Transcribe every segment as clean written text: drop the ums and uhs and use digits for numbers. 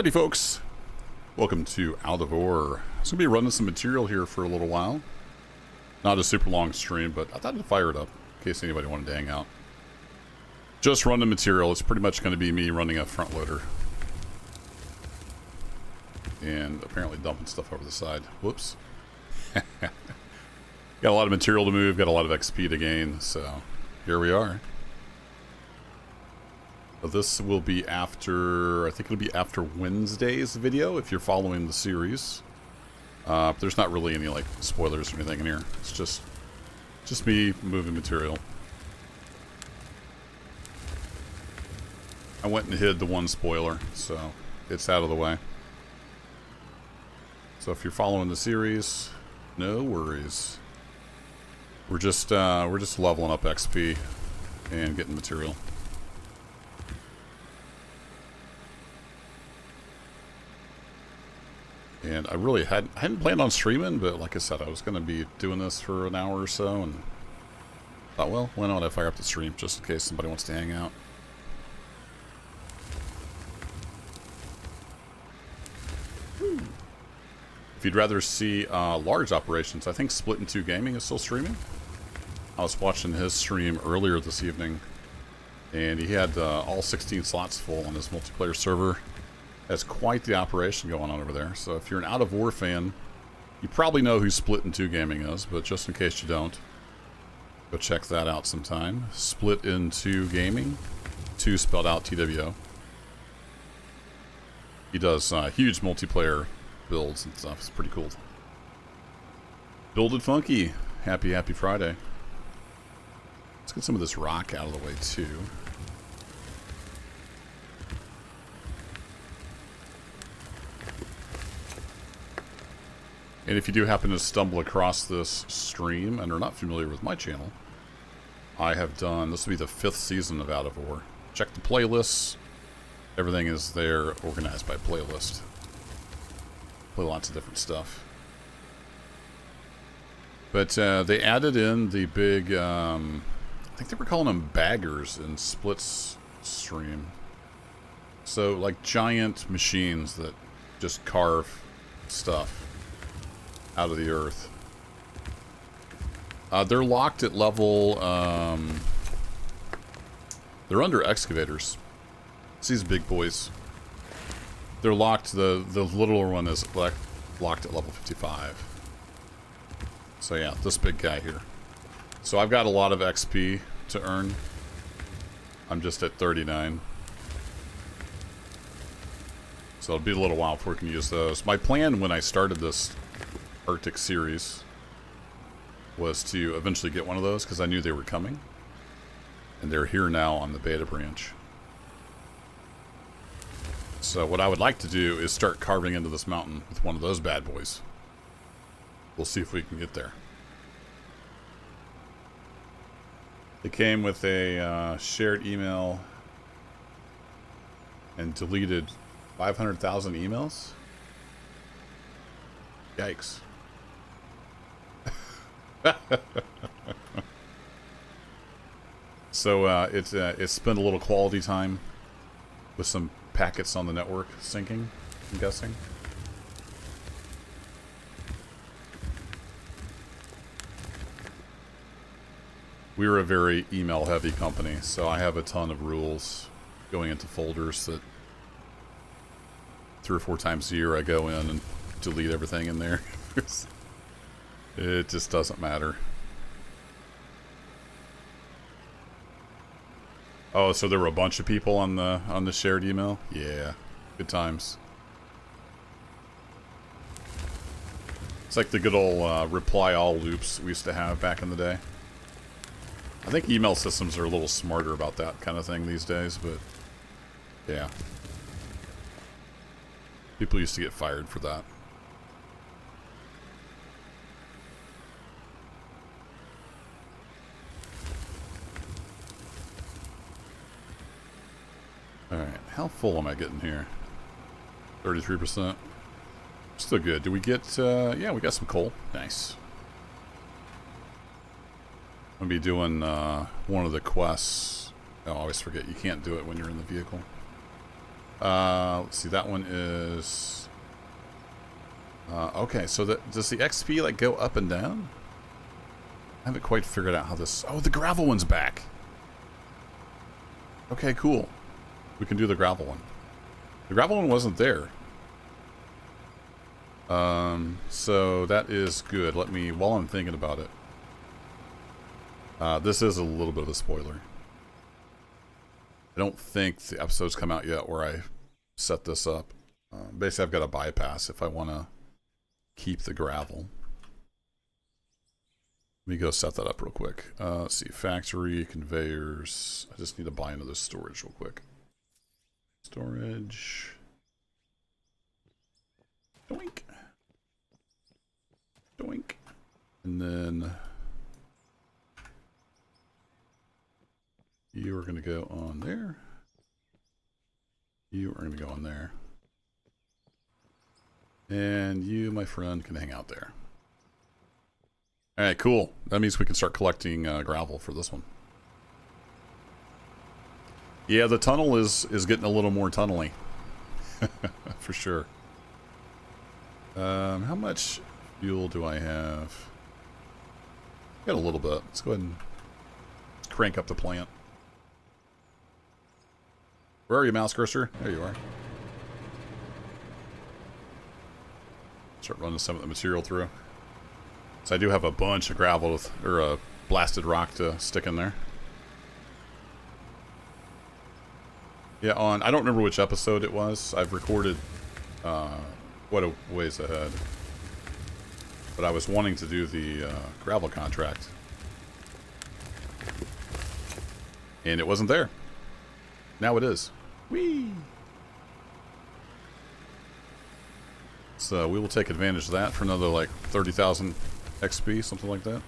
Howdy folks, welcome to Out of Ore. I'm going to be running some material here for a little while. Not a super long stream, but I thought I'd fire it up in case anybody wanted to hang out. Just running material. It's pretty much going to be me running a front loader. And apparently dumping stuff over the side. Whoops. Got a lot of material to move, got a lot of XP to gain, so here we are. This will be after, I think it'll be after Wednesday's video if you're following the series. There's not really any like spoilers or anything in here. It's just me moving material. I went and hid the one spoiler, so it's out of the way. So if you're following the series, no worries. We're just leveling up XP and getting material. And I really hadn't planned on streaming, but like I said, I was going to be doing this for an hour or so, and thought, well, why not I fire up the stream just in case somebody wants to hang out. If you'd rather see large operations, I think Split in Two Gaming is still streaming. I was watching his stream earlier this evening, and he had all 16 slots full on his multiplayer server. Has quite the operation going on over there. So if you're an Out of War fan, you probably know who Split in Two Gaming is, but just in case you don't, go check that out sometime. Split in Two Gaming, 2 spelled out TWO. He does huge multiplayer builds and stuff. It's pretty cool. Builded Funky. Happy Friday. Let's get some of this rock out of the way too. And if you do happen to stumble across this stream and are not familiar with my channel, I have done, this will be the 5th season of Out of Ore. Check the playlists. Everything is there, organized by playlist. Play lots of different stuff. But they added in the big, I think they were calling them baggers in Split's stream. So like giant machines that just carve stuff out of the earth. They're locked at level, they're under excavators. It's these big boys. They're locked, the littler one is locked at level 55. So yeah, this big guy here. So I've got a lot of XP to earn. I'm just at 39. So it'll be a little while before we can use those. My plan when I started this Arctic series was to eventually get one of those because I knew they were coming, and they're here now on the beta branch. So what I would like to do is start carving into this mountain with one of those bad boys. We'll see if we can get there. It came with a shared email and deleted 500,000 emails. Yikes. So it's spent a little quality time with some packets on the network syncing, I'm guessing. We're a very email heavy company, so I have a ton of rules going into folders that 3 or 4 times a year I go in and delete everything in there. It just doesn't matter. Oh, so there were a bunch of people on the shared email? Yeah, good times. It's like the good old reply all loops we used to have back in the day. I think email systems are a little smarter about that kind of thing these days, but yeah. People used to get fired for that. Alright, how full am I getting here? 33%. Still good. Do we get, yeah, we got some coal. Nice. I'm going to be doing one of the quests. Oh, I always forget you can't do it when you're in the vehicle. Let's see, that one is... okay, so does the XP, like, go up and down? I haven't quite figured out how this... Oh, the gravel one's back! Okay, cool. We can do the gravel one. The gravel one wasn't there. So that is good. Let me, while I'm thinking about it... this is a little bit of a spoiler. I don't think the episode's come out yet where I set this up. Basically, I've got a bypass if I want to keep the gravel. Let me go set that up real quick. Let's see, factory, conveyors. I just need to buy another storage real quick. Storage. Doink. Doink. And then you are going to go on there. You are going to go on there. And you, my friend, can hang out there. Alright, cool. That means we can start collecting gravel for this one. Yeah, the tunnel is getting a little more tunnely. For sure. How much fuel do I have? Got a little bit. Let's go ahead and crank up the plant. Where are you, mouse cursor? There you are. Start running some of the material through. So I do have a bunch of gravel with, or a blasted rock to stick in there. Yeah, I don't remember which episode it was. I've recorded what a ways ahead. But I was wanting to do the gravel contract. And it wasn't there. Now it is. Whee! So we will take advantage of that for another like 30,000 XP, something like that.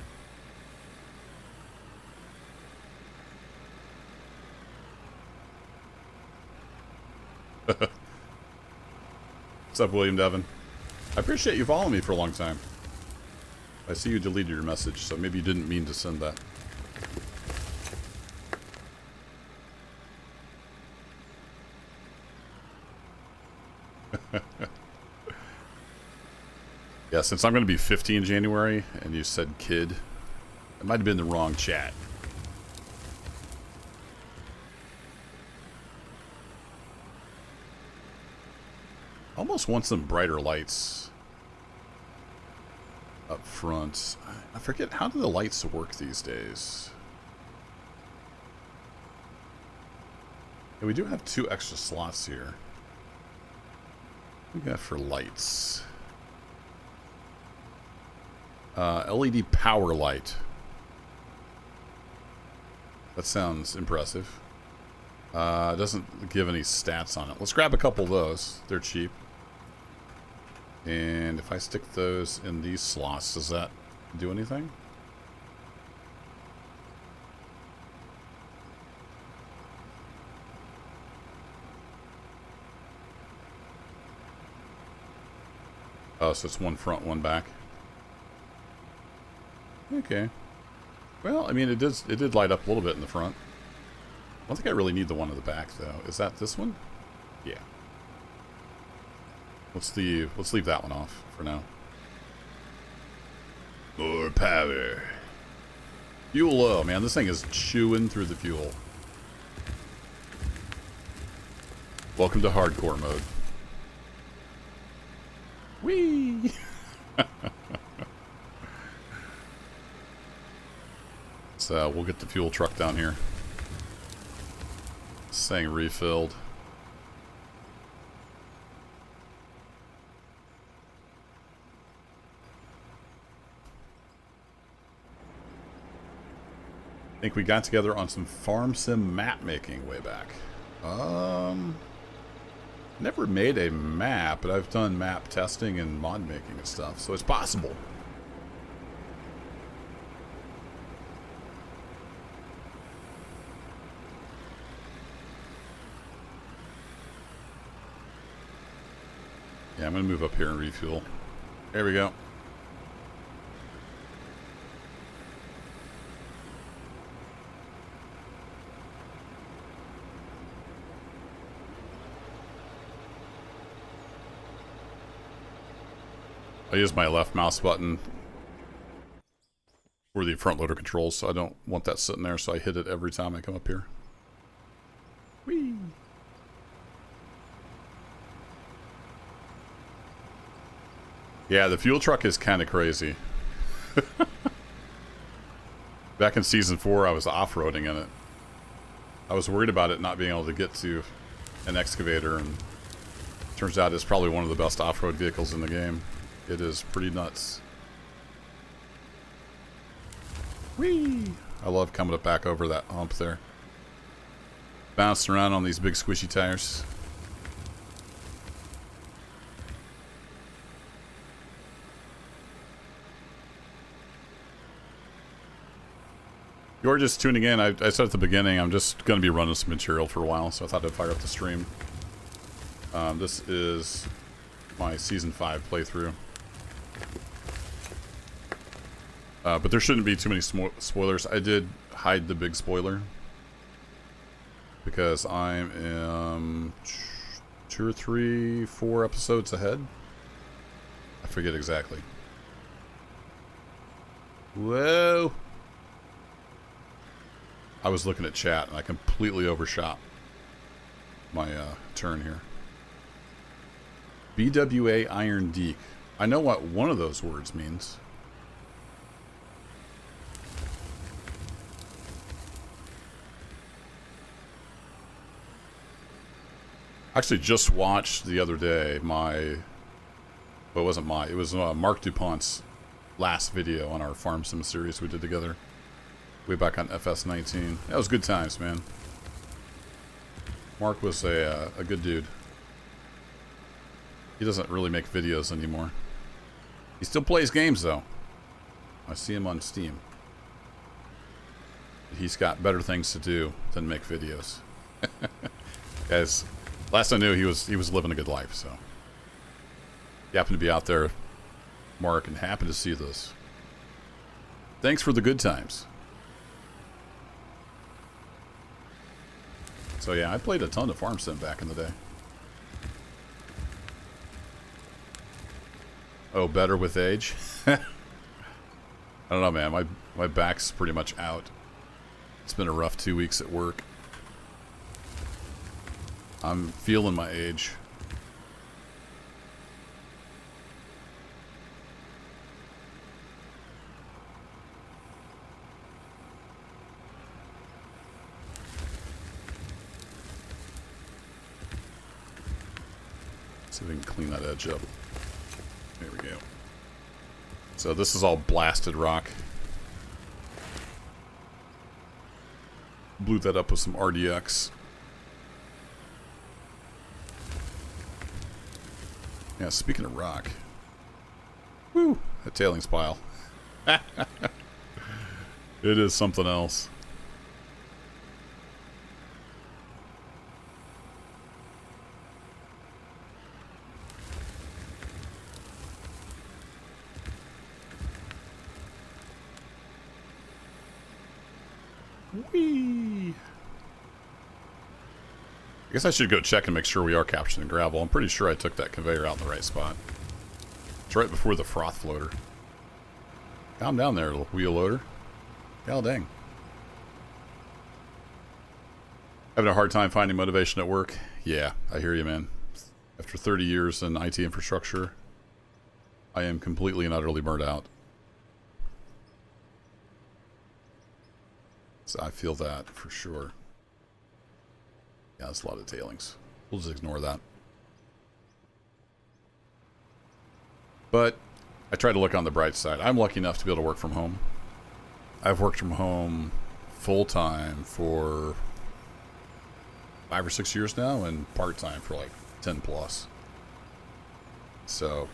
What's up, William Devon? I appreciate you following me for a long time. I see you deleted your message, so maybe you didn't mean to send that. Yeah, since I'm going to be 50 in January, and you said kid, it might have been the wrong chat. Almost want some brighter lights up front. I forget, how do the lights work these days? Yeah, we do have 2 extra slots here. What do we got for lights? LED power light. That sounds impressive. It doesn't give any stats on it. Let's grab a couple of those. They're cheap. And if I stick those in these slots, does that do anything? Oh, so it's one front, one back. Okay. Well, I mean, it did light up a little bit in the front. I don't think I really need the one in the back, though. Is that this one? Yeah. Let's leave that one off for now. More power. Fuel low, man. This thing is chewing through the fuel. Welcome to hardcore mode. Whee! So we'll get the fuel truck down here. This thing refilled. I think we got together on some farm sim map making way back. Never made a map, but I've done map testing and mod making and stuff, so it's possible. Yeah, I'm gonna move up here and refuel. There we go. I use my left mouse button for the front loader controls, so I don't want that sitting there, so I hit it every time I come up here. Whee! Yeah, the fuel truck is kind of crazy. Back in Season 4, I was off-roading in it. I was worried about it not being able to get to an excavator, and turns out it's probably one of the best off-road vehicles in the game. It is pretty nuts. Whee! I love coming up back over that hump there. Bouncing around on these big squishy tires. You're just tuning in. I said at the beginning, I'm just going to be running some material for a while, so I thought I'd fire up the stream. This is my Season 5 playthrough. But there shouldn't be too many spoilers. I did hide the big spoiler, because I'm 2 or 3, 4 episodes ahead. I forget exactly. Whoa! I was looking at chat and I completely overshot my turn here. BWA Iron Deek. I know what one of those words means. I actually just watched the other day my... Well, it wasn't my... It was Mark DuPont's last video on our Farm Sim series we did together. Way back on FS19. That was good times, man. Mark was a good dude. He doesn't really make videos anymore. He still plays games, though. I see him on Steam. He's got better things to do than make videos. Guys, last I knew, he was living a good life, so. He happened to be out there, Mark, and happened to see this. Thanks for the good times. So yeah, I played a ton of Farm Sim back in the day. Oh, better with age? I don't know, man. My back's pretty much out. It's been a rough 2 weeks at work. I'm feeling my age. See if we can clean that edge up. There we go. So this is all blasted rock. Blew that up with some RDX. Yeah, speaking of rock. Woo! That tailings pile. It is something else. Whee! I guess I should go check and make sure we are capturing gravel. I'm pretty sure I took that conveyor out in the right spot. It's right before the froth floater. Calm down there, little wheel loader. God dang. Having a hard time finding motivation at work? Yeah, I hear you, man. After 30 years in IT infrastructure, I am completely and utterly burnt out. So I feel that for sure. Yeah, that's a lot of tailings. We'll just ignore that. But I try to look on the bright side. I'm lucky enough to be able to work from home. I've worked from home full-time for 5 or 6 years now, and part-time for like 10 plus. So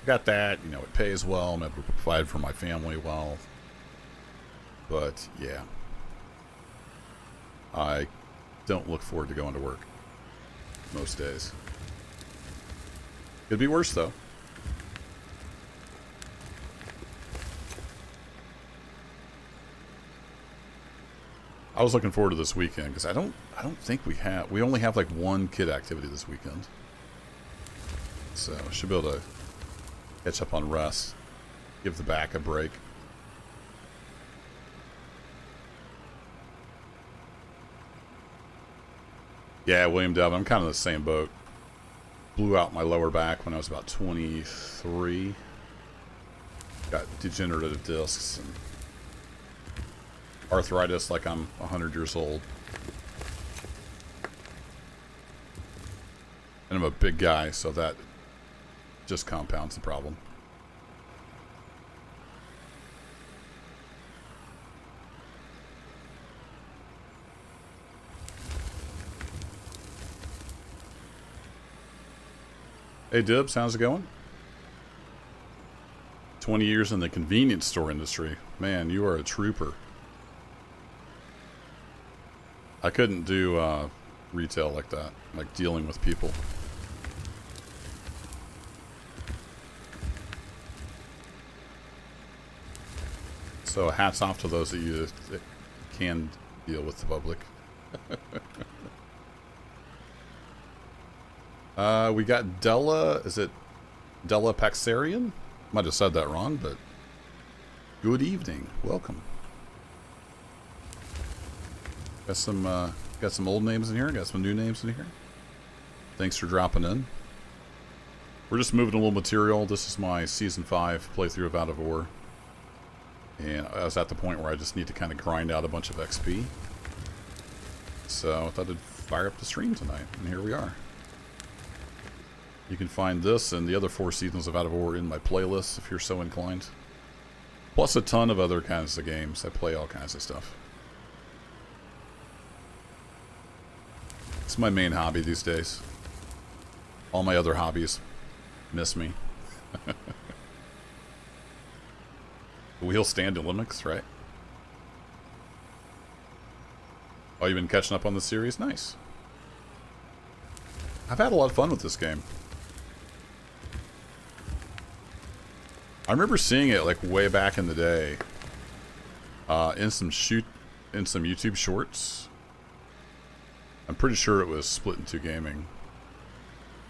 got that, you know, it pays well. I'm able to provide for my family well. But yeah, I don't look forward to going to work most days. Could be worse though. I was looking forward to this weekend because I don't think we only have like one kid activity this weekend. So I should be able to catch up on rest, give the back a break. Yeah, William Devin, I'm kind of in the same boat. Blew out my lower back when I was about 23. Got degenerative discs and arthritis like I'm 100 years old. And I'm a big guy, so that just compounds the problem. Hey Dibs, how's it going? 20 years in the convenience store industry. Man, you are a trooper. I couldn't do retail like that, like dealing with people. So hats off to those of you that can deal with the public. We got Della, is it Della Paxarian? Might have said that wrong, but good evening. Welcome. Got some old names in here, got some new names in here. Thanks for dropping in. We're just moving a little material. This is my Season 5 playthrough of Out of Ore. And I was at the point where I just need to kind of grind out a bunch of XP. So I thought I'd fire up the stream tonight, and here we are. You can find this and the other 4 seasons of Out of Ore in my playlist if you're so inclined. Plus a ton of other kinds of games. I play all kinds of stuff. It's my main hobby these days. All my other hobbies miss me. The wheels stand in Linux, right? Oh, you've been catching up on the series? Nice. I've had a lot of fun with this game. I remember seeing it like way back in the day, in some YouTube shorts. I'm pretty sure it was Split in 2 Gaming.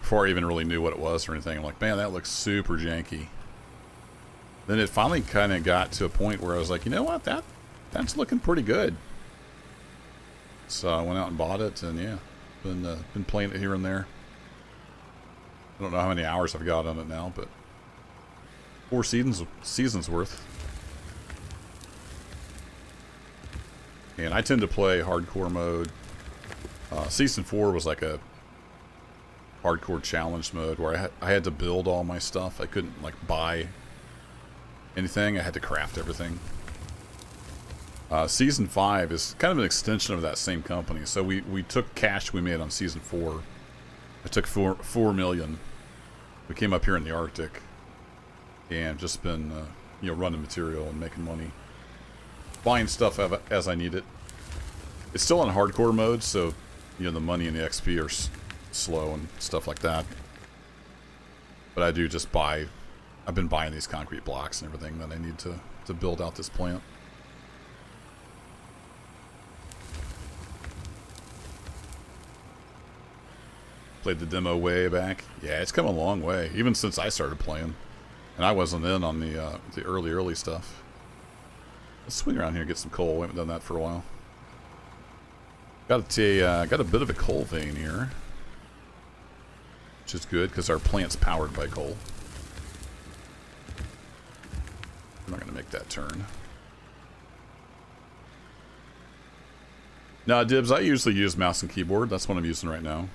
Before I even really knew what it was or anything, I'm like, man, that looks super janky. Then it finally kind of got to a point where I was like, you know what, that's looking pretty good. So I went out and bought it, and yeah, been playing it here and there. I don't know how many hours I've got on it now, but 4 seasons worth. And I tend to play hardcore mode. Season 4 was like a hardcore challenge mode where I had to build all my stuff. I couldn't like buy anything. I had to craft everything. Season 5 is kind of an extension of that same company. So we took cash we made on Season 4. I took 4 million. We came up here in the Arctic and just been running material and making money, buying stuff as I need it. It's still in hardcore mode, so the money and the XP are slow and stuff like that. But I do just buy. I've been buying these concrete blocks and everything that I need to build out this plant. Played the demo way back. Yeah, it's come a long way, even since I started playing. And I wasn't in on the early stuff. Let's swing around here and get some coal. We haven't done that for a while. Got a bit of a coal vein here, which is good because our plant's powered by coal. I'm not going to make that turn. No, Dibs, I usually use mouse and keyboard. That's what I'm using right now.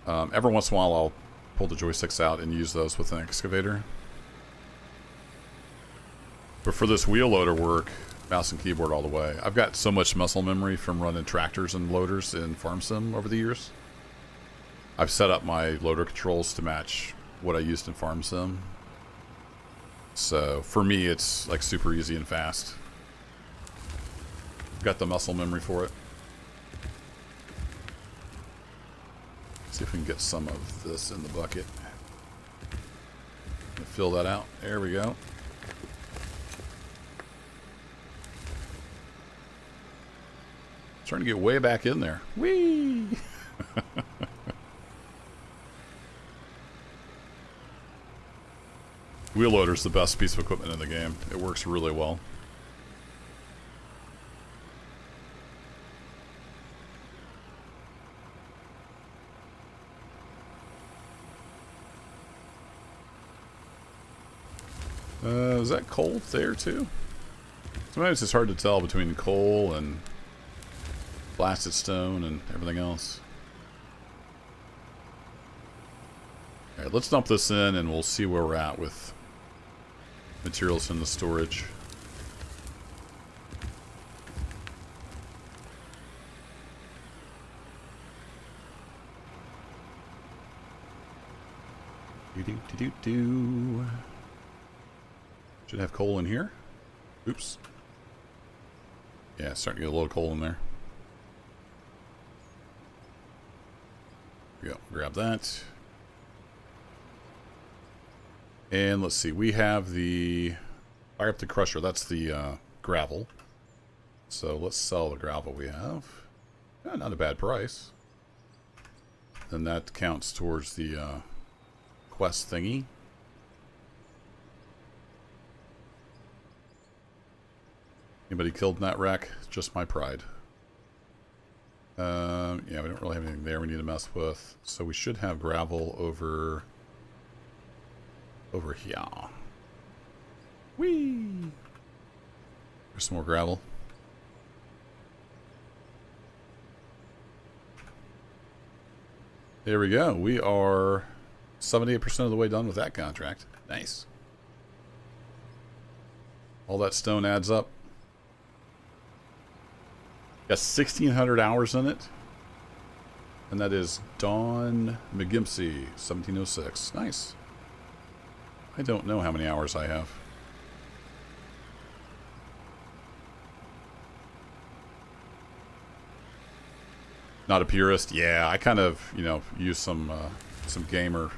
Every once in a while, I'll pull the joysticks out and use those with an excavator. But for this wheel loader work, mouse and keyboard all the way. I've got so much muscle memory from running tractors and loaders in Farm Sim over the years. I've set up my loader controls to match what I used in Farm Sim. So for me, it's like super easy and fast. Got the muscle memory for it. See if we can get some of this in the bucket. Fill that out. There we go. Starting to get way back in there. Whee! Wheel loader's the best piece of equipment in the game. It works really well. Is that coal there too? Sometimes it's hard to tell between coal and blasted stone and everything else. Alright, let's dump this in and we'll see where we're at with materials in the storage. Do. Should have coal in here. Oops. Yeah, starting to get a little coal in there. Here we go. Grab that. And let's see. We have the... Fire up the crusher. That's the gravel. So let's sell the gravel we have. Yeah, not a bad price. And that counts towards the quest thingy. Anybody killed in that wreck? Just my pride. Yeah, we don't really have anything there we need to mess with. So we should have gravel over here. Whee! There's some more gravel. There we go. We are 78% of the way done with that contract. Nice. All that stone adds up. Got 1,600 hours in it. And that is Dawn McGimpsey, 1706. Nice. I don't know how many hours I have. Not a purist? Yeah, I kind of, you know, use some gamer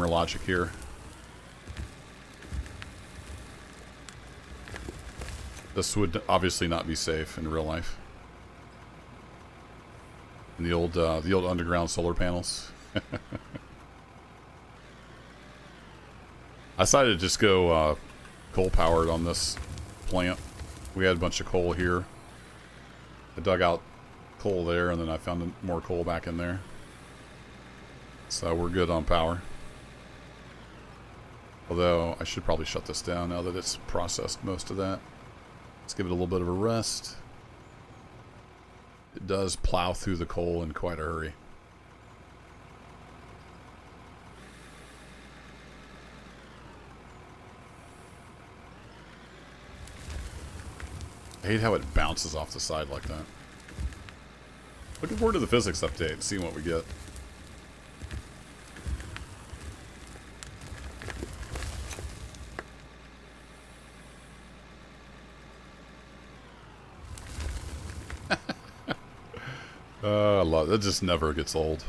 logic here. This would obviously not be safe in real life. And the old underground solar panels. I decided to just go coal powered on this plant. We had a bunch of coal here. I dug out coal there, and then I found more coal back in there. So we're good on power. Although I should probably shut this down now that it's processed most of that. Let's give it a little bit of a rest. It does plow through the coal in quite a hurry. I hate how it bounces off the side like that. Looking forward to the physics update, seeing what we get. I love it. It just never gets old.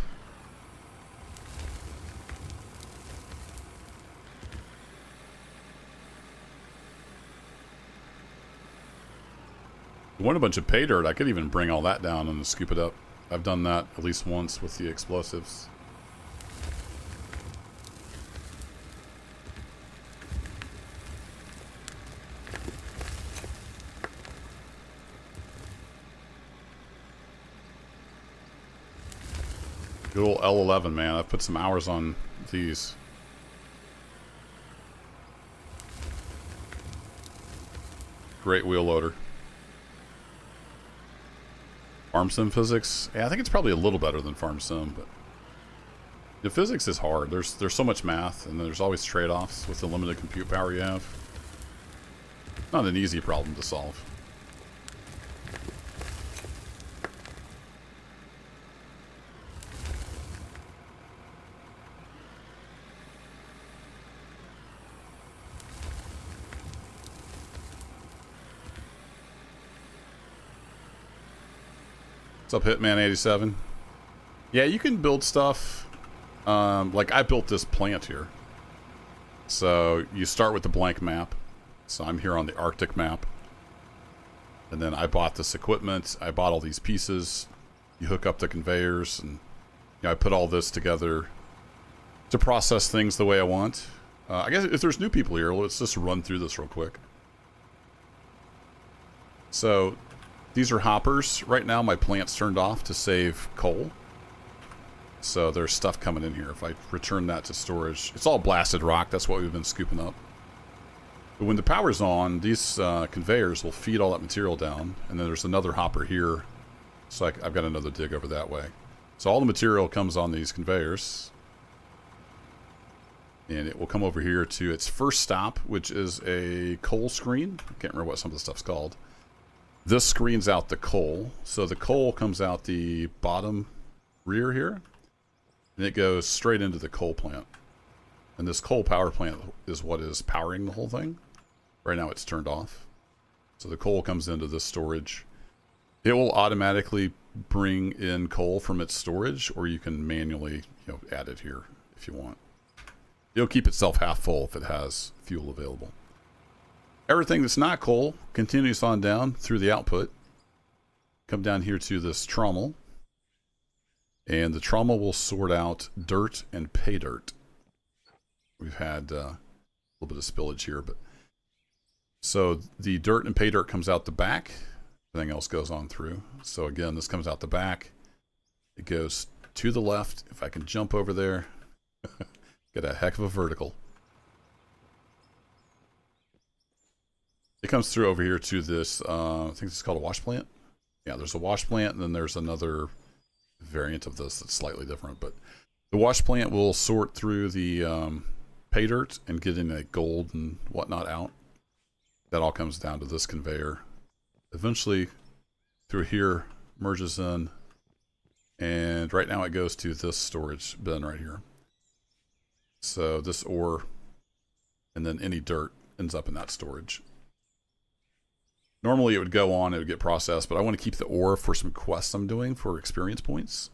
I want a bunch of pay dirt. I could even bring all that down and scoop it up. I've done that at least once with the explosives. Good old L11, man. I've put some hours on these. Great wheel loader. Farm Sim physics? Yeah, I think it's probably a little better than Farm Sim, but the physics is hard. There's so much math, and there's always trade-offs with the limited compute power you have. Not an easy problem to solve. What's up, Hitman87? Yeah, you can build stuff. Like, I built this plant here. So, you start with the blank map. So, I'm here on the Arctic map. And then I bought this equipment. I bought all these pieces. You hook up the conveyors. And you know, I put all this together to process things the way I want. I guess if there's new people here, let's just run through this real quick. So, these are hoppers. Right now, my plant's turned off to save coal. So there's stuff coming in here. If I return that to storage, it's all blasted rock. That's what we've been scooping up. But when the power's on, these conveyors will feed all that material down. And then there's another hopper here. So I've got another dig over that way. So all the material comes on these conveyors. And it will come over here to its first stop, which is a coal screen. I can't remember what some of the stuff's called. This screens out the coal. So the coal comes out the bottom rear here. And it goes straight into the coal plant. And this coal power plant is what is powering the whole thing. Right now it's turned off. So the coal comes into this storage. It will automatically bring in coal from its storage, or you can manually, add it here if you want. It'll keep itself half full if it has fuel available. Everything that's not coal continues on down through the output. Come down here to this trommel. And the trommel will sort out dirt and pay dirt. We've had a little bit of spillage here, but so the dirt and pay dirt comes out the back. Everything else goes on through. So again, this comes out the back. It goes to the left. If I can jump over there, get a heck of a vertical. It comes through over here to this, I think it's called a wash plant. Yeah, there's a wash plant, and then there's another variant of this that's slightly different. But the wash plant will sort through the pay dirt and getting the gold and whatnot out. That all comes down to this conveyor. Eventually, through here, merges in. And right now it goes to this storage bin right here. So this ore, and then any dirt ends up in that storage. Normally it would go on, it would get processed, but I want to keep the ore for some quests I'm doing for experience points.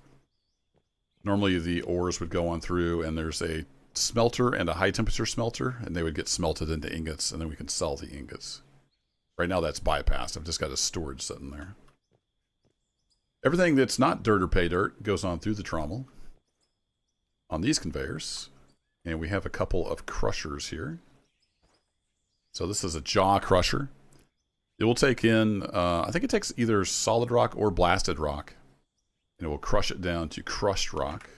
Normally the ores would go on through, and there's a smelter and a high temperature smelter, and they would get smelted into ingots, and then we can sell the ingots. Right now that's bypassed. I've just got a storage sitting there. Everything that's not dirt or pay dirt goes on through the trommel on these conveyors. And we have a couple of crushers here. So this is a jaw crusher. It will take in, I think it takes either solid rock or blasted rock. And it will crush it down to crushed rock.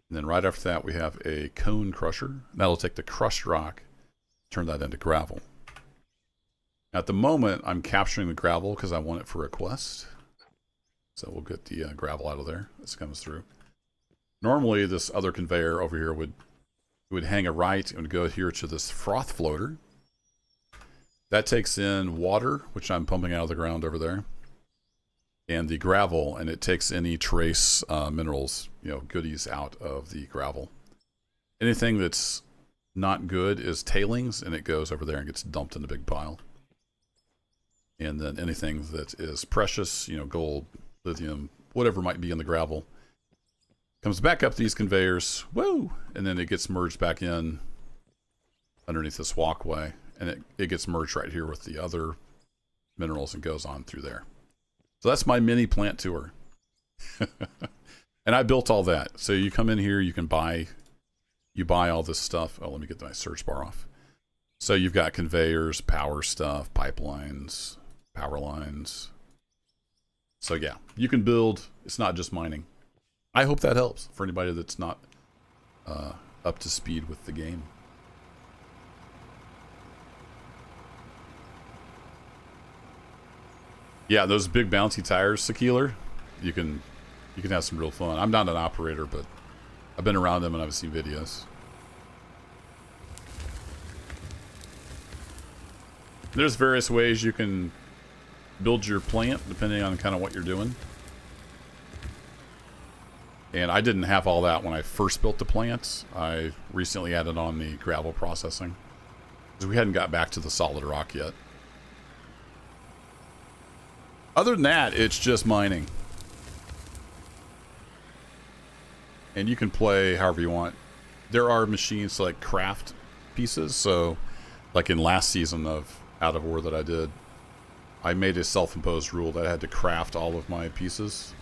And then right after that, we have a cone crusher. That'll take the crushed rock, turn that into gravel. At the moment, I'm capturing the gravel because I want it for a quest. So we'll get the gravel out of there. This comes through. Normally, this other conveyor over here would hang a right and would go here to this froth floater. That takes in water, which I'm pumping out of the ground over there, and the gravel, and it takes any trace minerals, goodies out of the gravel. Anything that's not good is tailings, and it goes over there and gets dumped in a big pile. And then anything that is precious, gold, lithium, whatever might be in the gravel, comes back up these conveyors, whoa, and then it gets merged back in underneath this walkway, and it gets merged right here with the other minerals and goes on through there. So that's my mini plant tour. And I built all that. So you come in here, you buy all this stuff. Oh, let me get my search bar off. So you've got conveyors, power stuff, pipelines, power lines. So yeah, you can build. It's not just mining. I hope that helps for anybody that's not up to speed with the game. Yeah, those big bouncy tires, Secular, you can have some real fun. I'm not an operator, but I've been around them and I've seen videos. There's various ways you can build your plant depending on kind of what you're doing. And I didn't have all that when I first built the plant. I recently added on the gravel processing because we hadn't got back to the solid rock yet. Other than that, it's just mining. And you can play however you want. There are machines to like craft pieces. So like in last season of Out of War that I did, I made a self-imposed rule that I had to craft all of my pieces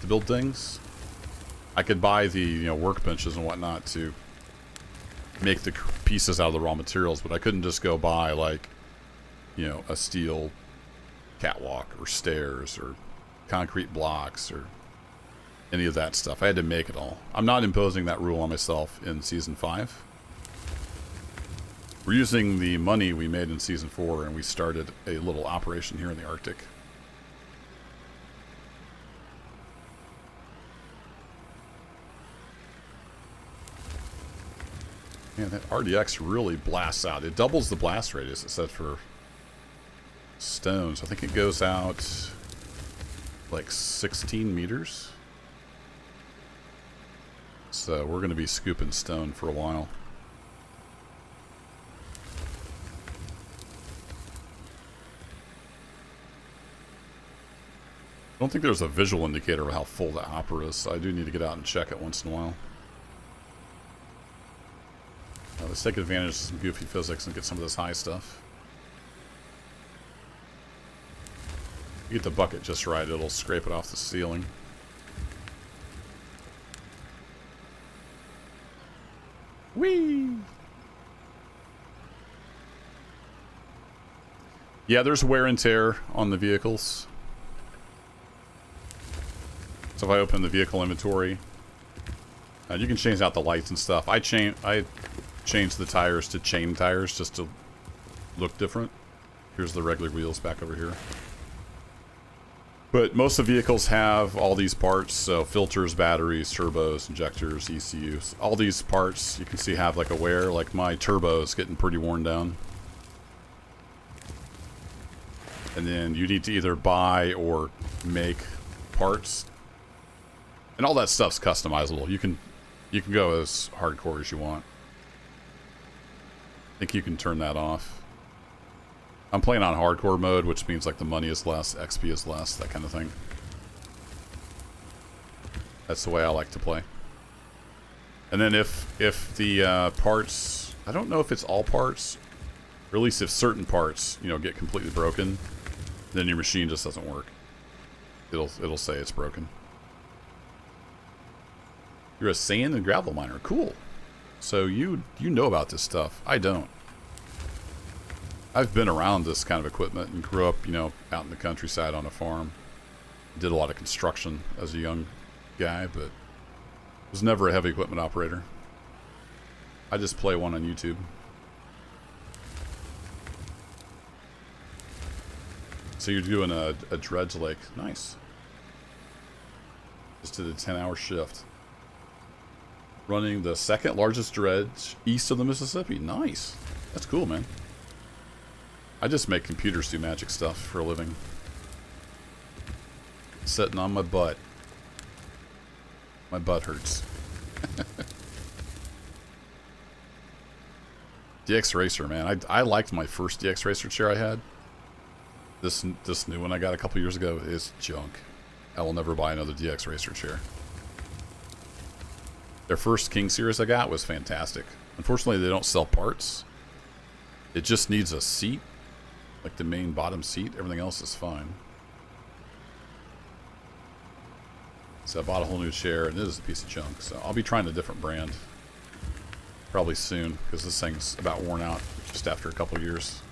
to build things. I could buy the workbenches and whatnot to make the pieces out of the raw materials, but I couldn't just go buy, like, you know, a steel catwalk or stairs or concrete blocks or any of that stuff. I had to make it all. I'm not imposing that rule on myself in Season 5. We're using the money we made in Season 4, and we started a little operation here in the Arctic. Man, that RDX really blasts out. It doubles the blast radius, it said, for stones. I think it goes out like 16 meters. So we're going to be scooping stone for a while. I don't think there's a visual indicator of how full that hopper is, so I do need to get out and check it once in a while. Let's take advantage of some goofy physics and get some of this high stuff. You get the bucket just right, it'll scrape it off the ceiling. Whee! Yeah, there's wear and tear on the vehicles. So if I open the vehicle inventory, you can change out the lights and stuff. I changed the tires to chain tires just to look different. Here's the regular wheels back over here. But most of the vehicles have all these parts, so filters, batteries, turbos, injectors, ECUs. All these parts you can see have like a wear. Like my turbo is getting pretty worn down. And then you need to either buy or make parts. And all that stuff's customizable. You can go as hardcore as you want. I think you can turn that off. I'm playing on hardcore mode, which means like the money is less, XP is less, that kind of thing. That's the way I like to play. And then if the parts, I don't know if it's all parts, or at least if certain parts, you know, get completely broken, then your machine just doesn't work. It'll say it's broken. You're a sand and gravel miner. Cool. So you know about this stuff. I don't. I've been around this kind of equipment and grew up, you know, out in the countryside on a farm. Did a lot of construction as a young guy, but was never a heavy equipment operator. I just play one on YouTube. So you're doing a dredge lake. Nice. Just did a 10-hour shift. Running the second largest dredge east of the Mississippi. Nice. That's cool, man. I just make computers do magic stuff for a living. Sitting on my butt. My butt hurts. DX Racer, man. I liked my first DX Racer chair I had. This new one I got a couple years ago is junk. I will never buy another DX Racer chair. Their first King series I got was fantastic. Unfortunately, they don't sell parts. It just needs a seat. Like the main bottom seat. Everything else is fine. So I bought a whole new chair, and it is a piece of junk. So I'll be trying a different brand. Probably soon, because this thing's about worn out just after a couple years.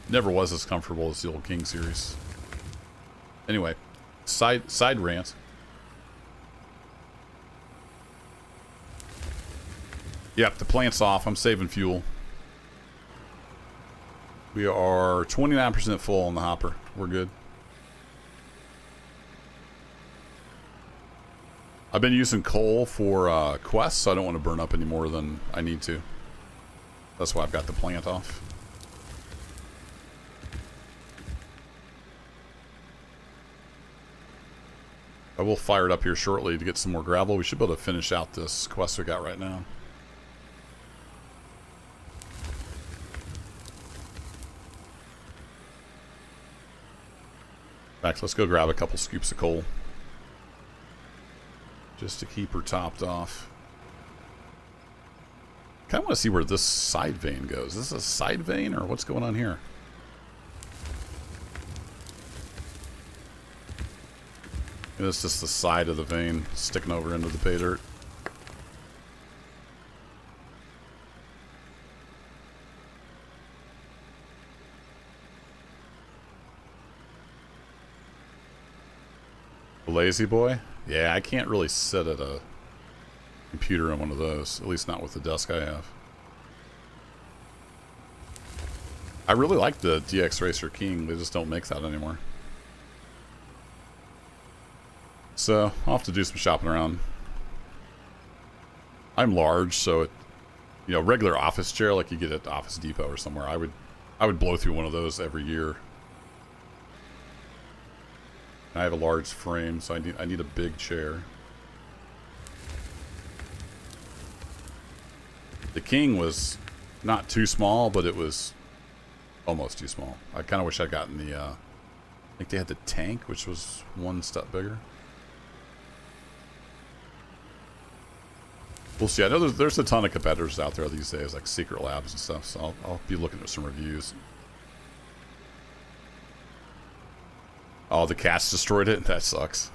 Never was as comfortable as the old King series. Anyway, side rant. Yep, the plant's off. I'm saving fuel. We are 29% full on the hopper. We're good. I've been using coal for quests, so I don't want to burn up any more than I need to. That's why I've got the plant off. I will fire it up here shortly to get some more gravel. We should be able to finish out this quest we got right now. In fact, let's go grab a couple scoops of coal. Just to keep her topped off. Kind of want to see where this side vein goes. Is this a side vein or what's going on here? And it's just the side of the vein sticking over into the pay dirt. A lazy boy? Yeah, I can't really sit at a computer on one of those. At least not with the desk I have. I really like the DX Racer King. They just don't make that anymore. So, I'll have to do some shopping around. I'm large, so it, you know, regular office chair like you get at Office Depot or somewhere, I would blow through one of those every year. I have a large frame, so I need a big chair. The King was not too small, but it was almost too small. I kind of wish I'd gotten the, I think they had the Tank, which was one step bigger. We'll see. I know there's a ton of competitors out there these days, like Secret Labs and stuff, so I'll be looking at some reviews. Oh, the cats destroyed it? That sucks.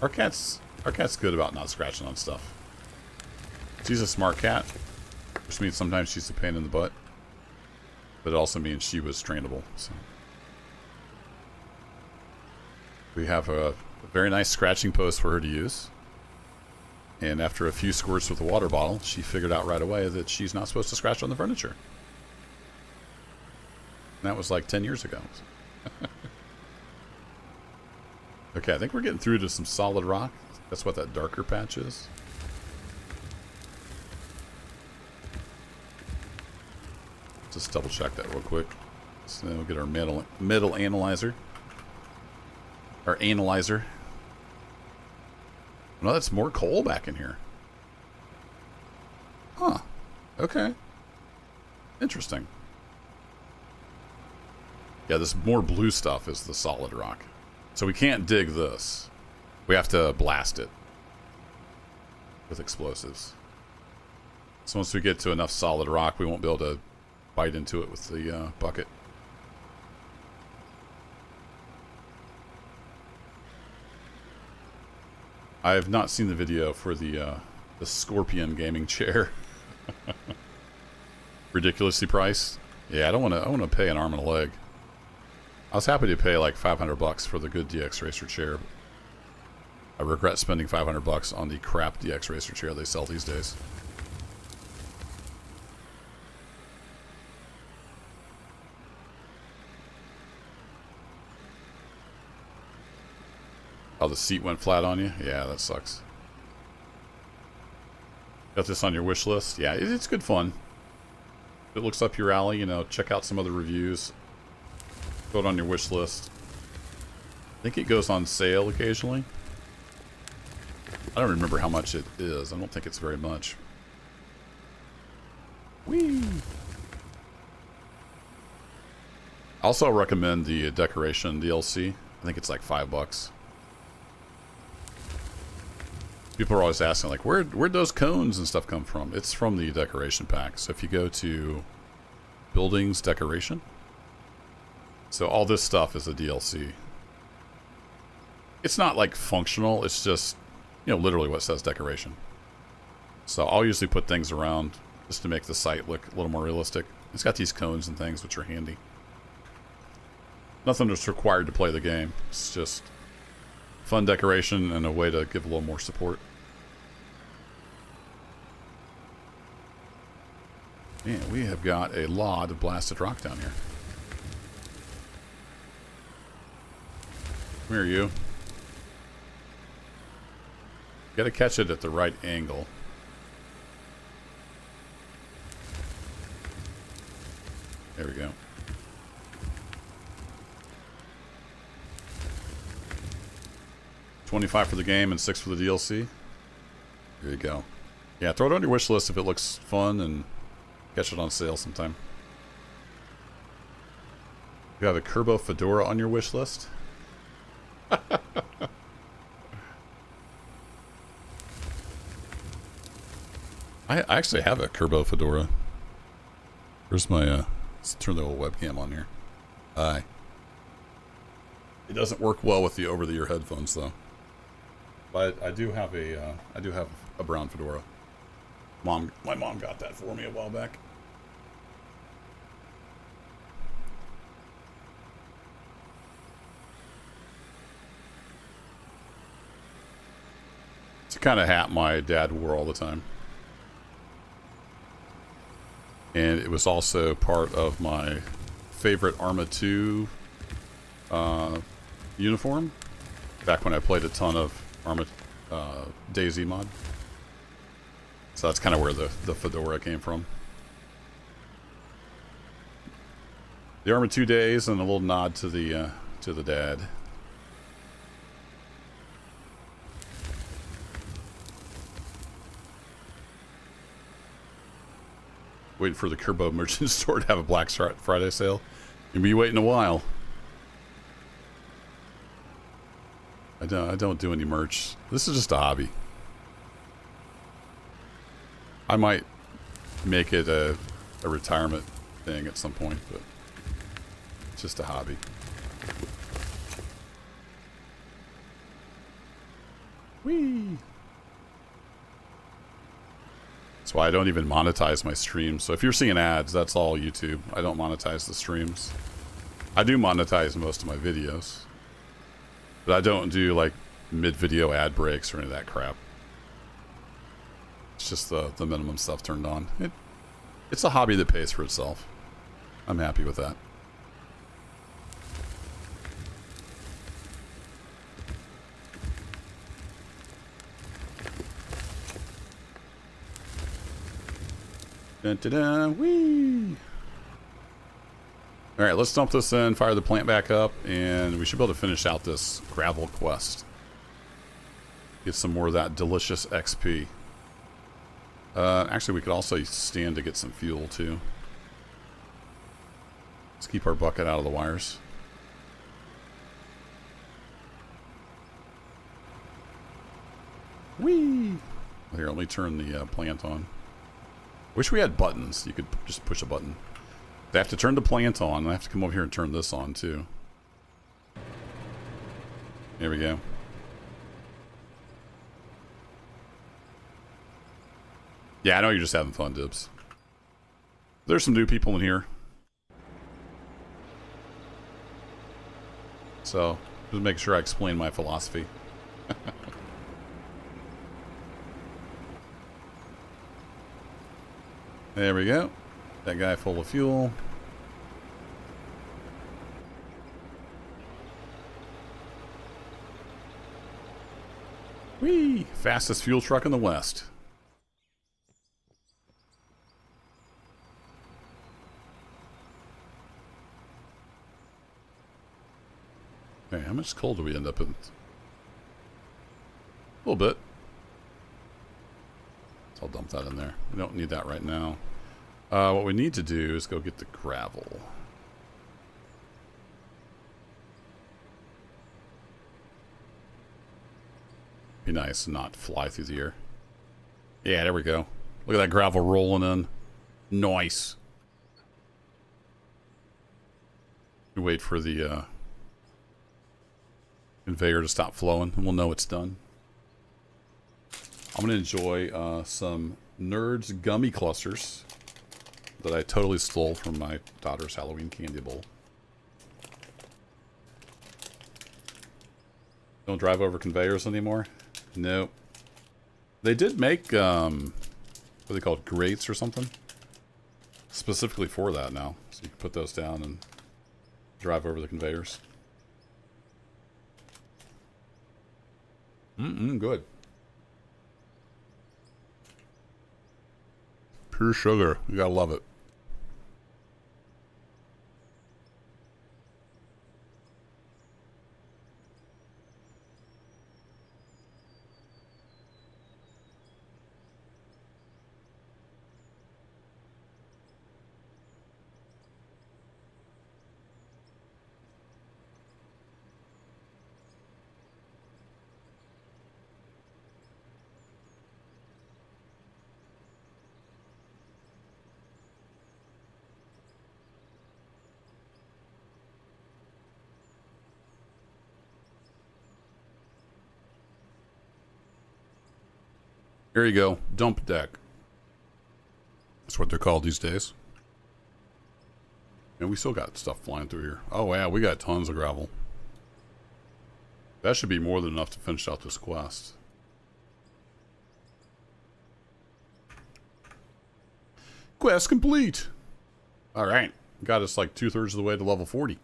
Our cat's good about not scratching on stuff. She's a smart cat, which means sometimes she's a pain in the butt. But it also means she was trainable. So we have a very nice scratching post for her to use. And after a few squirts with a water bottle, she figured out right away that she's not supposed to scratch on the furniture. And that was like 10 years ago. Okay, I think we're getting through to some solid rock. That's what that darker patch is. Just double check that real quick. So then we'll get our metal analyzer. Our analyzer. No, that's more coal back in here. Huh. Okay. Interesting. Yeah, this more blue stuff is the solid rock. So we can't dig this. We have to blast it with explosives. So once we get to enough solid rock, we won't be able to bite into it with the bucket. I have not seen the video for the Scorpion gaming chair. Ridiculously priced. Yeah, I want to pay an arm and a leg. I was happy to pay like $500 for the good DX Racer chair. I regret spending $500 on the crap DX Racer chair they sell these days. Oh, the seat went flat on you? Yeah, that sucks. Got this on your wish list? Yeah, it's good fun. If it looks up your alley, you know, check out some other reviews. Put it on your wish list. I think it goes on sale occasionally. I don't remember how much it is. I don't think it's very much. Whee! Also, I recommend the decoration DLC. I think it's like $5. People are always asking, like, where'd those cones and stuff come from? It's from the decoration pack. So if you go to buildings decoration, so all this stuff is a DLC. It's not like functional. It's just, you know, literally what says decoration. So I'll usually put things around just to make the site look a little more realistic. It's got these cones and things which are handy. Nothing that's required to play the game. It's just fun decoration and a way to give a little more support. Man, we have got a lot of blasted rock down here. Come here, you. Gotta catch it at the right angle. There we go. $25 for the game and $6 for the DLC. There you go. Yeah, throw it on your wish list if it looks fun and catch it on sale sometime. You have a Kerbo Fedora on your wish list? I actually have a Kerbo Fedora. Where's my, let's turn the old webcam on here. Hi. It doesn't work well with the over-the-ear headphones, though. But I do have a brown fedora. My mom got that for me a while back. It's the kind of hat my dad wore all the time. And it was also part of my favorite Arma 2 uniform. Back when I played a ton of Arma DayZ mod. So that's kind of where the fedora came from. The Arma 2 days and a little nod to the dad. Waiting for the Kerbo Merchant Store to have a Black Friday sale. You'll be waiting a while. I don't do any merch. This is just a hobby. I might make it a retirement thing at some point, but it's just a hobby. Whee! That's why I don't even monetize my streams. So if you're seeing ads, that's all YouTube. I don't monetize the streams. I do monetize most of my videos. But I don't do like mid-video ad breaks or any of that crap. It's just the minimum stuff turned on. It's a hobby that pays for itself. I'm happy with that. Dun, dun, dun, whee! Alright, let's dump this in, fire the plant back up, and we should be able to finish out this gravel quest. Get some more of that delicious XP. Actually, we could also stand to get some fuel, too. Let's keep our bucket out of the wires. Whee! Here, let me turn the plant on. Wish we had buttons. You could just push a button. They have to turn the plant on. I have to come over here and turn this on, too. There we go. Yeah, I know you're just having fun, Dibs. There's some new people in here. So, just make sure I explain my philosophy. There we go. That guy full of fuel. Whee! Fastest fuel truck in the West. Okay, how much coal do we end up in? A little bit. So I'll dump that in there. We don't need that right now. What we need to do is go get the gravel. Be nice and not fly through the air. Yeah, there we go. Look at that gravel rolling in. Nice. We wait for the conveyor to stop flowing and we'll know it's done. I'm going to enjoy some Nerds gummy clusters that I totally stole from my daughter's Halloween candy bowl. Don't drive over conveyors anymore? Nope. They did make, what are they called, grates or something? Specifically for that now. So you can put those down and drive over the conveyors. Good. Pure sugar. You gotta love it. Here you go. Dump deck. That's what they're called these days. And we still got stuff flying through here. Oh, yeah, we got tons of gravel. That should be more than enough to finish out this quest. Quest complete. All right. Got us like 2/3 of the way to level 40.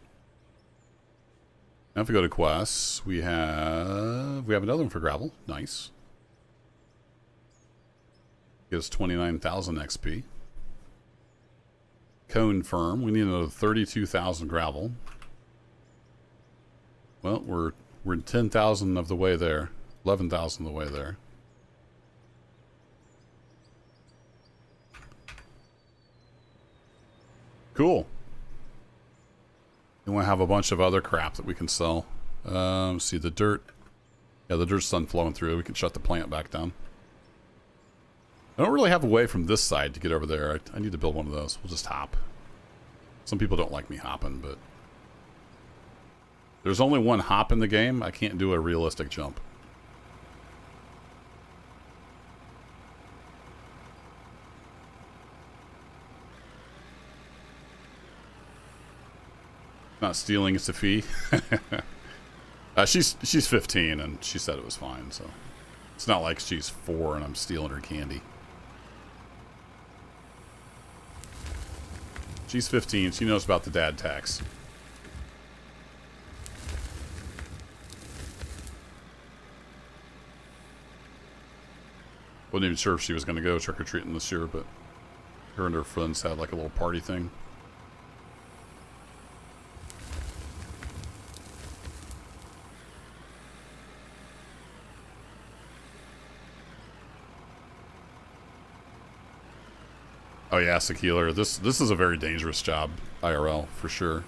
Now if we go to quests, we have another one for gravel. Nice. Gives us 29,000 XP. Cone firm. We need another 32,000 gravel. Well, we're 10,000 of the way there. 11,000 of the way there. Cool. And we'll have a bunch of other crap that we can sell. See the dirt. Yeah, the dirt's done flowing through. We can shut the plant back down. I don't really have a way from this side to get over there. I need to build one of those. We'll just hop. Some people don't like me hopping, but there's only one hop in the game. I can't do a realistic jump. Not stealing, it's a fee. She's 15 and she said it was fine, so it's not like she's 4 and I'm stealing her candy. She's 15. She knows about the dad tax. Wasn't even sure if she was going to go trick-or-treating this year, but her and her friends had like a little party thing. Oh yeah, Secular. This is a very dangerous job, IRL, for sure.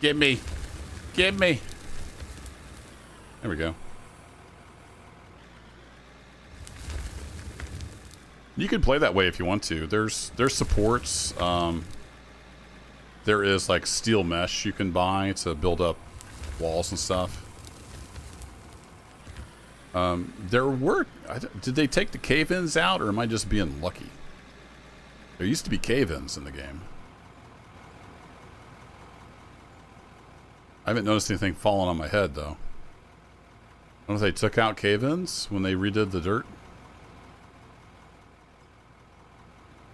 Get me. Get me. There we go. You can play that way if you want to. There's supports. There is like steel mesh you can buy to build up walls and stuff. Did they take the cave-ins out, or am I just being lucky? There used to be cave-ins in the game. I haven't noticed anything falling on my head, though. I don't know if they took out cave-ins when they redid the dirt.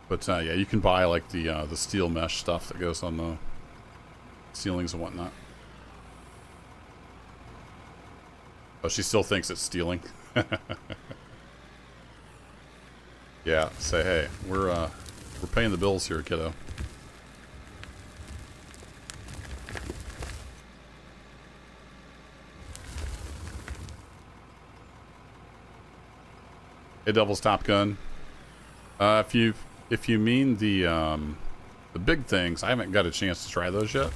But, yeah, you can buy, like, the steel mesh stuff that goes on the ceilings and whatnot. Oh, she still thinks it's stealing. Yeah, say, hey, we're paying the bills here, kiddo. Hey, Devil's Top Gun. If you mean the big things, I haven't got a chance to try those yet.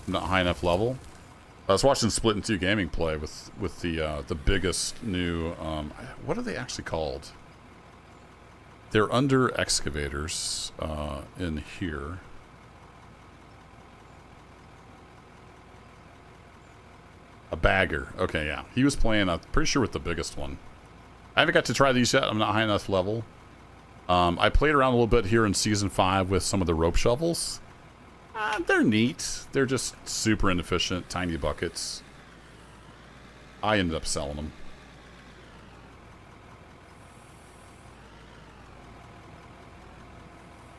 I'm not high enough level. I was watching Split in 2 Gaming play with the biggest new what are they actually called? They're under excavators in here. A bagger. Okay, yeah. He was playing, I'm pretty sure, with the biggest one. I haven't got to try these yet. I'm not high enough level. I played around a little bit here in Season 5 with some of the rope shovels. They're neat. They're just super inefficient, tiny buckets. I ended up selling them.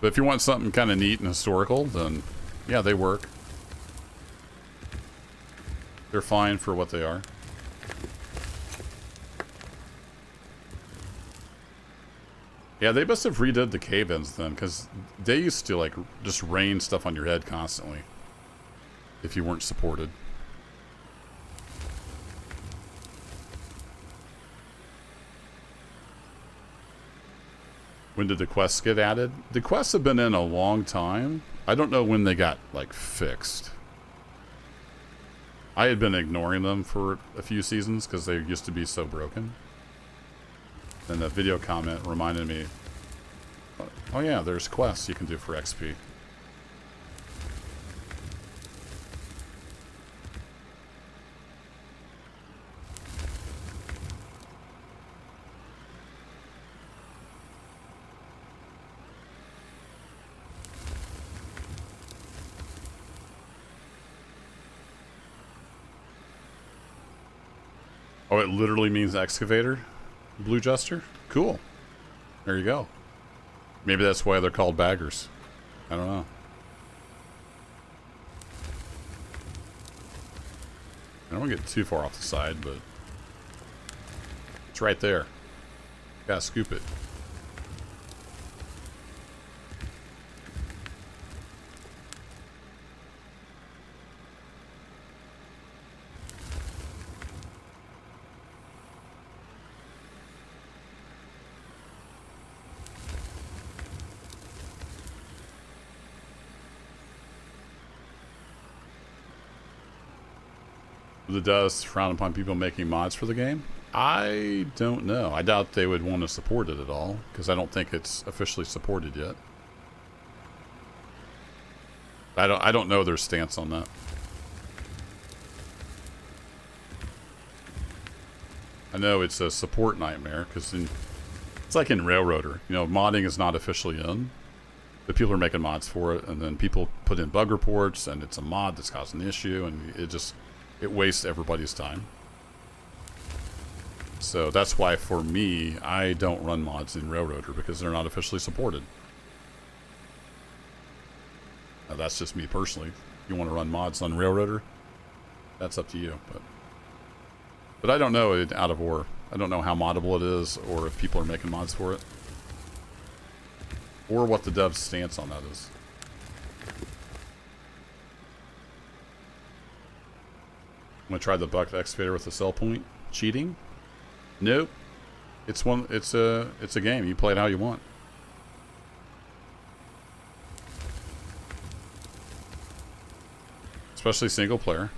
But if you want something kind of neat and historical, then yeah, they work. They're fine for what they are. Yeah, they must have redid the cave-ins then, because they used to, like, just rain stuff on your head constantly if you weren't supported. When did the quests get added? The quests have been in a long time. I don't know when they got, like, fixed. I had been ignoring them for a few seasons because they used to be so broken. And the video comment reminded me, oh yeah, there's quests you can do for XP. Oh, it literally means excavator? Blue Jester? Cool. There you go. Maybe that's why they're called baggers. I don't know. I don't want to get too far off the side, but it's right there. Gotta scoop it. The does frown upon people making mods for the game? I don't know. I doubt they would want to support it at all, because I don't think it's officially supported yet. I don't know their stance on that. I know it's a support nightmare, because it's like in Railroader. You know, modding is not officially in, but people are making mods for it, and then people put in bug reports, and it's a mod that's causing an issue, and it wastes everybody's time. So that's why, for me, I don't run mods in Railroader, because they're not officially supported. Now, that's just me personally. If you want to run mods on Railroader, that's up to you. But I don't know it out of ore. I don't know how moddable it is, or if people are making mods for it, or what the dev's stance on that is. I'm gonna try the bucket excavator with the sell point. Cheating? Nope. It's a game. You play it how you want. Especially single player.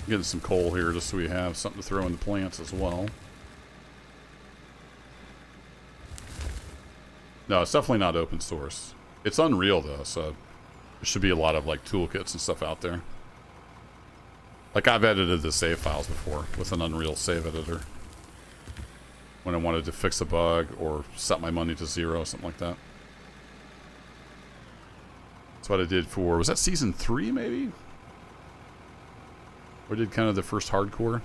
Getting some coal here just so we have something to throw in the plants as well. No, it's definitely not open source. It's Unreal though, so there should be a lot of like toolkits and stuff out there. Like I've edited the save files before with an Unreal save editor when I wanted to fix a bug or set my money to 0, something like that. That's what I did for, was that season 3 maybe? Or did kind of the first hardcore?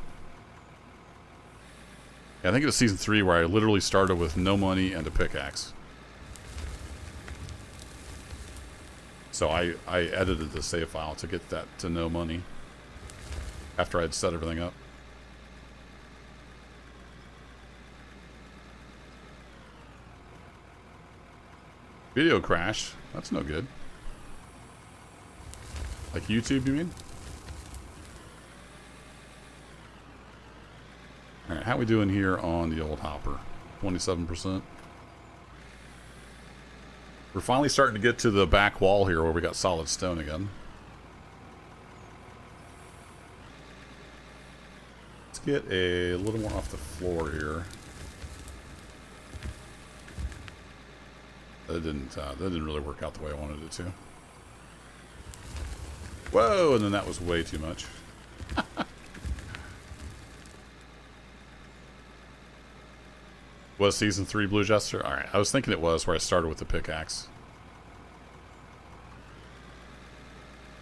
Yeah, I think it was season 3 where I literally started with no money and a pickaxe. So I edited the save file to get that to no money after I'd set everything up. Video crash. That's no good. Like YouTube, you mean? Alright, how we doing here on the old hopper? 27%. We're finally starting to get to the back wall here where we got solid stone again. Let's get a little more off the floor here. That didn't really work out the way I wanted it to. Whoa, and then that was way too much. Was season 3 Blue Jester? Alright, I was thinking it was where I started with the pickaxe.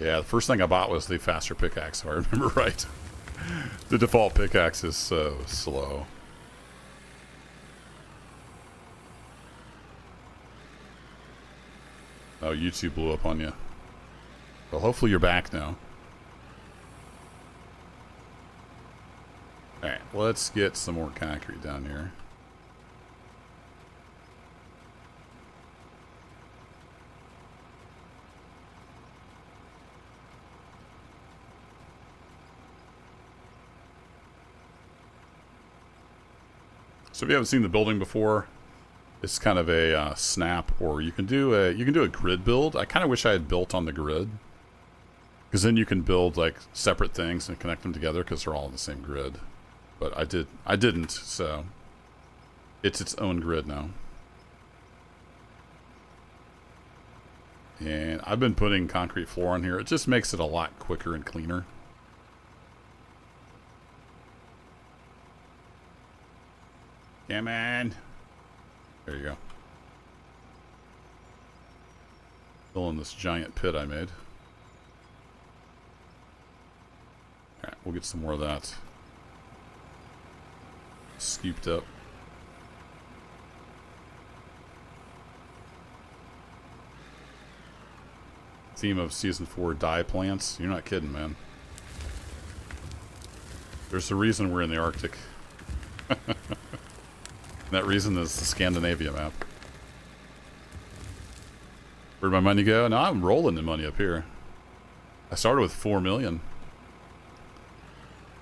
Yeah, the first thing I bought was the faster pickaxe, if I remember right. The default pickaxe is so slow. Oh, YouTube blew up on you. Well, hopefully you're back now. Alright, let's get some more concrete down here. So if you haven't seen the building before, it's kind of a snap, or you can do a grid build. I kind of wish I had built on the grid, because then you can build like separate things and connect them together because they're all in the same grid. But I didn't, so it's its own grid now. And I've been putting concrete floor on here. It just makes it a lot quicker and cleaner. Come on. There you go. Fill in this giant pit I made. Alright, we'll get some more of that scooped up. Theme of Season 4, dye plants. You're not kidding, man. There's a reason we're in the Arctic. That reason is the Scandinavia map. Where'd my money go? Now I'm rolling in money up here. I started with 4 million.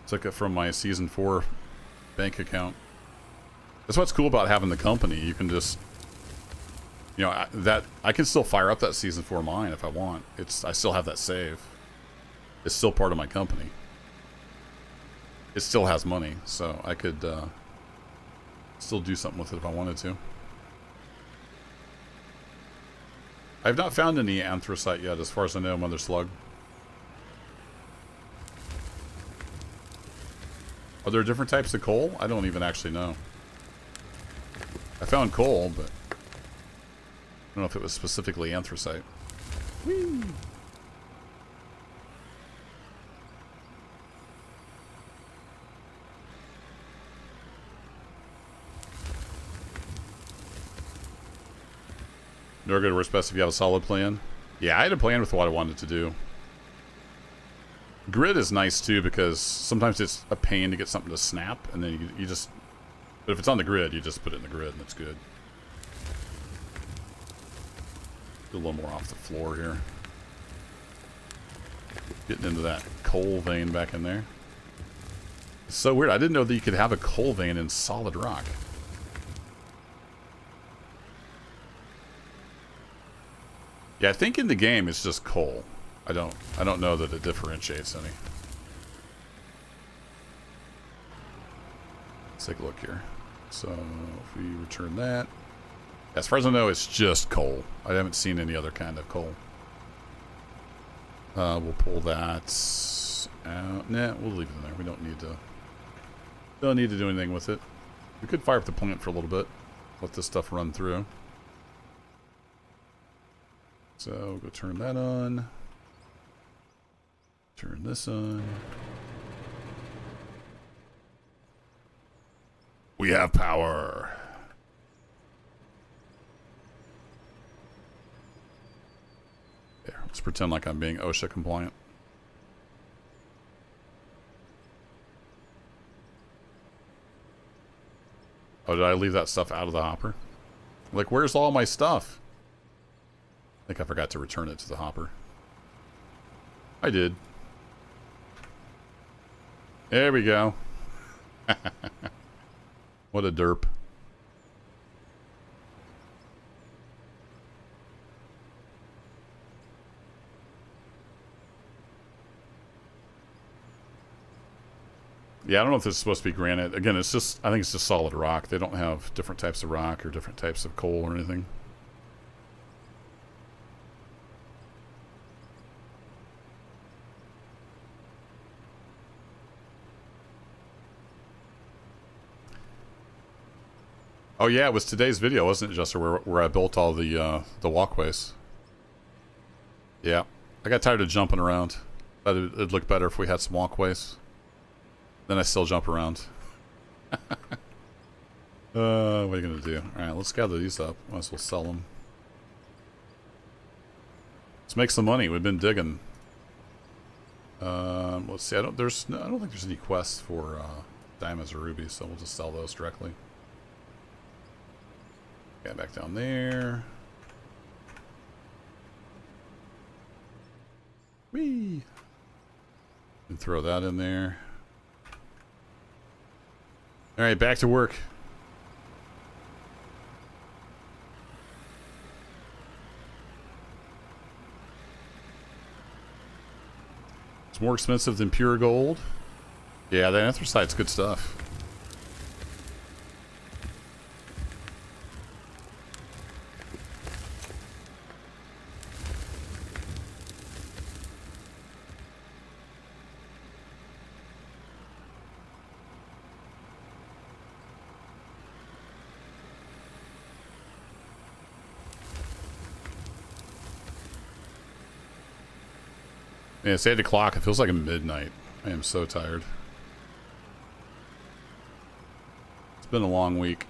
Took it from my Season 4 bank account. That's what's cool about having the company. You can just, you know, I can still fire up that Season 4 mine if I want. I still have that save. It's still part of my company. It still has money, so I could still do something with it if I wanted to. I've not found any anthracite yet, as far as I know, Mother Slug. Are there different types of coal? I don't even actually know. I found coal, but I don't know if it was specifically anthracite. Whee! No good, works best if you have a solid plan. Yeah, I had a plan with what I wanted to do. Grid is nice too, because sometimes it's a pain to get something to snap, and then you just... But if it's on the grid, you just put it in the grid, and it's good. Do a little more off the floor here. Getting into that coal vein back in there. It's so weird. I didn't know that you could have a coal vein in solid rock. Yeah, I think in the game it's just coal. I don't know that it differentiates any. Let's take a look here. So if we return that, as far as I know, it's just coal. I haven't seen any other kind of coal. We'll pull that out. Nah, we'll leave it in there. We don't need to do anything with it. We could fire up the plant for a little bit. Let this stuff run through. So we'll go turn that on. Turn this on. We have power. There, let's pretend like I'm being OSHA compliant. Oh, did I leave that stuff out of the hopper? Like, where's all my stuff? I think I forgot to return it to the hopper. I did. There we go. What a derp. Yeah, I don't know if this is supposed to be granite. Again, it's just, I think it's just solid rock. They don't have different types of rock or different types of coal or anything. Oh yeah, it was today's video, wasn't it, Jester, where I built all the walkways. Yeah, I got tired of jumping around. Thought it'd look better if we had some walkways. Then I still jump around. What are you gonna do? All right, let's gather these up. Might as well sell them. Let's make some money. We've been digging. Let's see. I don't think there's any quests for diamonds or rubies, so we'll just sell those directly. Okay, back down there. Whee! And throw that in there. Alright, back to work. It's more expensive than pure gold. Yeah, the anthracite's good stuff. Yeah, it's 8 o'clock. It feels like midnight. I am so tired. It's been a long week.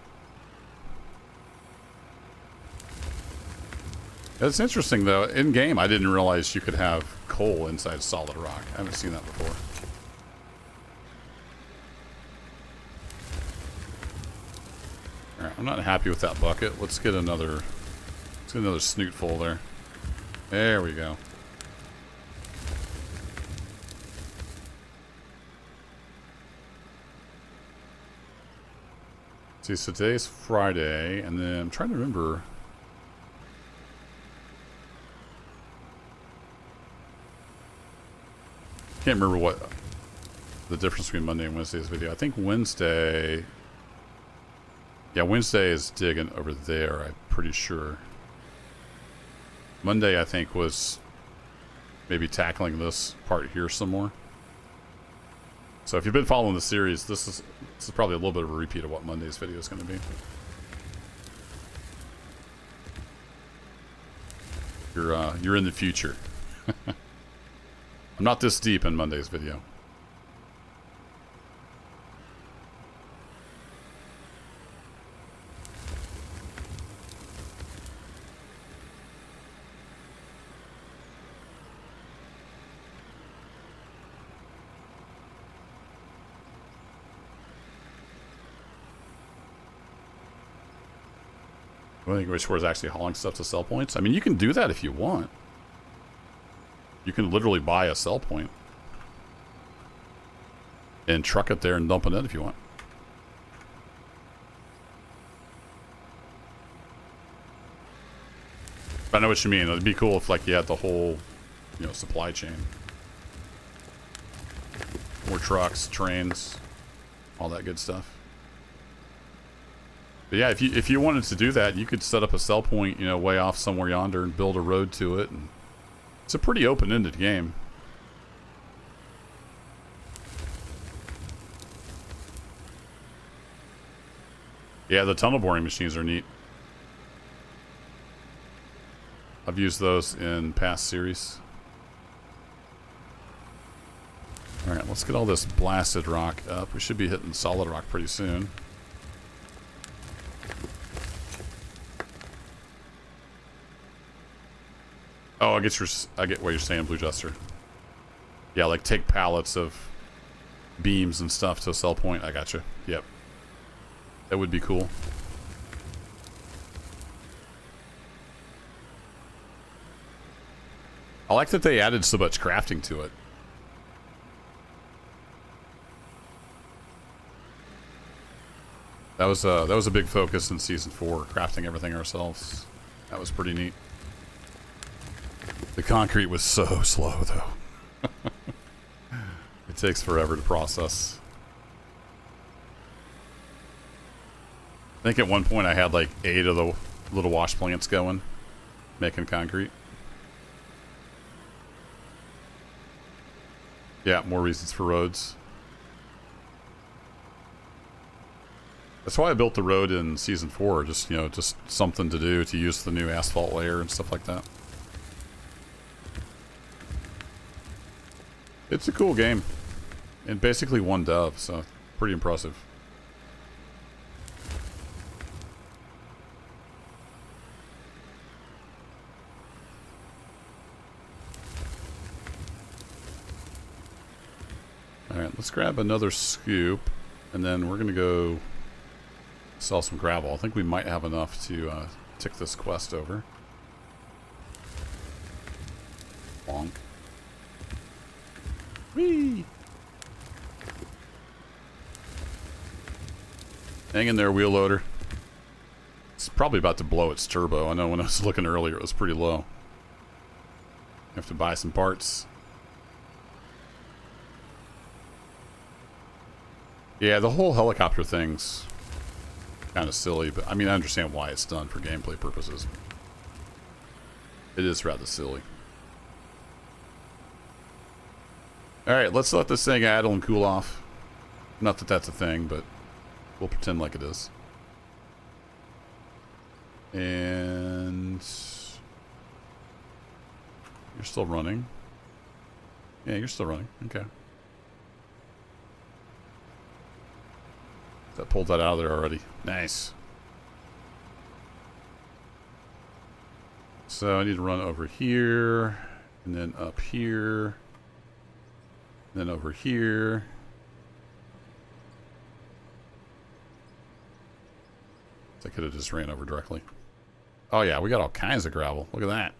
It's interesting, though. In game, I didn't realize you could have coal inside solid rock. I haven't seen that before. Alright, I'm not happy with that bucket. Let's get another snoot full there. There we go. See, so today's Friday, and then I'm trying to remember. Can't remember what the difference between Monday and Wednesday's video. I think Wednesday. Yeah, Wednesday is digging over there, I'm pretty sure. Monday, I think, was maybe tackling this part here some more. So if you've been following the series, this is probably a little bit of a repeat of what Monday's video is going to be. You're in the future. I'm not this deep in Monday's video. I think which was actually hauling stuff to sell points. I mean, you can do that if you want. You can literally buy a sell point and truck it there and dump it in if you want. I know what you mean. It'd be cool if, like, you had the whole, supply chain. More trucks, trains, all that good stuff. But yeah, if you wanted to do that, you could set up a sell point, way off somewhere yonder and build a road to it. And it's a pretty open-ended game. Yeah, the tunnel boring machines are neat. I've used those in past series. Alright, let's get all this blasted rock up. We should be hitting solid rock pretty soon. Oh, I get what you're saying, Blue Jester. Yeah, like take pallets of beams and stuff to a sell point. I gotcha. Yep. That would be cool. I like that they added so much crafting to it. That was a big focus in Season 4, crafting everything ourselves. That was pretty neat. The concrete was so slow, though. It takes forever to process. I think at one point I had like 8 of the little wash plants going, making concrete. Yeah, more reasons for roads. That's why I built the road in Season 4, just something to do to use the new asphalt layer and stuff like that. It's a cool game. And basically one dove, so pretty impressive. Alright, let's grab another scoop, and then we're going to go sell some gravel. I think we might have enough to tick this quest over. Bonk. Whee! Hang in there, wheel loader. It's probably about to blow its turbo. I know when I was looking earlier, it was pretty low. Have to buy some parts. Yeah, the whole helicopter thing's kind of silly, but I mean, I understand why it's done for gameplay purposes. It is rather silly. Alright, let's let this thing idle and cool off. Not that that's a thing, but we'll pretend like it is. And you're still running. Yeah, you're still running. Okay. That pulled that out of there already. Nice. So I need to run over here, and then up here, and then over here. I could have just ran over directly. Oh yeah, we got all kinds of gravel. Look at that.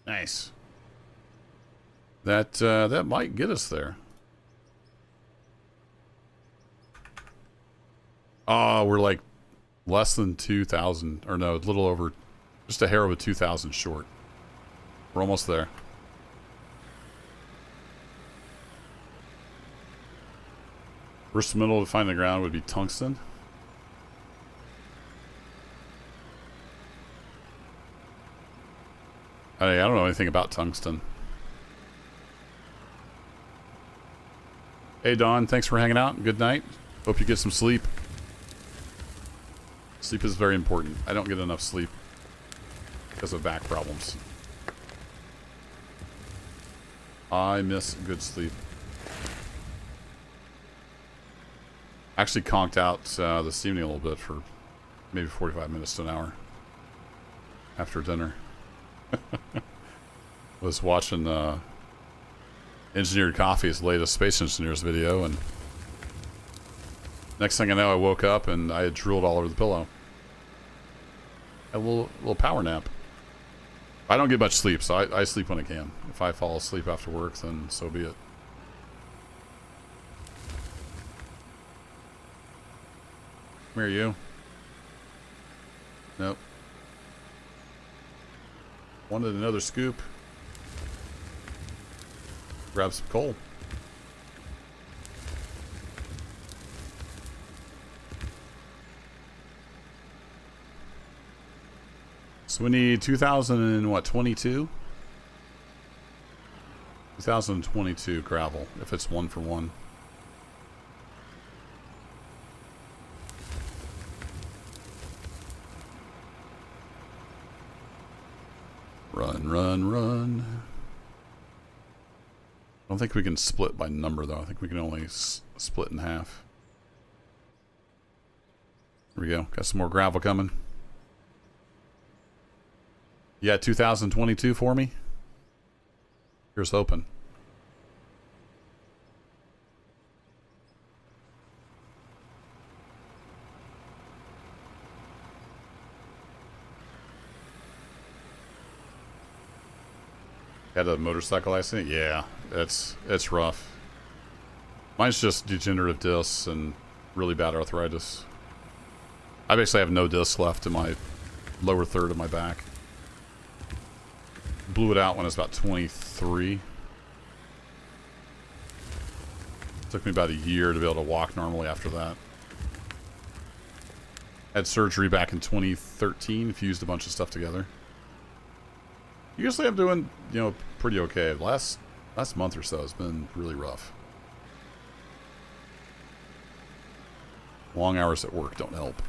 Nice. That might get us there. Oh, we're like less than 2,000, or no, a little over, just a hair over 2,000 short. We're almost there. First mineral to find the ground would be tungsten. I don't know anything about tungsten. Hey Don, thanks for hanging out. Good night. Hope you get some sleep. Sleep is very important. I don't get enough sleep because of back problems. I miss good sleep. Actually conked out this evening a little bit for maybe 45 minutes to an hour after dinner. Was watching Engineered Coffee's latest Space Engineers video, and next thing I know, I woke up and I had drooled all over the pillow. A little power nap. I don't get much sleep, so I sleep when I can. If I fall asleep after work, then so be it. Where are you? Nope. Wanted another scoop. Grab some coal. So we need 2022? 2022 gravel, if it's 1 for 1. Run, run, run. I don't think we can split by number, though. I think we can only split in half. Here we go. Got some more gravel coming. Yeah, 2022 for me? Here's hoping. Had a motorcycle accident? Yeah, it's rough. Mine's just degenerative discs and really bad arthritis. I basically have no discs left in my lower third of my back. Blew it out when I was about 23. Took me about a year to be able to walk normally after that. Had surgery back in 2013, fused a bunch of stuff together. Usually I'm doing, you know, pretty okay. Last month or so has been really rough. Long hours at work don't help.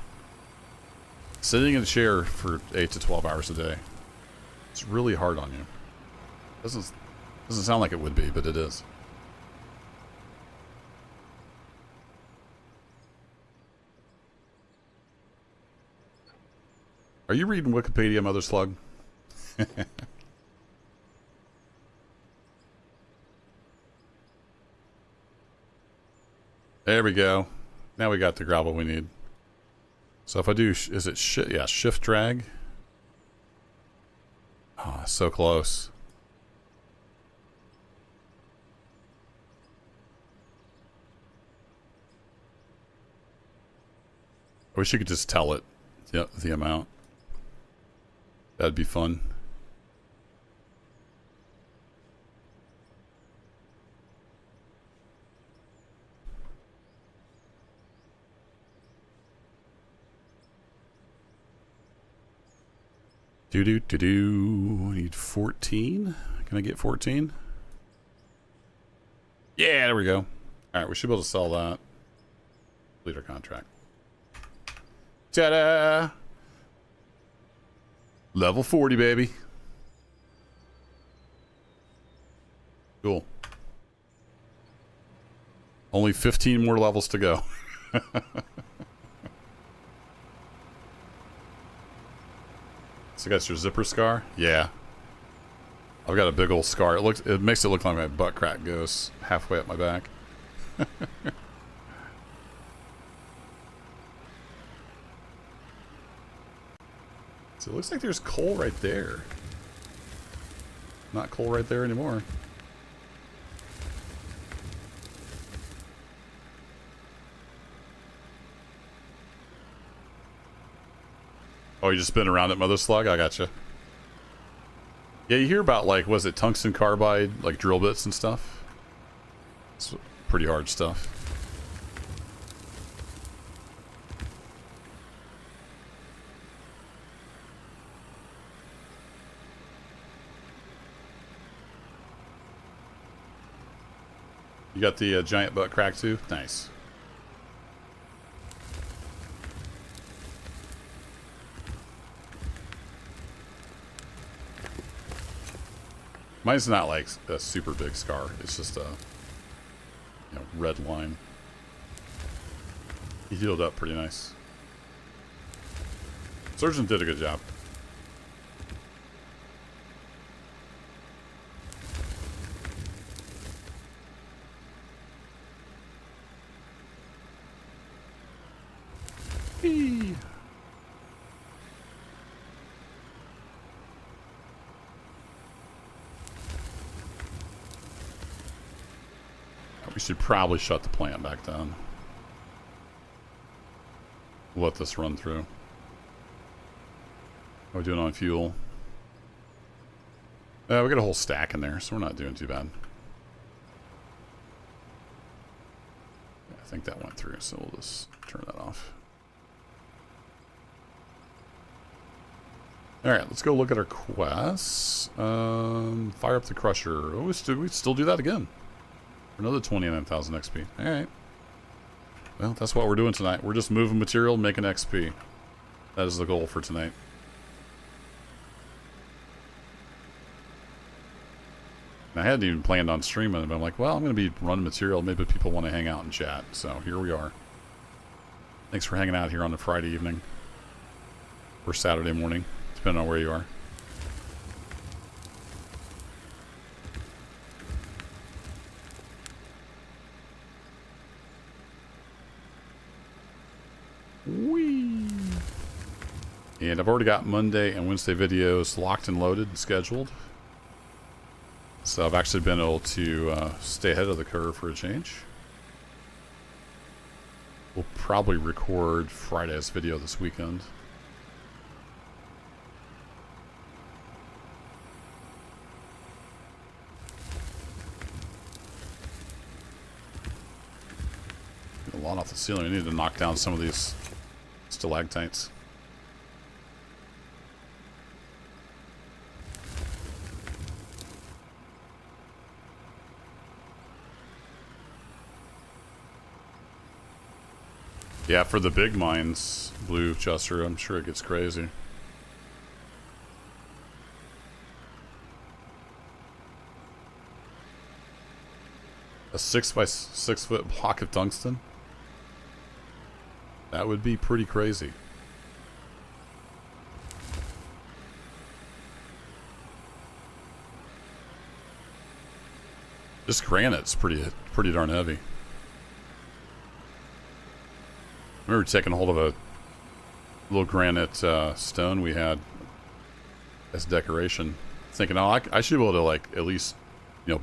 Sitting in a chair for 8 to 12 hours a day. It's really hard on you. Doesn't sound like it would be, but it is. Are you reading Wikipedia, Mother Slug? There we go. Now we got the gravel we need. So if I do, is it shift drag? Oh, so close. I wish you could just tell it the amount. That'd be fun. I need 14. Can I get 14? Yeah, there we go. Alright, we should be able to sell that. Complete our contract. Ta-da! Level 40, baby. Cool. Only 15 more levels to go. So that's your zipper scar? Yeah. I've got a big old scar. It makes it look like my butt crack goes halfway up my back. So it looks like there's coal right there. Not coal right there anymore. Oh, you just spin around at Mother Slug? I gotcha. Yeah, you hear about, like, was it tungsten carbide, like drill bits and stuff? It's pretty hard stuff. You got the giant butt crack too? Nice. Mine's not like a super big scar. It's just a red line. He healed up pretty nice. Surgeon did a good job. Whee! We should probably shut the plant back down. Let this run through. How are we doing on fuel? We got a whole stack in there, so we're not doing too bad. I think that went through, so we'll just turn that off. Alright, let's go look at our quests. Fire up the crusher. Oh, we still do that again. Another 29,000 XP. Alright. Well, that's what we're doing tonight. We're just moving material, making XP. That is the goal for tonight. And I hadn't even planned on streaming it, but I'm like, well, I'm going to be running material. Maybe people want to hang out and chat. So here we are. Thanks for hanging out here on a Friday evening. Or Saturday morning, depending on where you are. Whee! And I've already got Monday and Wednesday videos locked and loaded and scheduled. So I've actually been able to stay ahead of the curve for a change. We'll probably record Friday's video this weekend. Get a lot off the ceiling. I need to knock down some of these stalactites. Yeah, for the big mines, Blue Chester, I'm sure it gets crazy. A 6 by 6 foot block of tungsten? That would be pretty crazy. This granite's pretty darn heavy. I remember taking hold of a little granite stone we had as decoration, thinking, oh, I should be able to, like, at least,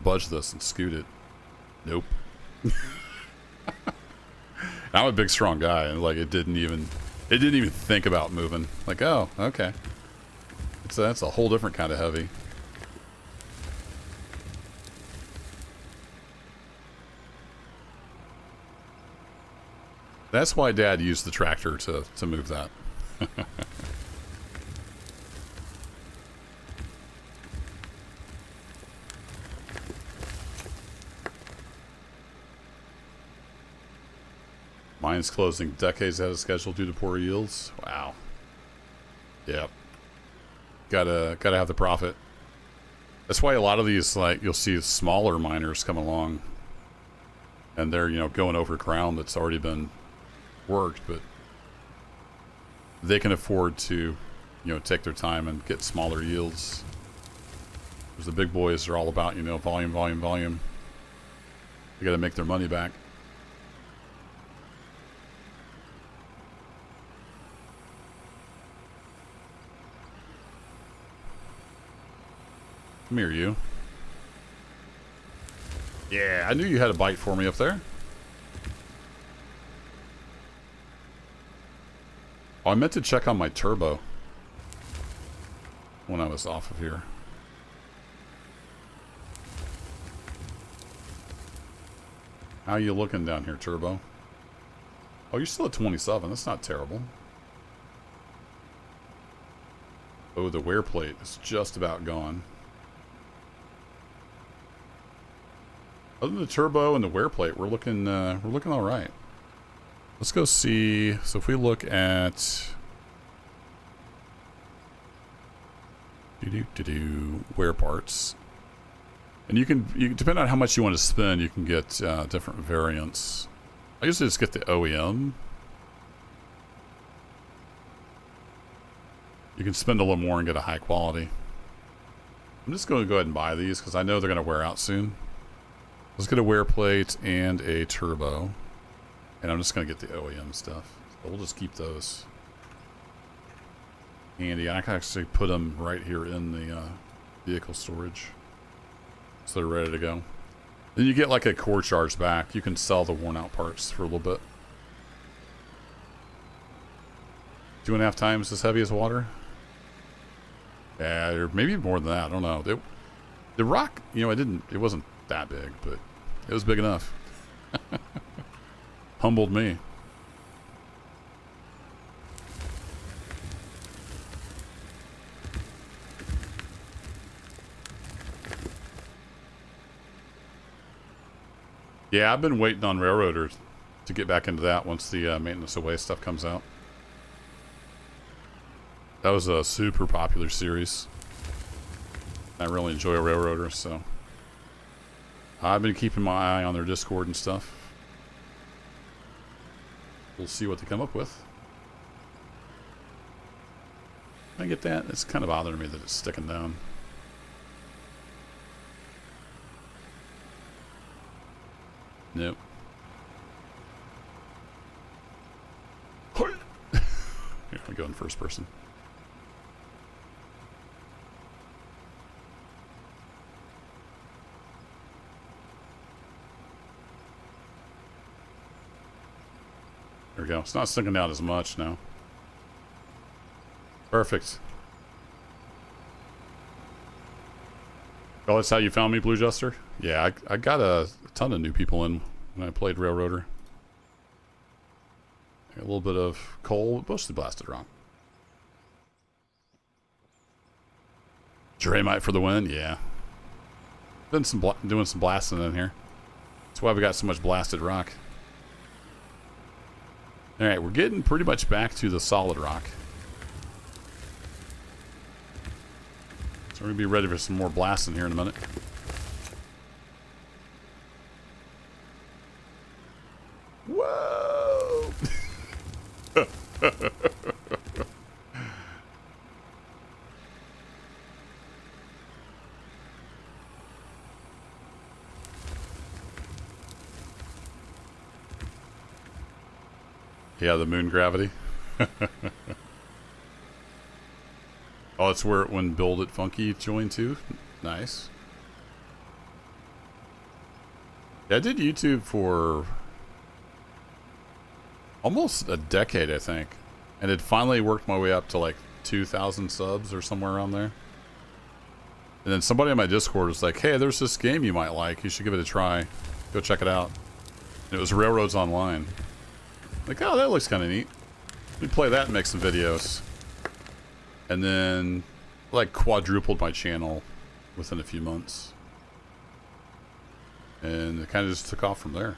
budge this and scoot it. Nope. I'm a big, strong guy, and like it didn't even think about moving. Like, oh, okay. That's a whole different kind of heavy. That's why Dad used the tractor to move that. Mine's closing decades ahead of schedule due to poor yields. Wow. Yep. Gotta have the profit. That's why a lot of these, like, you'll see smaller miners come along, and they're, you know, going over ground that's already been worked, but they can afford to, you know, take their time and get smaller yields. Because the big boys are all about, you know, volume, volume, volume. They got to make their money back. Come here, you. Yeah, I knew you had a bite for me up there. Oh, I meant to check on my turbo when I was off of here. How you looking down here, Turbo? Oh, you're still at 27. That's not terrible. Oh, the wear plate is just about gone. Other than the turbo and the wear plate, we're looking all right. Let's go see. So if we look at wear parts, and you depend on how much you want to spend, you can get different variants. I usually just get the OEM. You can spend a little more and get a high quality. I'm just going to go ahead and buy these because I know they're going to wear out soon. Let's get a wear plate and a turbo. And I'm just going to get the OEM stuff. So we'll just keep those handy. I can actually put them right here in the vehicle storage. So they're ready to go. Then you get like a core charge back. You can sell the worn out parts for a little bit. 2.5 times as heavy as water? Yeah, or maybe more than that. I don't know. The rock, you know, it wasn't that big, but it was big enough. Humbled me. Yeah, I've been waiting on Railroaders to get back into that once the Maintenance Away stuff comes out. That was a super popular series. I really enjoy Railroaders, so I've been keeping my eye on their Discord and stuff. We'll see what they come up with. Can I get that? It's kind of bothering me that it's sticking down. Nope. Here, we go in first person. There we go. It's not sticking out as much now. Perfect. Oh, that's how you found me, Blue Juster? Yeah, I got a ton of new people in when I played Railroader. A little bit of coal, mostly blasted rock. Draymite for the win? Yeah. Doing some blasting in here. That's why we got so much blasted rock. Alright, we're getting pretty much back to the solid rock. So we're going to be ready for some more blasting here in a minute. Whoa! Yeah, the moon gravity. Oh, that's where when Build It Funky joined too. Nice. Yeah, I did YouTube for almost a decade, I think, and it finally worked my way up to like 2,000 subs or somewhere around there. And then somebody on my Discord was like, "Hey, there's this game you might like. You should give it a try. Go check it out." And it was Railroads Online. Like, oh, that looks kind of neat. Let me play that and make some videos. And then, like, quadrupled my channel within a few months. And it kind of just took off from there.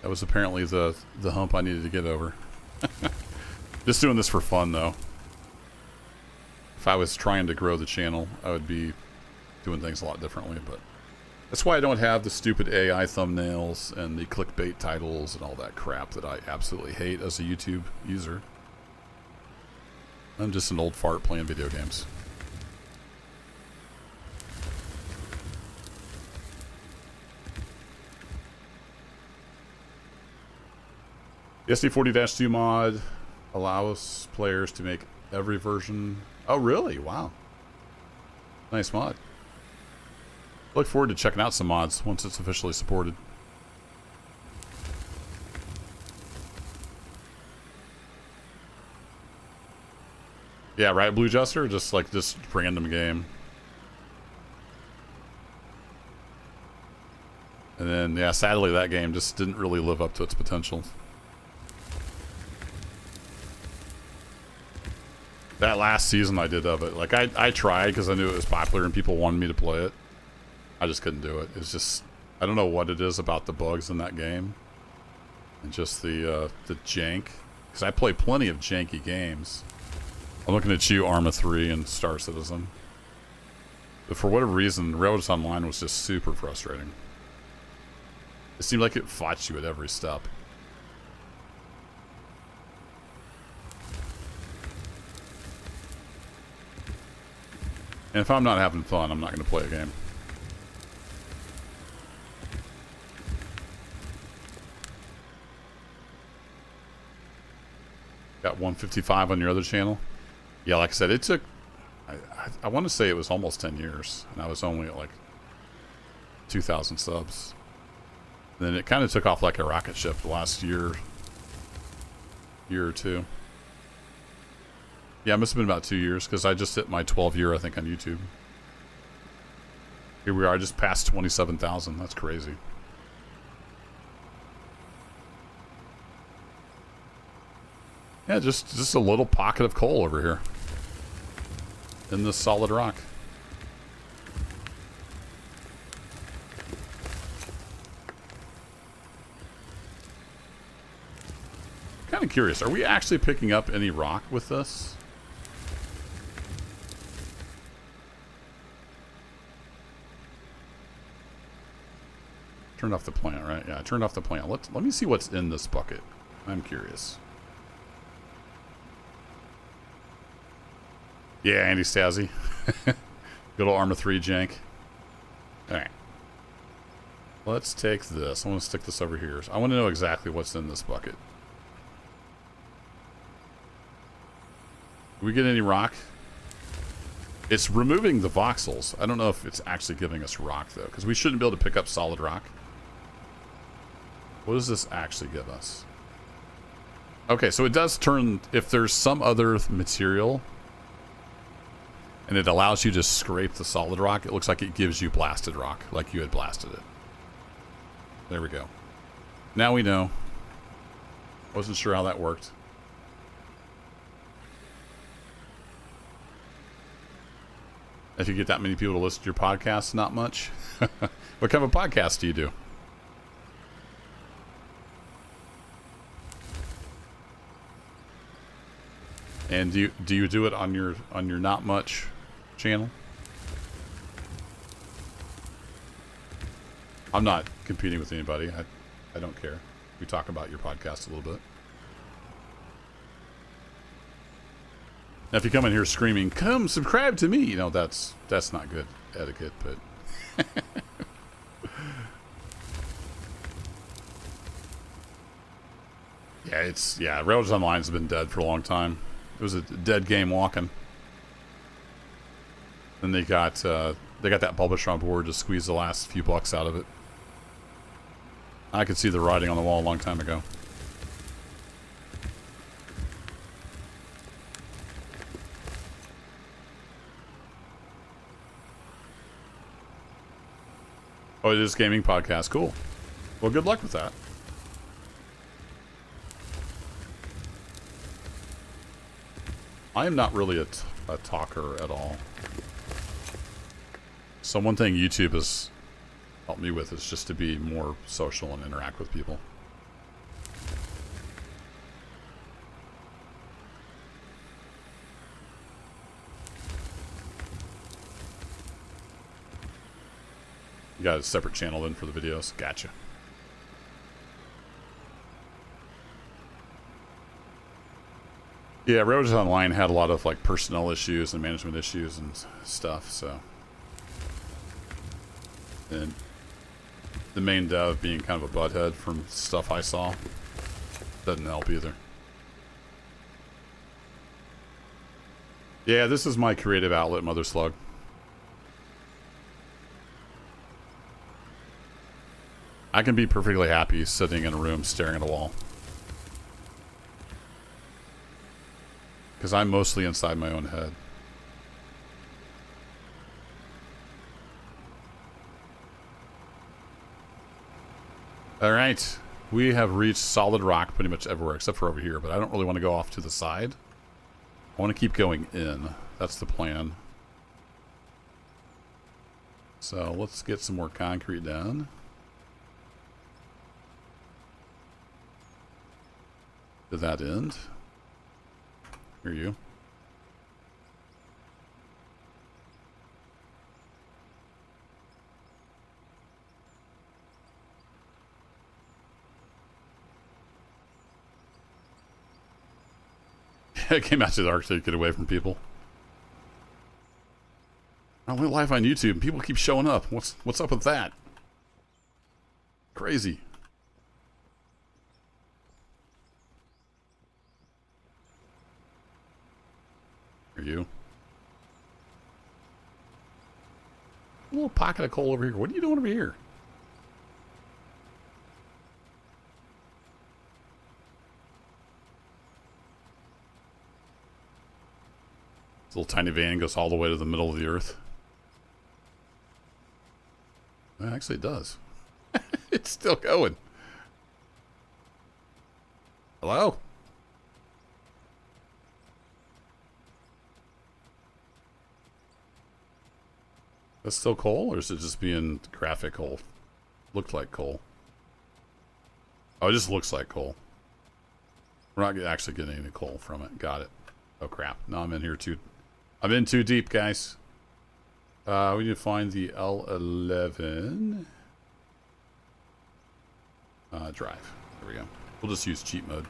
That was apparently the hump I needed to get over. Just doing this for fun, though. if I was trying to grow the channel, I would be doing things a lot differently, but that's why I don't have the stupid AI thumbnails and the clickbait titles and all that crap that I absolutely hate as a YouTube user. I'm just an old fart playing video games. The SD40-2 mod allows players to make every version. Oh, really? Wow. Nice mod. Look forward to checking out some mods once it's officially supported. Yeah, right, Blue Jester? Just like this random game. And then, yeah, sadly that game just didn't really live up to its potential. That last season I did of it, like I tried because I knew it was popular and people wanted me to play it. I just couldn't do it. It's just, I don't know what it is about the bugs in that game. And just the jank. Because I play plenty of janky games. I'm looking at you, Arma 3 and Star Citizen. But for whatever reason, Railroads Online was just super frustrating. It seemed like it fought you at every step. And if I'm not having fun, I'm not going to play a game. Got 155 on your other channel? Yeah, like I said, it took... I want to say it was almost 10 years. And I was only at like 2,000 subs. And then it kind of took off like a rocket ship the last year or two. Yeah, it must have been about 2 years because I just hit my 12th year, I think, on YouTube. Here we are, just past 27,000. That's crazy. Yeah, just a little pocket of coal over here in this solid rock. Kind of curious, are we actually picking up any rock with this? Turned off the plant, right? Yeah, I turned off the plant. Let me see what's in this bucket. I'm curious. Yeah, Andy Stazzy. Good old Arma 3 jank. Alright. Let's take this. I want to stick this over here. I want to know exactly what's in this bucket. Do we get any rock? It's removing the voxels. I don't know if it's actually giving us rock, though, because we shouldn't be able to pick up solid rock. What does this actually give us? Okay, so it does turn... If there's some other material... and it allows you to scrape the solid rock, it looks like it gives you blasted rock, like you had blasted it. There we go. Now we know. Wasn't sure how that worked. If you get that many people to listen to your podcast, not much. What kind of a podcast do you do? And do you do it on your not much channel? I'm not competing with anybody. I don't care. We talk about your podcast a little bit. Now, if you come in here screaming, "Come subscribe to me," you know that's not good etiquette. But yeah, Railroads Online's been dead for a long time. It was a dead game walking. Then they got that publisher on board to squeeze the last few bucks out of it. I could see the writing on the wall a long time ago. Oh, it is gaming podcast. Cool. Well, good luck with that. I am not really a talker at all. So one thing YouTube has helped me with is just to be more social and interact with people. You got a separate channel then for the videos. Gotcha. Yeah, Railroads Online had a lot of like personnel issues and management issues and stuff, so. And the main dev being kind of a butthead from stuff I saw doesn't help either. Yeah, this is my creative outlet, Mother Slug. I can be perfectly happy sitting in a room staring at a wall. Because I'm mostly inside my own head. Alright. We have reached solid rock pretty much everywhere except for over here, but I don't really want to go off to the side. I want to keep going in. That's the plan. So let's get some more concrete down. To that end. Here you. I came out to the Arctic to get away from people. I went live on YouTube and people keep showing up. What's up with that? Crazy. Are you? A little pocket of coal over here. What are you doing over here? This little tiny van goes all the way to the middle of the earth. Well, actually, it does. It's still going. Hello? That's still coal, or is it just being graphic coal? Looked like coal. Oh, it just looks like coal. We're not actually getting any coal from it. Got it. Oh, crap. No, I'm in here too. I'm in too deep, guys. We need to find the L11 drive. There we go. We'll just use cheat mode.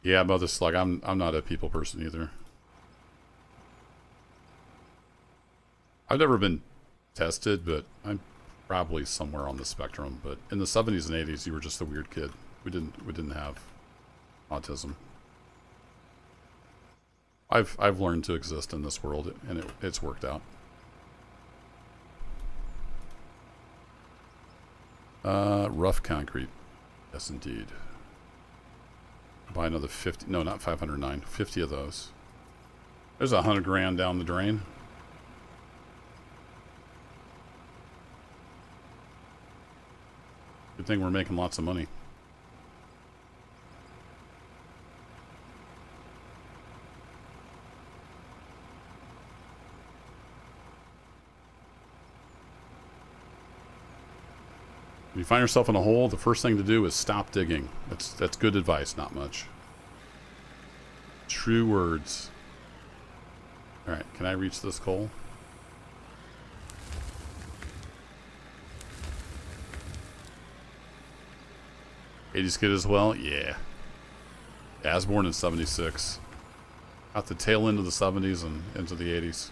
Yeah, Mother Slug, I'm not a people person either. I've never been tested, but I'm probably somewhere on the spectrum. But in the 70s and 80s, you were just a weird kid. We didn't have autism. I've learned to exist in this world, and it's worked out. Rough concrete, yes indeed. Buy another 50. No, not 509. 50 of those. There's 100 grand down the drain. Good thing we're making lots of money. If you find yourself in a hole, the first thing to do is stop digging. That's good advice, not much. True words. Alright, can I reach this coal? '80s kid as well? Yeah. I was born in 76. Out the tail end of the 70s and into the 80s.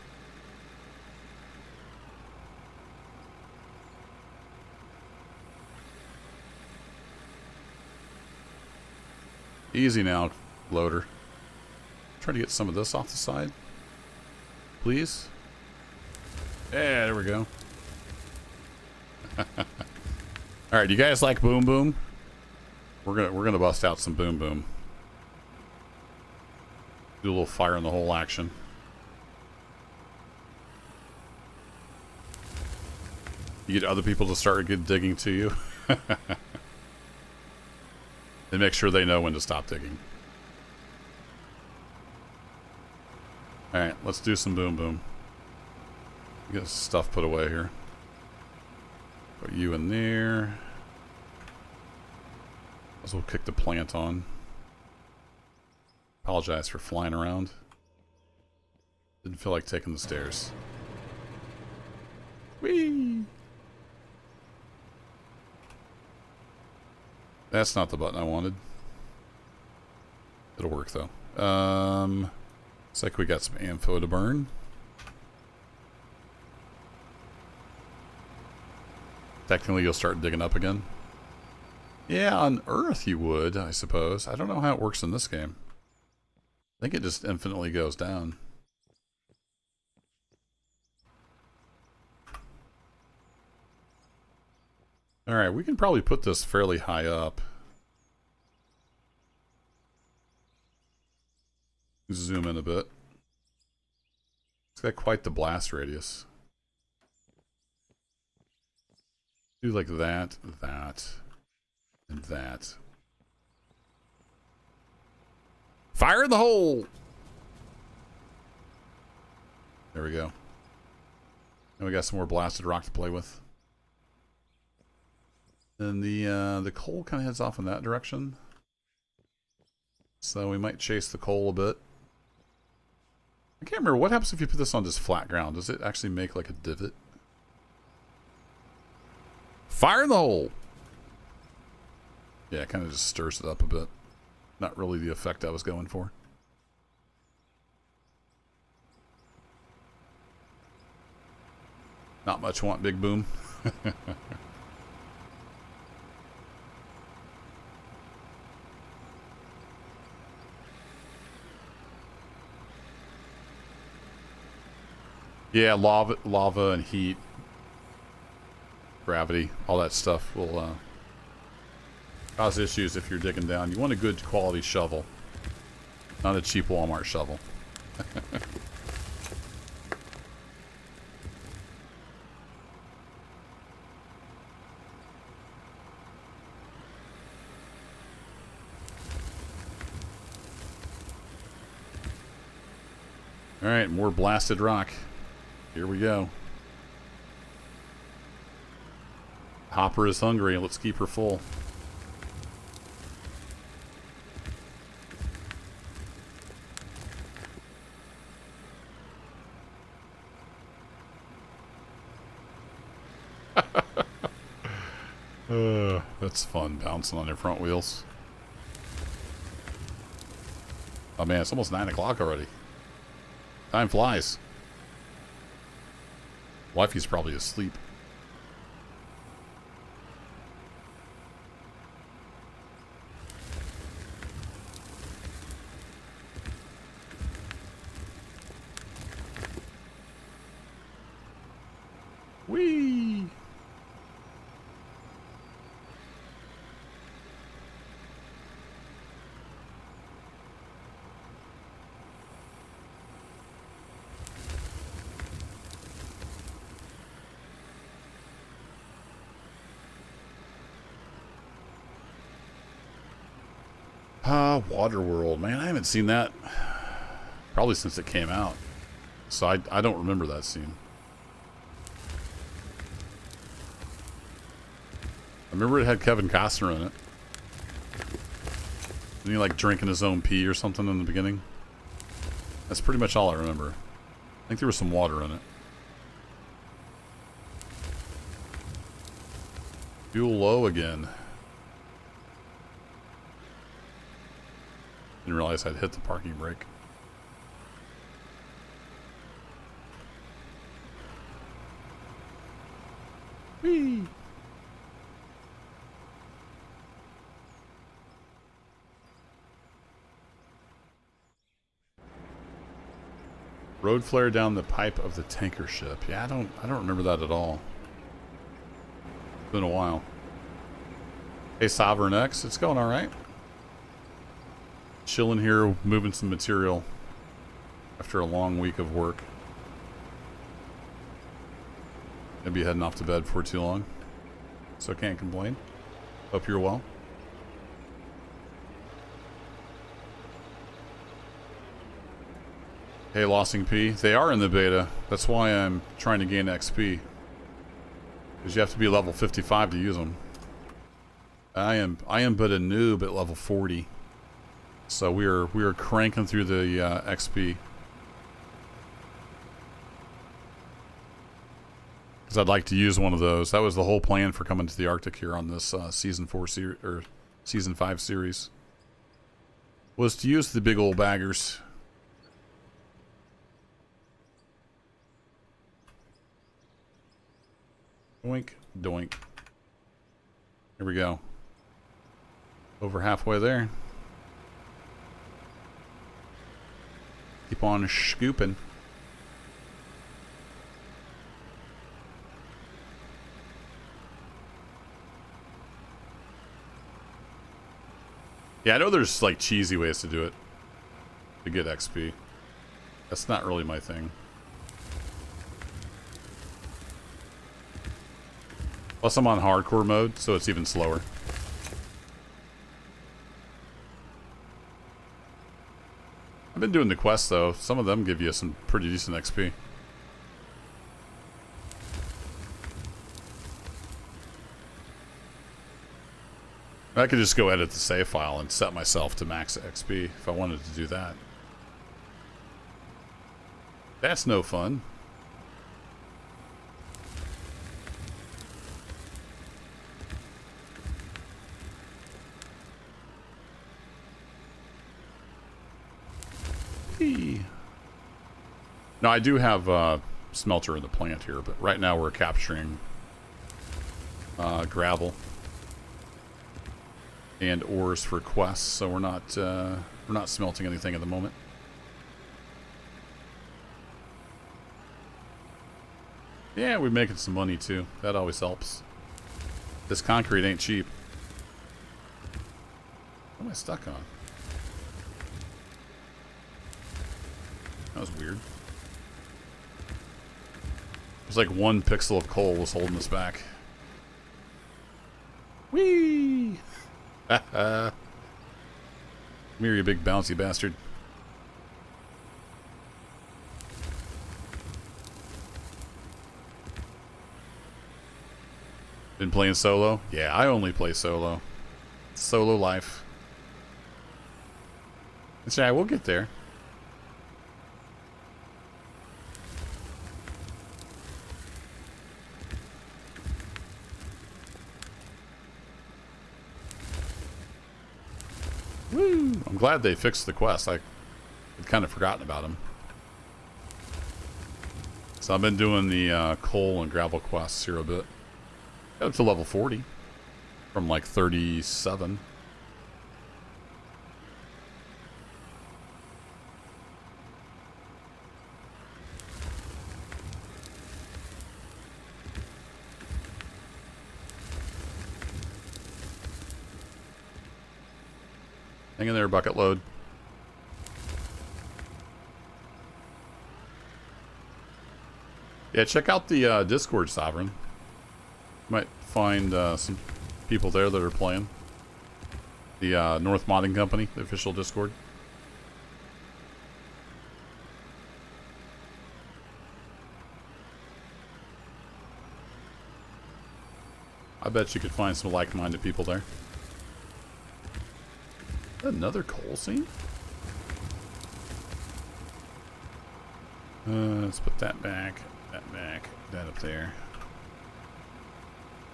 Easy now, loader. Try to get some of this off the side. Please. Yeah, there we go. Alright, do you guys like Boom Boom? We're gonna bust out some Boom Boom. Do a little fire in the hole action. You get other people to start digging to you. And make sure they know when to stop digging. Alright, let's do some Boom Boom. Get stuff put away here. Put you in there. As we'll kick the plant on. Apologize for flying around. Didn't feel like taking the stairs. Whee! That's not the button I wanted. It'll work though. Looks like we got some info to burn. Technically you'll start digging up again. Yeah, on Earth you would, I suppose. I don't know how it works in this game. I think it just infinitely goes down. Alright, we can probably put this fairly high up. Zoom in a bit. It's got quite the blast radius. Do like that, that, and that. Fire in the hole! There we go. And we got some more blasted rock to play with. And the coal kind of heads off in that direction. So we might chase the coal a bit. I can't remember, what happens if you put this on just flat ground? Does it actually make like a divot? Fire in the hole! Yeah, it kind of just stirs it up a bit. Not really the effect I was going for. Not much want, big boom. Yeah, lava and heat, gravity, all that stuff will cause issues if you're digging down. You want a good quality shovel, not a cheap Walmart shovel. All right, more blasted rock. Here we go. Hopper is hungry. Let's keep her full. That's fun, bouncing on their front wheels. Oh man, it's almost 9 o'clock already. Time flies. Wifey's probably asleep. Whee! Waterworld, man, I haven't seen that probably since it came out, so I don't remember that scene. I remember it had Kevin Costner in it. Didn't he like drinking his own pee or something in the beginning? That's pretty much all I remember. I think there was some water in it. Fuel low again. Didn't realize I'd hit the parking brake. Whee! Road flare down the pipe of the tanker ship. Yeah, I don't remember that at all. It's been a while. Hey, Sovereign X, it's going all right. Chilling here, moving some material after a long week of work. Gonna be heading off to bed for too long, so can't complain. Hope you're well. Hey, Lossing P, they are in the beta. That's why I'm trying to gain XP, because you have to be level 55 to use them. I am but a noob at level 40. So we are cranking through the XP. Because I'd like to use one of those. That was the whole plan for coming to the Arctic here on this season 4 series or season 5 series. Was to use the big old baggers. Doink, doink. Here we go. Over halfway there. Keep on scooping. Yeah, I know there's like cheesy ways to do it to get XP. That's not really my thing. Plus I'm on hardcore mode, so it's even slower. I've been doing the quests though. Some of them give you some pretty decent XP. I could just go edit the save file and set myself to max XP if I wanted to do that. That's no fun. No, I do have a smelter in the plant here, but right now we're capturing gravel and ores for quests, so we're not smelting anything at the moment. Yeah, we're making some money too. That always helps. This concrete ain't cheap. What am I stuck on? That was weird. It was like one pixel of coal was holding us back. Whee! Come here, you big bouncy bastard. Been playing solo? Yeah, I only play solo. Solo life. It's alright, we'll get there. Woo! I'm glad they fixed the quest. I had kind of forgotten about them. So I've been doing the coal and gravel quests here a bit. Got up to level 40 from like 37. Hang in there, bucket load. Yeah, check out the Discord, Sovereign. Might find some people there that are playing. The North Modding Company, the official Discord. I bet you could find some like-minded people there. Another coal seam? Let's put that back, that up there.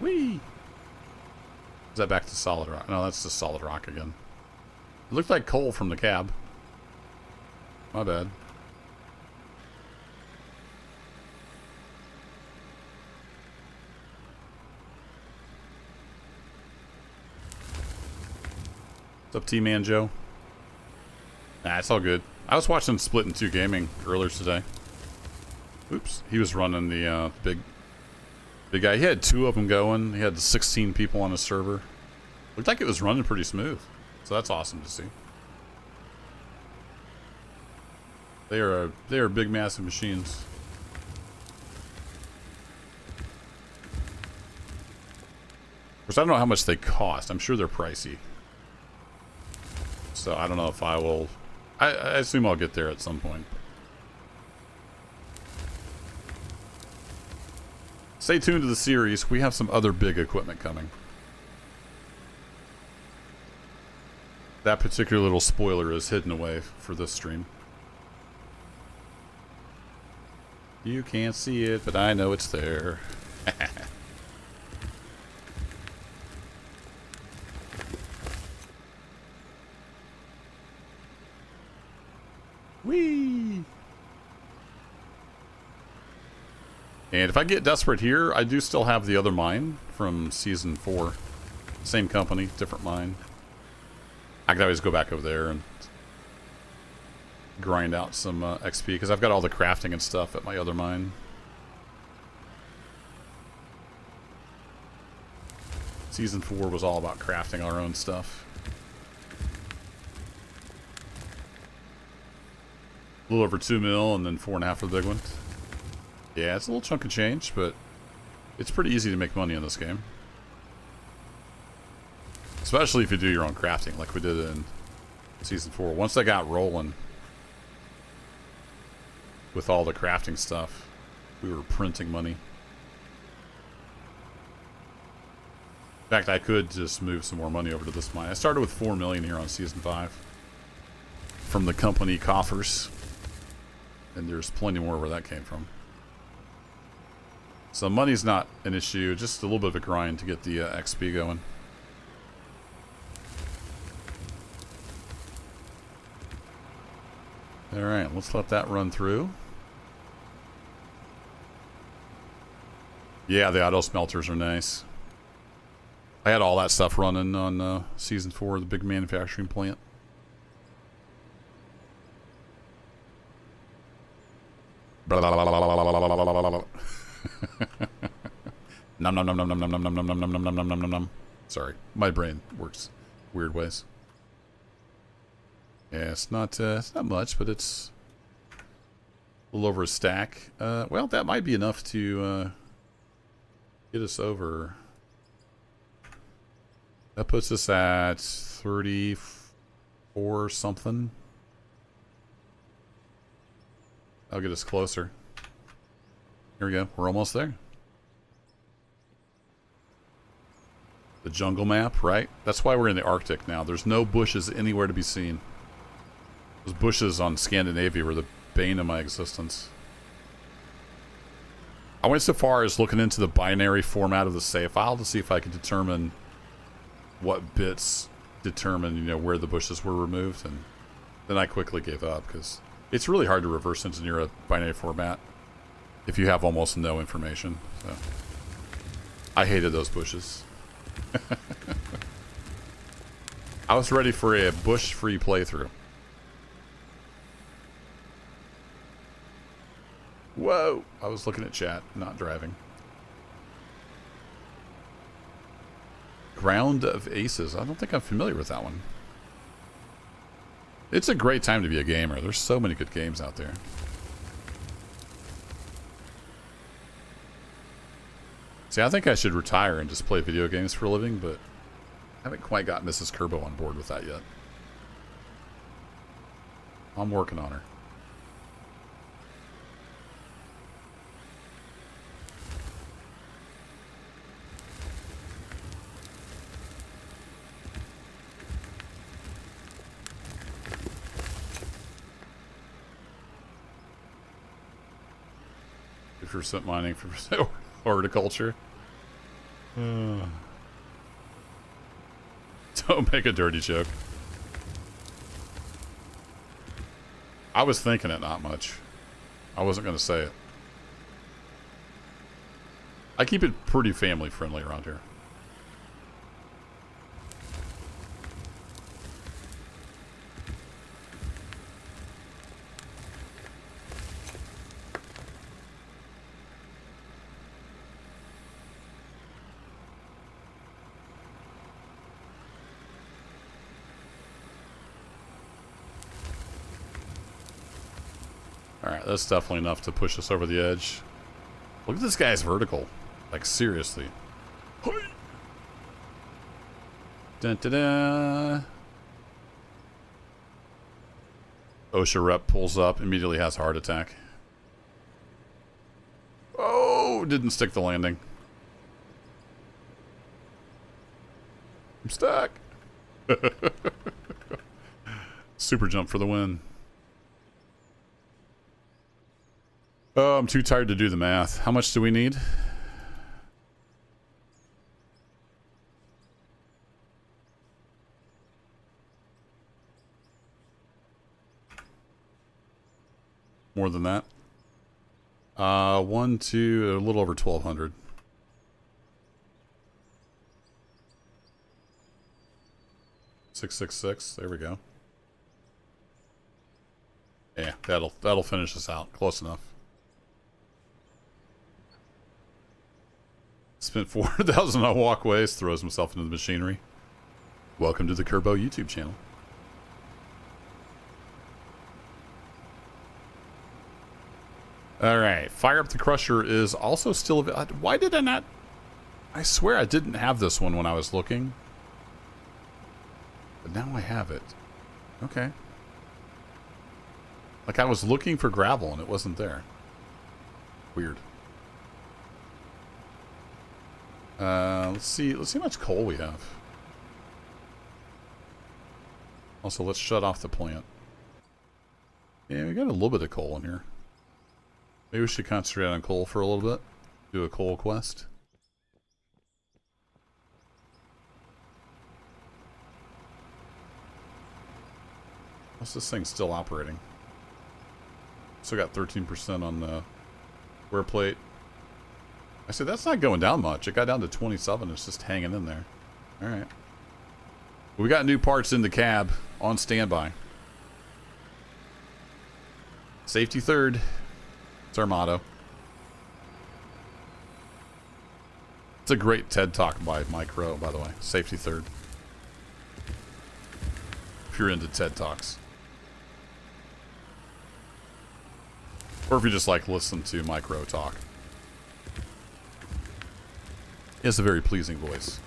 Whee! Is that back to solid rock? No, that's just solid rock again. It looked like coal from the cab. My bad. What's up, T-Man Joe? Nah, it's all good. I was watching Split in 2 Gaming earlier today. Oops. He was running the big guy. He had 2 of them going. He had 16 people on his server. Looked like it was running pretty smooth. So that's awesome to see. They are big, massive machines. Of course, I don't know how much they cost. I'm sure they're pricey. So I don't know if I will... I assume I'll get there at some point. Stay tuned to the series. We have some other big equipment coming. That particular little spoiler is hidden away for this stream. You can't see it, but I know it's there. Whee! And if I get desperate here, I do still have the other mine from Season 4. Same company, different mine. I could always go back over there and grind out some XP, because I've got all the crafting and stuff at my other mine. Season 4 was all about crafting our own stuff. A little over 2 mil, and then 4.5 for the big one. Yeah, it's a little chunk of change, but it's pretty easy to make money in this game. Especially if you do your own crafting, like we did in Season 4. Once I got rolling with all the crafting stuff, we were printing money. In fact, I could just move some more money over to this mine. I started with 4 million here on Season 5 from the company coffers. And there's plenty more where that came from. So money's not an issue, just a little bit of a grind to get the XP going. Alright, let's let that run through. Yeah, the auto smelters are nice. I had all that stuff running on Season 4, the big manufacturing plant. Blah, blah, blah, blah, blah, blah, blah, blah, blah, blah. Nom nom nom nom nom nom nom nom nom nom nom nom nom nom nom nom. Sorry, my brain works weird ways. Yeah, it's not much, but it's a little over a stack. Well, that might be enough to get us over. That puts us at 34 something. That'll get us closer. Here we go. We're almost there. The jungle map, right? That's why we're in the Arctic now. There's no bushes anywhere to be seen. Those bushes on Scandinavia were the bane of my existence. I went so far as looking into the binary format of the save file to see if I could determine what bits determine, you know, where the bushes were removed, and then I quickly gave up because it's really hard to reverse engineer a binary format if you have almost no information. So I hated those bushes. I was ready for a bush-free playthrough. Whoa! I was looking at chat, not driving. Ground of Aces. I don't think I'm familiar with that one. It's a great time to be a gamer. There's so many good games out there. See, I think I should retire and just play video games for a living, but I haven't quite got Mrs. Kerbo on board with that yet. I'm working on her. % mining, for horticulture. Don't make a dirty joke. I was thinking it, not much. I wasn't going to say it. I keep it pretty family friendly around here. Alright, that's definitely enough to push us over the edge. Look at this guy's vertical. Like, seriously. Dun, da, da. OSHA rep pulls up, immediately has a heart attack. Oh, didn't stick the landing. I'm stuck. Super jump for the win. Oh, I'm too tired to do the math. How much do we need? More than that. 1, 2, a little over 1,200. $666. There we go. Yeah, that'll finish us out. Close enough. Spent 4,000 on walkways. Throws himself into the machinery. Welcome to the Kerbo YouTube channel. Alright, Fire Up the Crusher is also still available. Why did I not? I swear I didn't have this one when I was looking. But now I have it. Okay. Like I was looking for gravel and it wasn't there. Weird. Let's see how much coal we have. Also, let's shut off the plant. Yeah, we got a little bit of coal in here. Maybe we should concentrate on coal for a little bit. Do a coal quest. What's this thing still operating? Still got 13% on the wear plate. I said that's not going down much. It got down to 27. It's just hanging in there. All right. We got new parts in the cab on standby. Safety third. It's our motto. It's a great TED Talk by Mike Rowe, by the way. Safety third. If you're into TED Talks. Or if you just like listen to Mike Rowe talk. He has a very pleasing voice.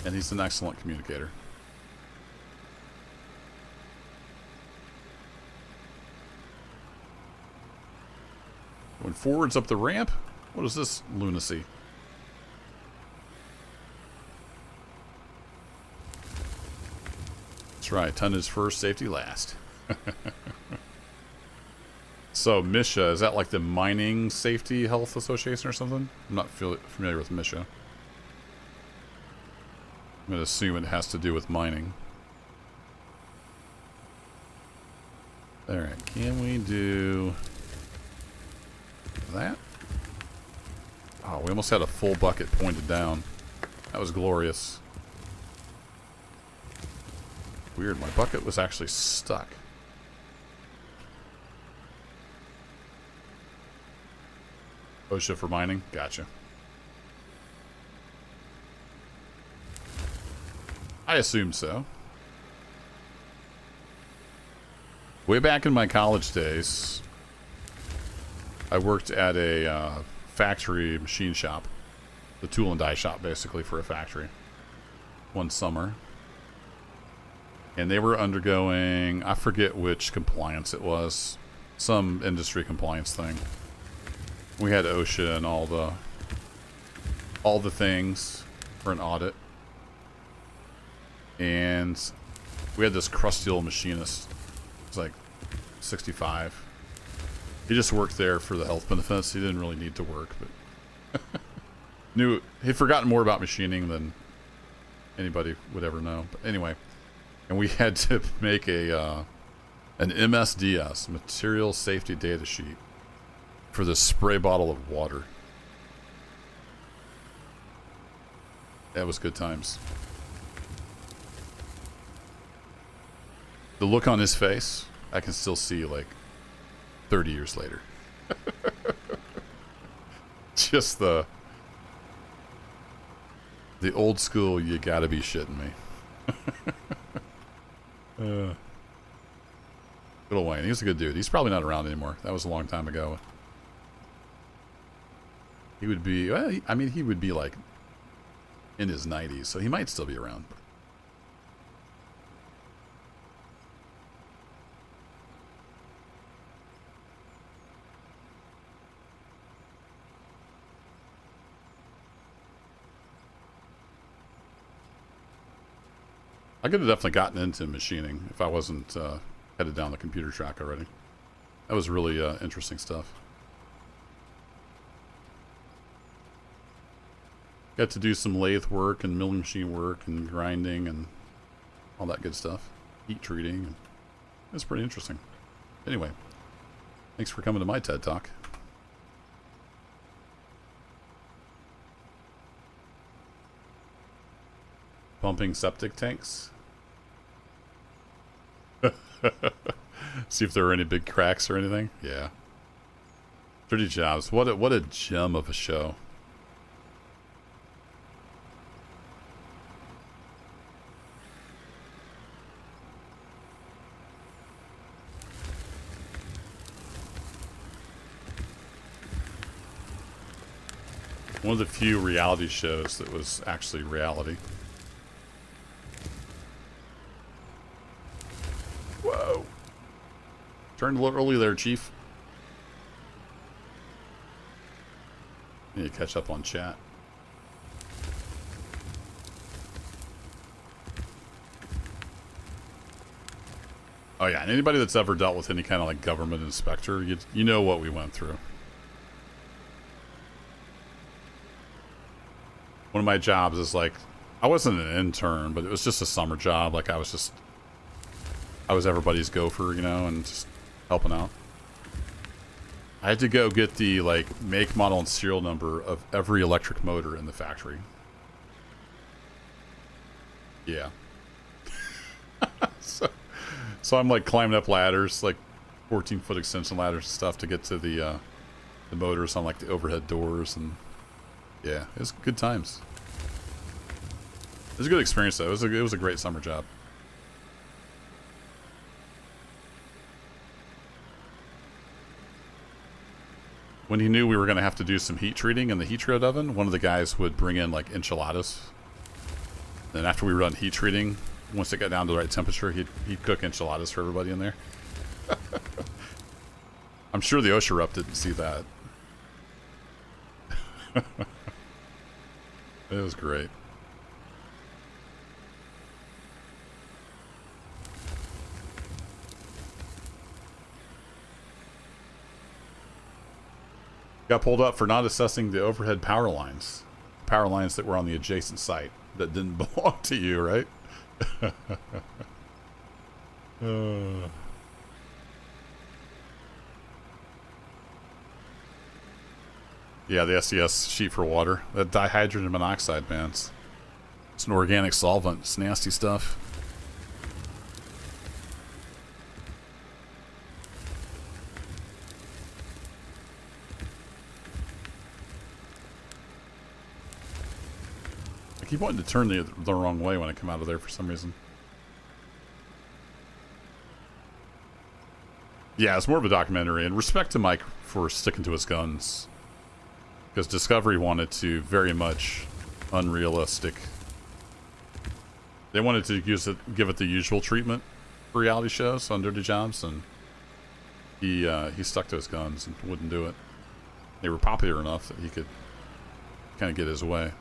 And he's an excellent communicator. Going forwards up the ramp? What is this lunacy? That's right, tonnage first, safety last. So, MSHA, is that like the Mining Safety Health Association or something? I'm not familiar with MSHA. I'm going to assume it has to do with mining. Alright, can we do that? Oh, we almost had a full bucket pointed down. That was glorious. Weird, my bucket was actually stuck. OSHA for mining? Gotcha. I assume so. Way back in my college days, I worked at a factory machine shop. The tool and die shop, basically, for a factory. One summer. And they were undergoing, I forget which compliance it was. Some industry compliance thing. We had OSHA and all the things for an audit. And we had this crusty old machinist. He was like 65. He just worked there for the health benefits. He didn't really need to work, but he'd forgotten more about machining than anybody would ever know. But anyway, and we had to make an MSDS, Material Safety Data Sheet, for this spray bottle of water. That was good times. The look on his face, I can still see like 30 years later. Just the old school, you gotta be shitting me. Good old Wayne, he was a good dude. He's probably not around anymore. That was a long time ago. He would be, well, I mean, he would be like in his 90s, so he might still be around. I could have definitely gotten into machining if I wasn't headed down the computer track already. That was really interesting stuff. Got to do some lathe work and milling machine work and grinding and all that good stuff. Heat treating. And it was pretty interesting. Anyway, thanks for coming to my TED Talk. Pumping septic tanks. See if there were any big cracks or anything. Yeah. Pretty jobs. What a gem of a show. One of the few reality shows that was actually reality. Whoa. Turned a little early there, Chief. Need to catch up on chat. Oh yeah, and anybody that's ever dealt with any kind of like government inspector, you know what we went through. One of my jobs is like, I wasn't an intern, but it was just a summer job. Like I was everybody's gopher, you know, and just helping out. I had to go get the like make, model, and serial number of every electric motor in the factory. Yeah. So I'm like climbing up ladders, like 14-foot extension ladders and stuff to get to the motors on like the overhead doors, and yeah, it was good times. It was a good experience though. It was a great summer job. When he knew we were going to have to do some heat treating in the heat treat oven, one of the guys would bring in like enchiladas. Then after we run heat treating, once it got down to the right temperature, he'd cook enchiladas for everybody in there. I'm sure the OSHA rep didn't see that. It was great. Got pulled up for not assessing the overhead power lines. Power lines that were on the adjacent site that didn't belong to you, right? Yeah, the SES sheet for water. That dihydrogen monoxide, man. It's an organic solvent. It's nasty stuff. I keep wanting to turn the wrong way when I come out of there for some reason. Yeah, it's more of a documentary, and respect to Mike for sticking to his guns. Because Discovery wanted to very much unrealistic. They wanted to give it the usual treatment for reality shows on Dirty Jobs, and he stuck to his guns and wouldn't do it. They were popular enough that he could kind of get his way.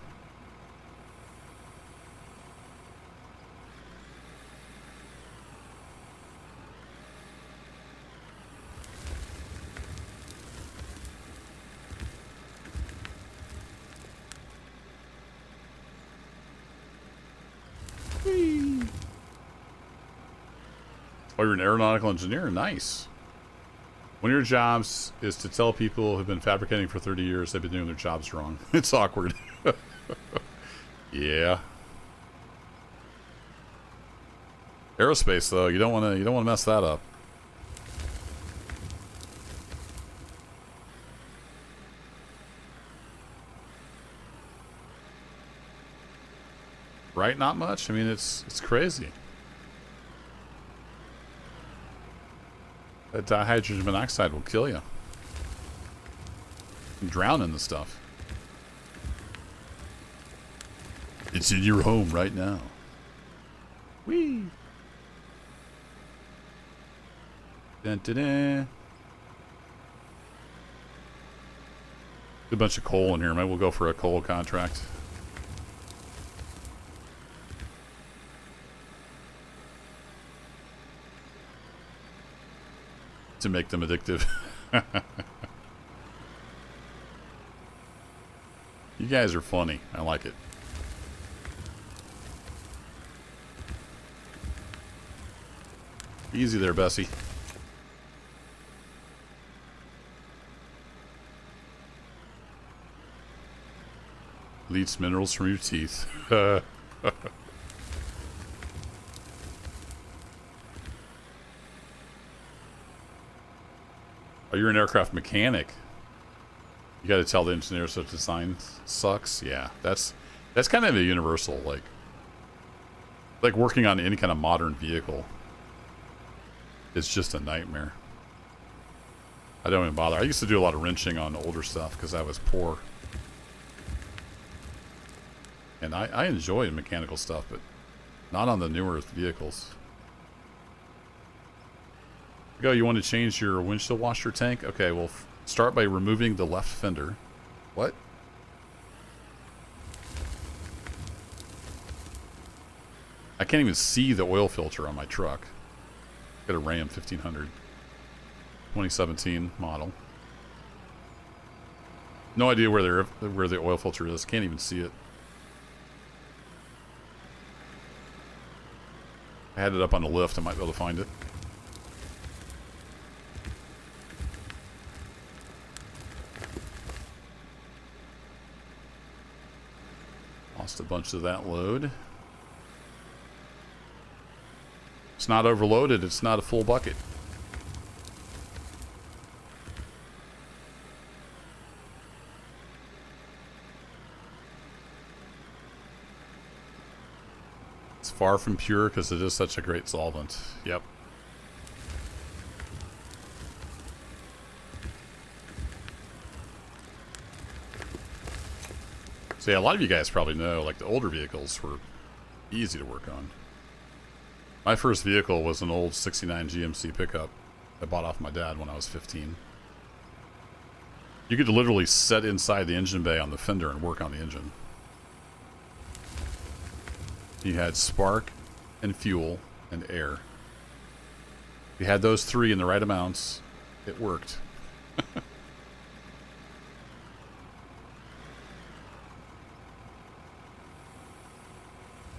Oh, you're an aeronautical engineer? Nice. One of your jobs is to tell people who've been fabricating for 30 years they've been doing their jobs wrong. It's awkward. Yeah. Aerospace, though, you don't want to mess that up. Right? Not much. I mean, it's crazy. That dihydrogen monoxide will kill you. You drown in the stuff. It's in your home right now. Whee! Dun, dun, dun. A bunch of coal in here. Maybe we'll go for a coal contract. to make them addictive. You guys are funny. I like it. Easy there, Bessie. Leads minerals from your teeth. Oh, you're an aircraft mechanic. You got to tell the engineers that design sucks. Yeah, that's kind of a universal, like working on any kind of modern vehicle. It's just a nightmare. I don't even bother. I used to do a lot of wrenching on older stuff because I was poor. And I enjoy mechanical stuff, but not on the newer vehicles. Go, you want to change your windshield washer tank? Okay, well, start by removing the left fender. What? I can't even see the oil filter on my truck. Got a Ram 1500. 2017 model. No idea where the oil filter is. Can't even see it. I had it up on the lift. I might be able to find it. Lost a bunch of that load. It's not overloaded. It's not a full bucket. It's far from pure because it is such a great solvent. Yep. So yeah, a lot of you guys probably know, like, the older vehicles were easy to work on. My first vehicle was an old 69 GMC pickup I bought off my dad when I was 15. You could literally sit inside the engine bay on the fender and work on the engine. You had spark and fuel and air. If you had those three in the right amounts, it worked.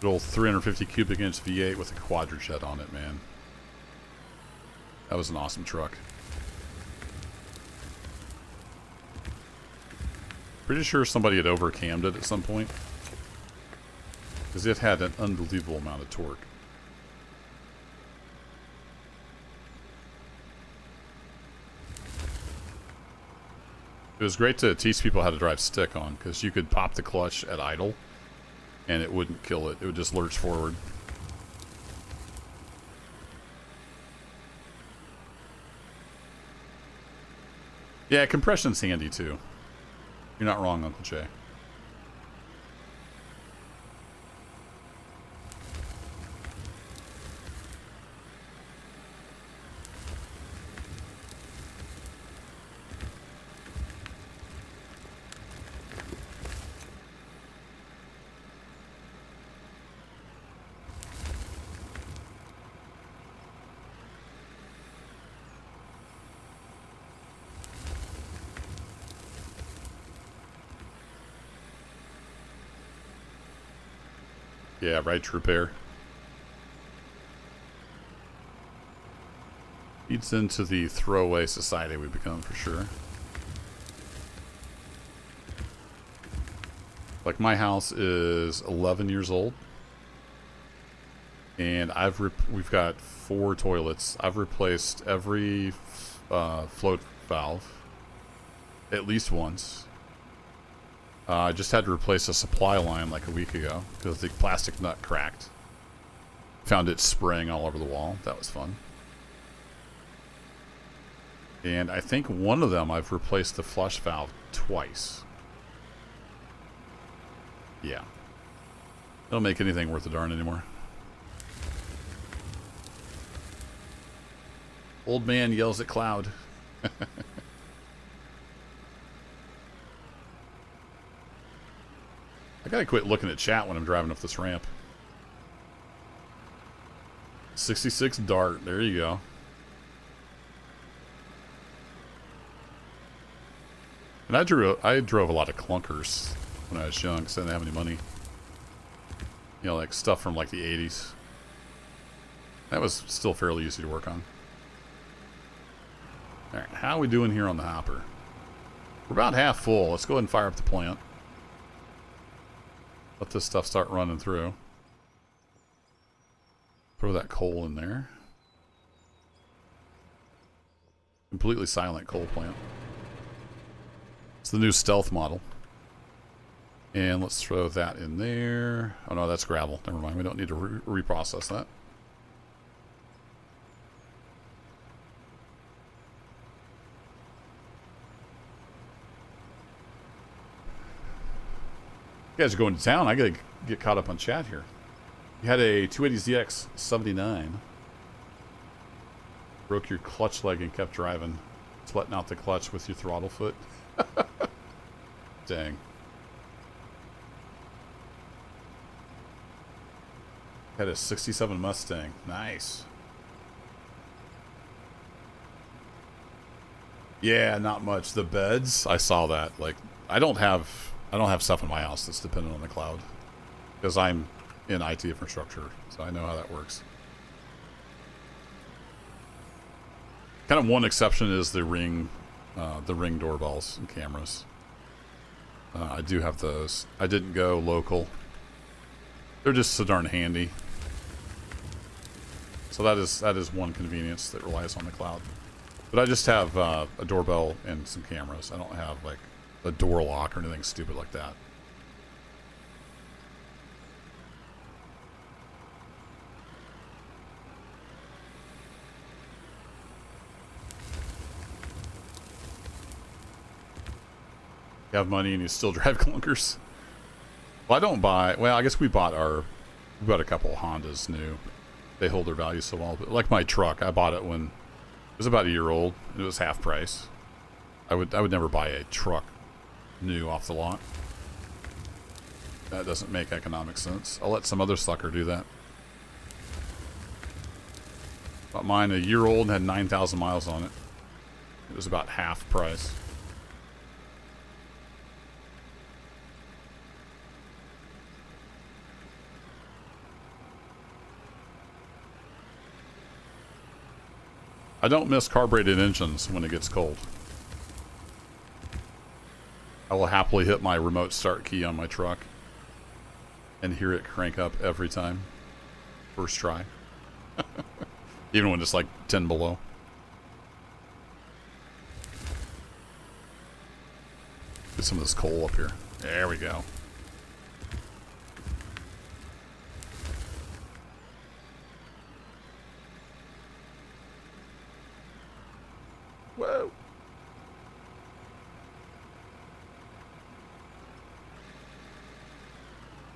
Good old 350 cubic inch V8 with a quadrojet on it, man. That was an awesome truck. Pretty sure somebody had overcammed it at some point, because it had an unbelievable amount of torque. It was great to teach people how to drive stick on, because you could pop the clutch at idle and it wouldn't kill it. It would just lurch forward. Yeah, compression's handy too. You're not wrong, Uncle Jay. Yeah, right to repair. Feeds into the throwaway society we become, for sure. Like, my house is 11 years old, and we've got 4 toilets. I've replaced every float valve at least once. I just had to replace a supply line like a week ago because the plastic nut cracked. Found it spraying all over the wall. That was fun. And I think one of them I've replaced the flush valve twice. Yeah. Don't make anything worth a darn anymore. Old man yells at cloud. I gotta quit looking at chat when I'm driving up this ramp. 66 Dart, there you go. And I drove a lot of clunkers when I was young because I didn't have any money. You know, like stuff from like the 80s. That was still fairly easy to work on. Alright, how are we doing here on the hopper? We're about half full. Let's go ahead and fire up the plant. Let this stuff start running through. Throw that coal in there. Completely silent coal plant. It's the new stealth model. And let's throw that in there. Oh no, that's gravel. Never mind. We don't need to reprocess that. You guys are going to town. I gotta get caught up on chat here. You had a 280ZX 79. Broke your clutch leg and kept driving. Sweating out the clutch with your throttle foot. Dang. Had a 67 Mustang. Nice. Yeah, not much. The beds, I saw that. Like, I don't have stuff in my house that's dependent on the cloud. Because I'm in IT infrastructure, so I know how that works. Kind of one exception is the ring doorbells and cameras. I do have those. I didn't go local. They're just so darn handy. So that is one convenience that relies on the cloud. But I just have a doorbell and some cameras. I don't have like a door lock or anything stupid like that. You have money and you still drive clunkers. Well, I don't buy. Well, I guess we bought a couple of Hondas new. They hold their value so well. But like my truck, I bought it when it was about a year old. It was half price. I would never buy a truck new off the lot. That doesn't make economic sense. I'll let some other sucker do that. Bought mine a year old and had 9,000 miles on it. It was about half price. I don't miss carbureted engines when it gets cold. I will happily hit my remote start key on my truck and hear it crank up every time. First try. Even when it's like 10 below. Get some of this coal up here. There we go. Whoa.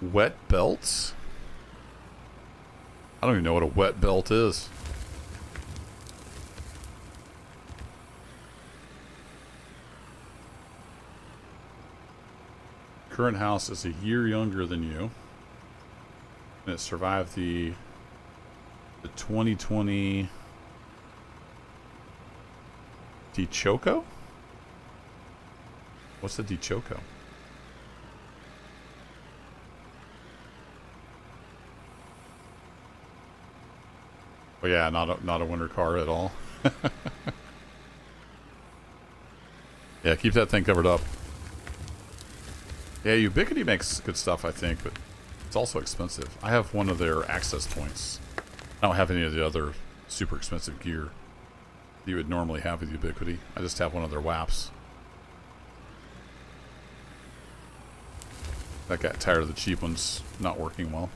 Wet belts? I don't even know what a wet belt is. Current house is a year younger than you. And it survived the 2020 DeChoco? What's the DeChoco? Oh yeah, not a winter car at all. Yeah, keep that thing covered up. Yeah, Ubiquity makes good stuff, I think, but it's also expensive. I have one of their access points. I don't have any of the other super expensive gear you would normally have with Ubiquity. I just have one of their WAPs. I got tired of the cheap ones not working well.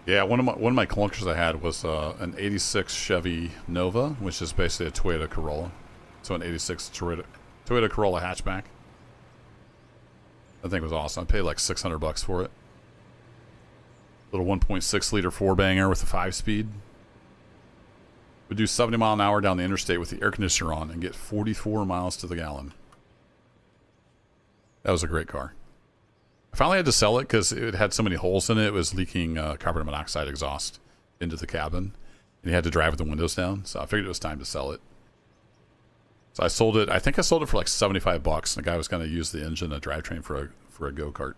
Yeah, one of my clunkers I had was an '86 Chevy Nova, which is basically a Toyota Corolla. So an '86 Toyota Corolla hatchback. That thing was awesome. I paid like $600 for it. Little 1.6 liter 4-banger with a 5-speed. Would do 70 mile an hour down the interstate with the air conditioner on and get 44 miles to the gallon. That was a great car. I finally had to sell it because it had so many holes in it. It was leaking carbon monoxide exhaust into the cabin. And you had to drive with the windows down. So I figured it was time to sell it. So I sold it. I think I sold it for like 75 bucks. And the guy was going to use the engine and drivetrain for a go-kart.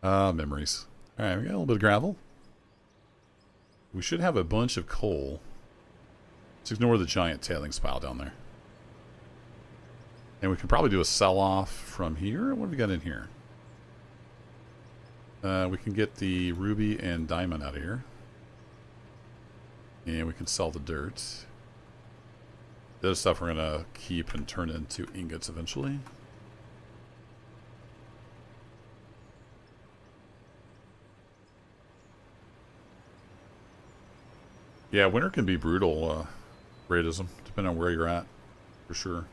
Memories. All right, we got a little bit of gravel. We should have a bunch of coal. Let's ignore the giant tailings pile down there. And we can probably do a sell-off from here. What have we got in here? We can get the ruby and diamond out of here. And we can sell the dirt. The other stuff we're going to keep and turn into ingots eventually. Yeah, winter can be brutal, radism, depending on where you're at, for sure.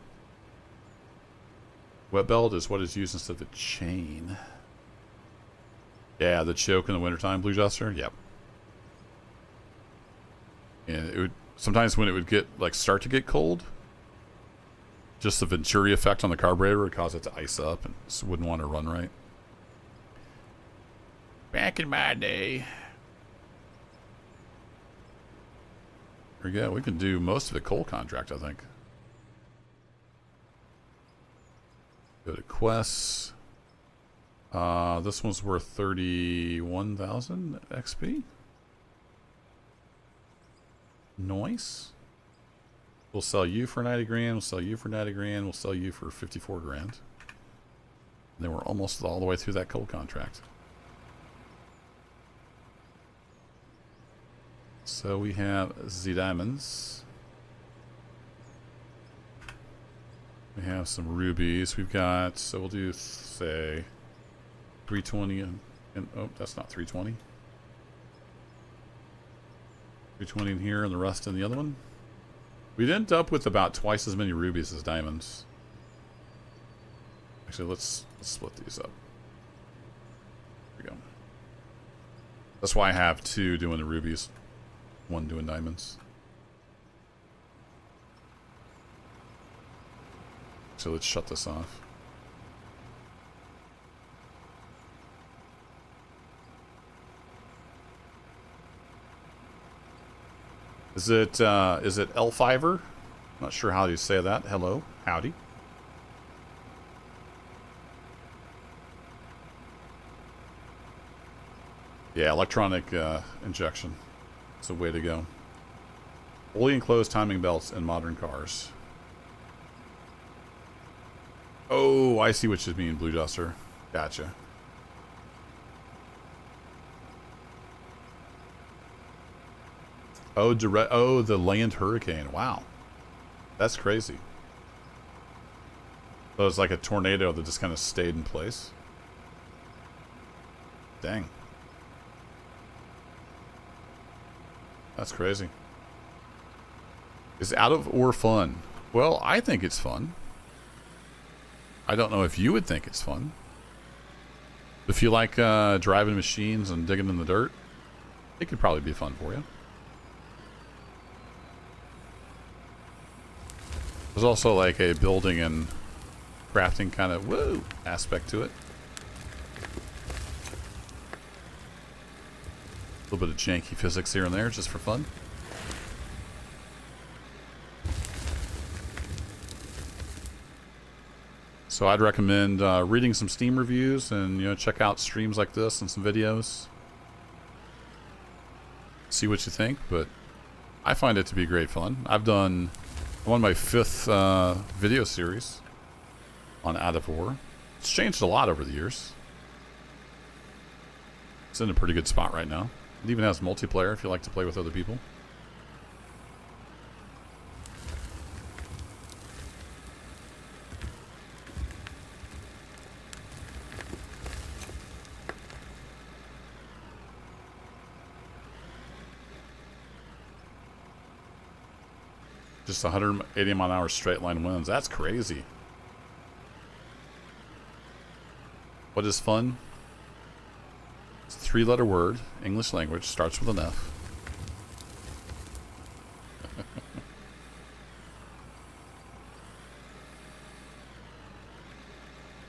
Wet belt is what is used instead of the chain. Yeah, the choke in the wintertime, Blue Jester. Yep. And it would sometimes when it would get start to get cold, just the Venturi effect on the carburetor would cause it to ice up and just wouldn't want to run right. Back in my day. There we go. We can do most of the coal contract, I think. Go to quests. This one's worth 31,000 XP. Nice. We'll sell you for 90 grand. We'll sell you for 90 grand. We'll sell you for 54 grand. And then we're almost all the way through that coal contract. So we have the diamonds. We have some rubies. We've got, so we'll do, say, 320 and oh, that's not 320. 320 in here and the rest in the other one. We'd end up with about twice as many rubies as diamonds. Actually, let's split these up. There we go. That's why I have two doing the rubies, one doing diamonds. So let's shut this off. Is it L5er? Not sure how you say that. Hello, howdy. Yeah, electronic injection. It's a way to go. Fully enclosed timing belts in modern cars. Oh, I see what you mean, Blue Duster. Gotcha. Oh, the land hurricane. Wow. That's crazy. So it's like a tornado that just kind of stayed in place. Dang. That's crazy. Is out of ore fun? Well, I think it's fun. I don't know if you would think it's fun. If you like driving machines and digging in the dirt, it could probably be fun for you. There's also like a building and crafting kind of woo aspect to it. A little bit of janky physics here and there just for fun. So I'd recommend reading some Steam reviews and check out streams like this and some videos. See what you think, but I find it to be great fun. I'm on my 5th video series on Out of Ore. It's changed a lot over the years. It's in a pretty good spot right now. It even has multiplayer if you like to play with other people. Just 180 mile an hour straight line winds. That's crazy. What is fun? It's a 3-letter word, English language, starts with an F.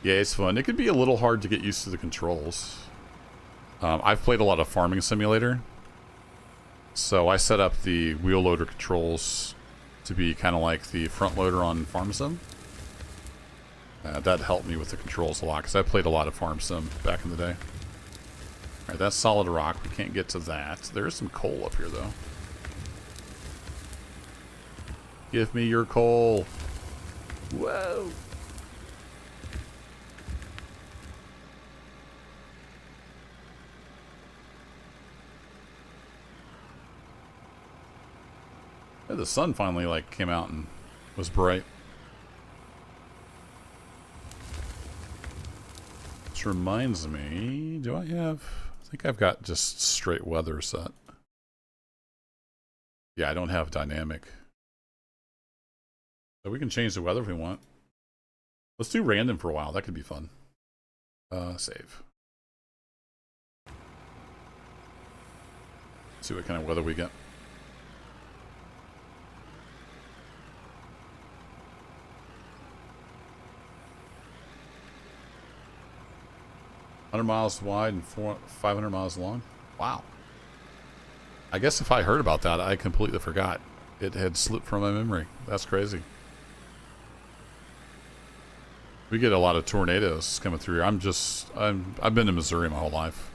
Yeah, it's fun. It could be a little hard to get used to the controls. I've played a lot of Farming Simulator. So I set up the wheel loader controls to be kind of like the front loader on Farm Sim. That helped me with the controls a lot because I played a lot of Farm Sim back in the day. Alright, that's solid rock. We can't get to that. There is some coal up here, though. Give me your coal. Whoa. Yeah, the sun finally, like, came out and was bright. Which reminds me, do I have... I think I've got just straight weather set. Yeah, I don't have dynamic. So we can change the weather if we want. Let's do random for a while. That could be fun. Save. See what kind of weather we get. $100 wide and 500 miles long. Wow. I guess if I heard about that, I completely forgot. It had slipped from my memory. That's crazy. We get a lot of tornadoes coming through here. I've been in Missouri my whole life.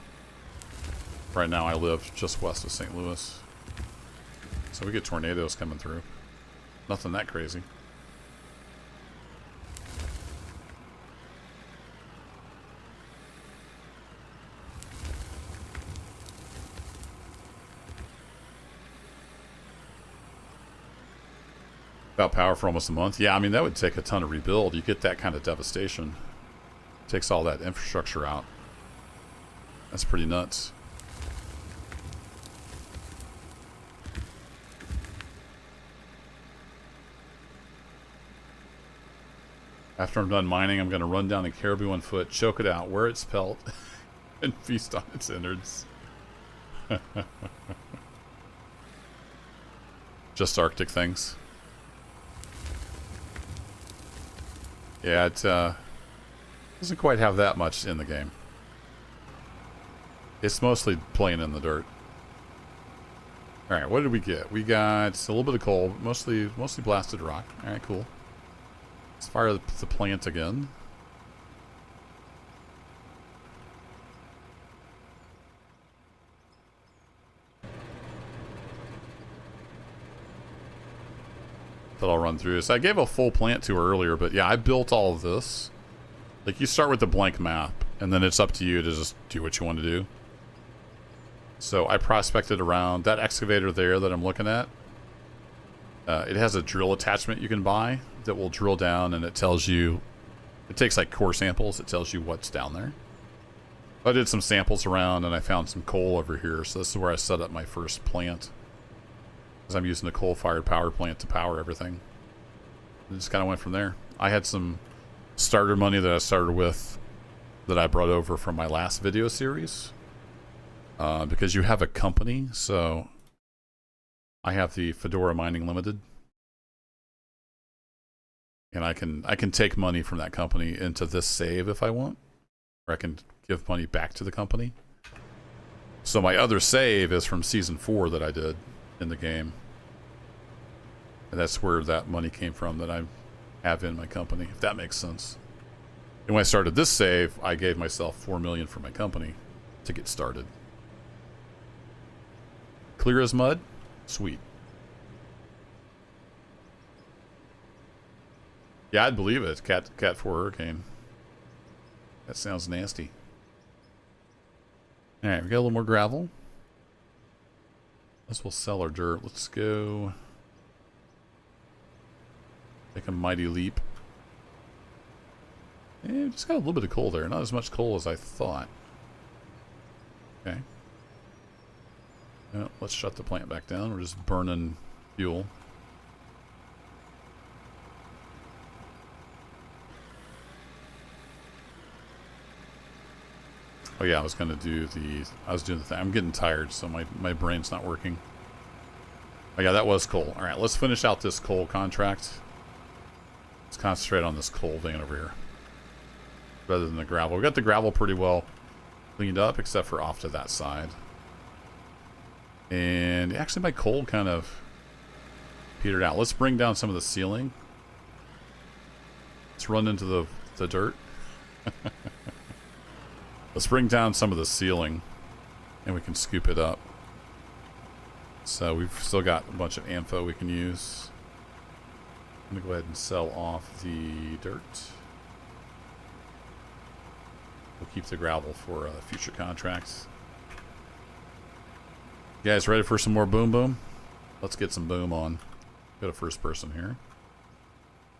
Right now I live just west of St. Louis. So we get tornadoes coming through. Nothing that crazy. Without power for almost a month. Yeah, I mean, that would take a ton of rebuild. You get that kind of devastation. Takes all that infrastructure out. That's pretty nuts. After I'm done mining, I'm going to run down a caribou on foot, choke it out, wear its pelt, and feast on its innards. Just Arctic things. Yeah, it doesn't quite have that much in the game. It's mostly playing in the dirt. Alright, what did we get? We got a little bit of coal, mostly blasted rock. Alright, cool. Let's fire the plant again. That I'll run through this. I gave a full plant to her earlier, but yeah, I built all of this. Like, you start with the blank map, and then it's up to you to just do what you want to do. So I prospected around that excavator there that I'm looking at. It has a drill attachment you can buy that will drill down, and it tells you, it takes like core samples, it tells you what's down there. I did some samples around, and I found some coal over here, so this is where I set up my first plant. Because I'm using a coal-fired power plant to power everything. And just kind of went from there. I had some starter money that I started with that I brought over from my last video series. Because you have a company, so I have the Fedora Mining Limited. And I can take money from that company into this save if I want. Or I can give money back to the company. So my other save is from Season 4 that I did in the game. And that's where that money came from that I have in my company, if that makes sense. And when I started this save, I gave myself $4 million for my company to get started. Clear as mud? Sweet. Yeah, I'd believe it. Cat 4 Hurricane. That sounds nasty. Alright, we got a little more gravel. Let's we'll sell our dirt. Let's go. Take a mighty leap. And just got a little bit of coal there. Not as much coal as I thought. Okay. Well, let's shut the plant back down. We're just burning fuel. Oh yeah, I was gonna do the... I was doing the thing. I'm getting tired, so my brain's not working. Oh yeah, that was coal. Alright, let's finish out this coal contract. Let's concentrate on this coal vein over here. rather than the gravel. We got the gravel pretty well cleaned up, except for off to that side. And actually my coal kind of petered out. Let's bring down some of the ceiling. Let's run into the dirt. Let's bring down some of the ceiling and we can scoop it up. So we've still got a bunch of ammo we can use. I'm gonna go ahead and sell off the dirt. We'll keep the gravel for future contracts. You guys ready for some more boom boom? Let's get some boom on. Go to first person here.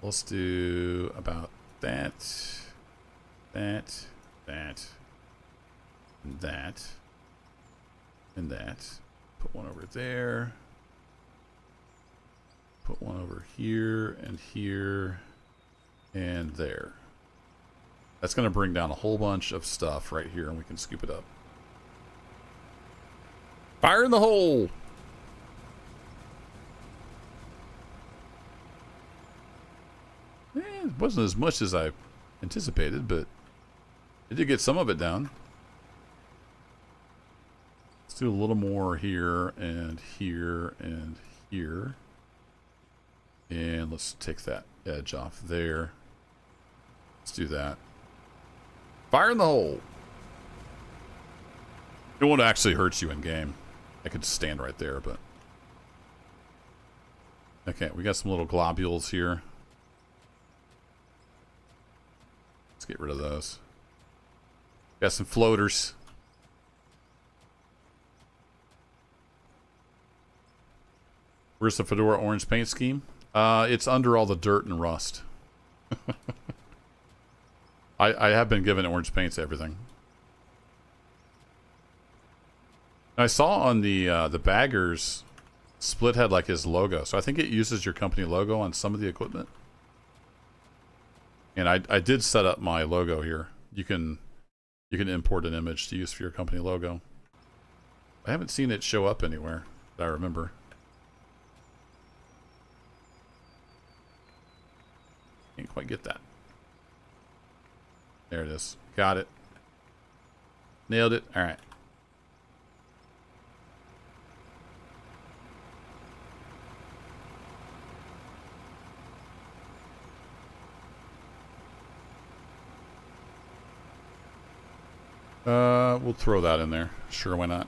Let's do about that, that, that, and that, and that. Put one over there. Put one over here, and there. That's going to bring down a whole bunch of stuff right here, and we can scoop it up. Fire in the hole! It wasn't as much as I anticipated, but I did get some of it down. Let's do a little more here, and here, and here. And let's take that edge off there. Let's do that. Fire in the hole! It won't actually hurt you in game. I could stand right there, but... Okay, we got some little globules here. Let's get rid of those. Got some floaters. Where's the Fedora orange paint scheme? It's under all the dirt and rust. I have been given orange paint to everything. I saw on the baggers, Split had like his logo, so I think it uses your company logo on some of the equipment. And I did set up my logo here. You can import an image to use for your company logo. I haven't seen it show up anywhere that I remember. Can't quite get that. There it is. Got it. Nailed it. All right. We'll throw that in there. Sure, why not?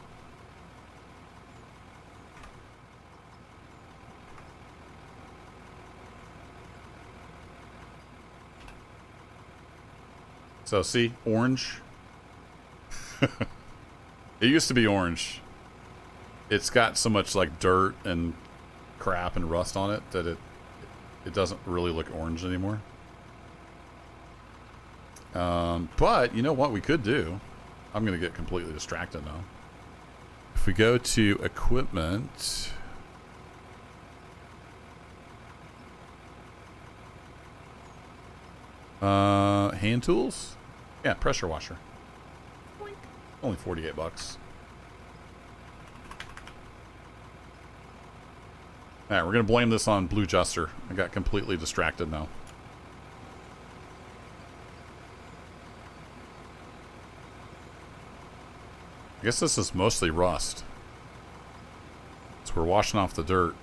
So, see? Orange. It used to be orange. It's got so much, like, dirt and crap and rust on it that it doesn't really look orange anymore. But, you know what we could do? I'm going to get completely distracted now. If we go to equipment... hand tools? Yeah, pressure washer. Boink. Only 48 bucks. Alright, we're going to blame this on Blue Juster. I got completely distracted now. I guess this is mostly rust. So we're washing off the dirt.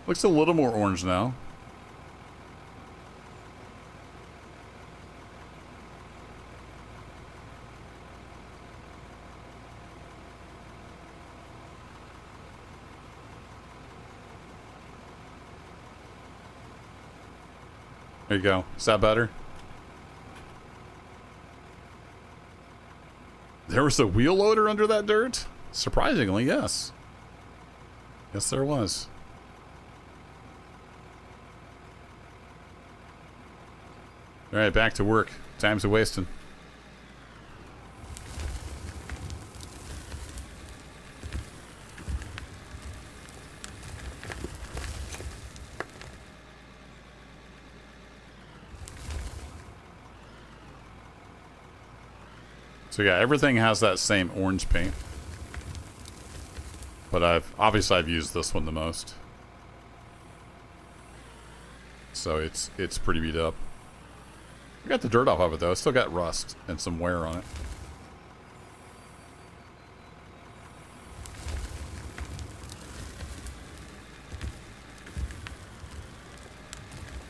Looks a little more orange now. There you go. Is that better? There was a wheel loader under that dirt? Surprisingly, yes. Yes, there was. Alright, back to work. Time's a wasting. So yeah, everything has that same orange paint. But obviously I've used this one the most. so it's pretty beat up. I got the dirt off of it though. It's still got rust and some wear on it.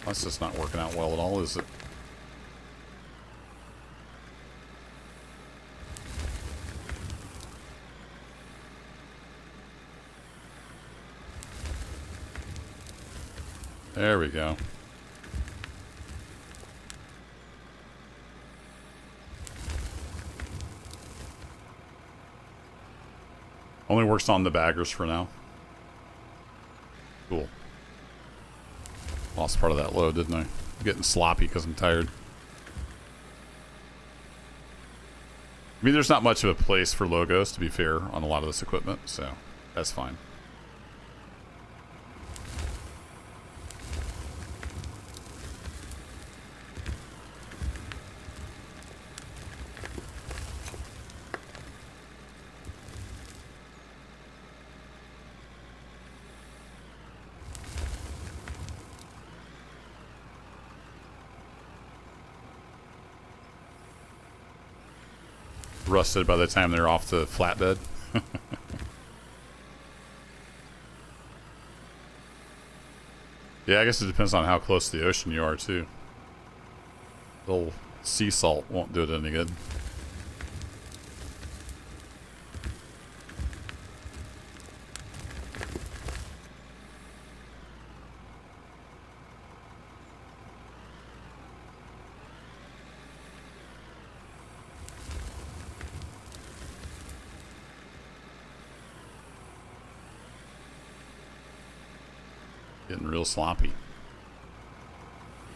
That's just not working out well at all, is it? There we go. Only works on the baggers for now. Cool. Lost part of that load, didn't I? I'm getting sloppy because I'm tired. I mean, there's not much of a place for logos, to be fair, on a lot of this equipment, so that's fine. Rusted by the time they're off the flatbed. Yeah, I guess it depends on how close to the ocean you are, too. A little sea salt won't do it any good. Getting real sloppy.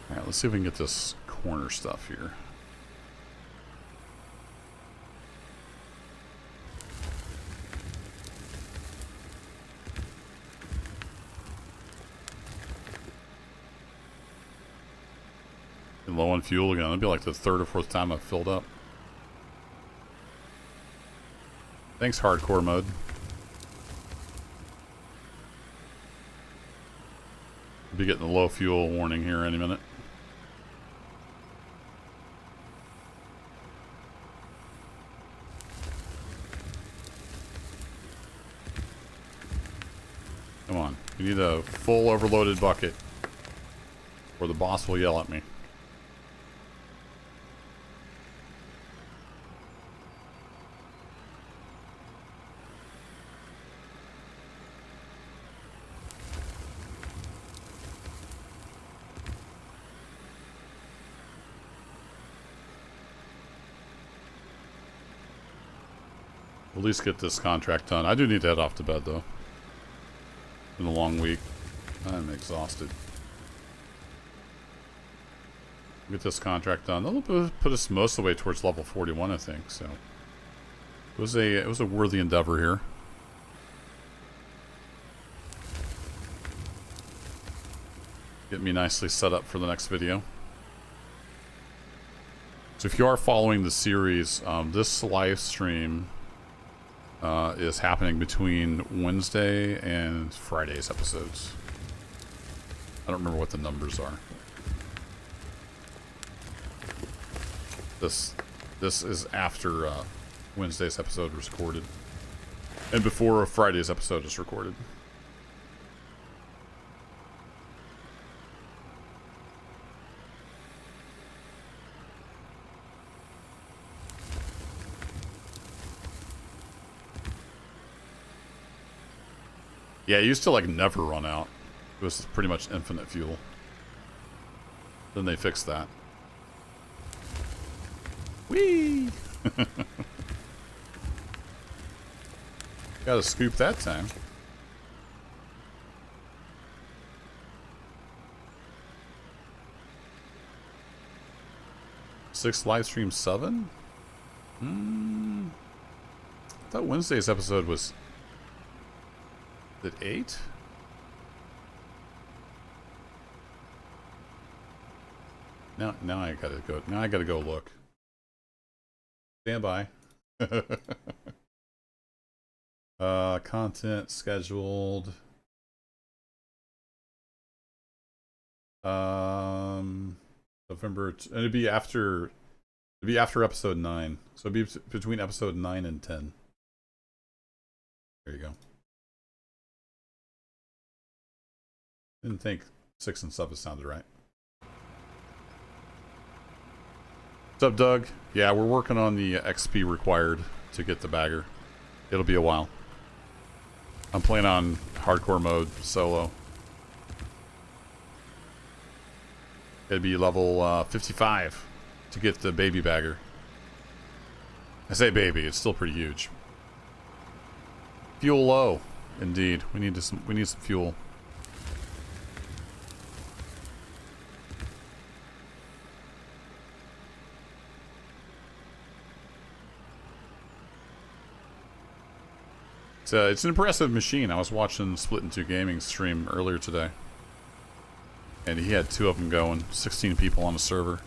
Alright, let's see if we can get this corner stuff here. Getting low on fuel again. It'll be like the third or fourth time I've filled up. Thanks, hardcore mode. Be getting a low fuel warning here any minute. Come on, you need a full overloaded bucket or the boss will yell at me. At least get this contract done. I do need to head off to bed, though. Been a long week. I'm exhausted. Get this contract done. That'll put us most of the way towards level 41, I think. So it was a worthy endeavor here. Get me nicely set up for the next video. So if you are following the series, this live stream is happening between Wednesday and Friday's episodes. I don't remember what the numbers are. This is after Wednesday's episode was recorded, and before Friday's episode is recorded. Yeah, it used to like never run out. It was pretty much infinite fuel. Then they fixed that. Whee! Got a scoop that time. Six live stream 7? I thought Wednesday's episode was... At 8? Now I gotta go. Now I gotta go look. Stand by. Content scheduled. November. It'd be after. It'd be after episode 9. So it'd be between episode 9 and 10. There you go. Didn't think 6 and 7 sounded right. What's up, Doug? Yeah, we're working on the XP required to get the bagger. It'll be a while. I'm playing on hardcore mode, solo. It'd be level 55 to get the baby bagger. I say baby, it's still pretty huge. Fuel low, indeed. We need some fuel. It's an impressive machine. I was watching Split in Two Gaming stream earlier today, and he had 2 of them going. 16 people on the server.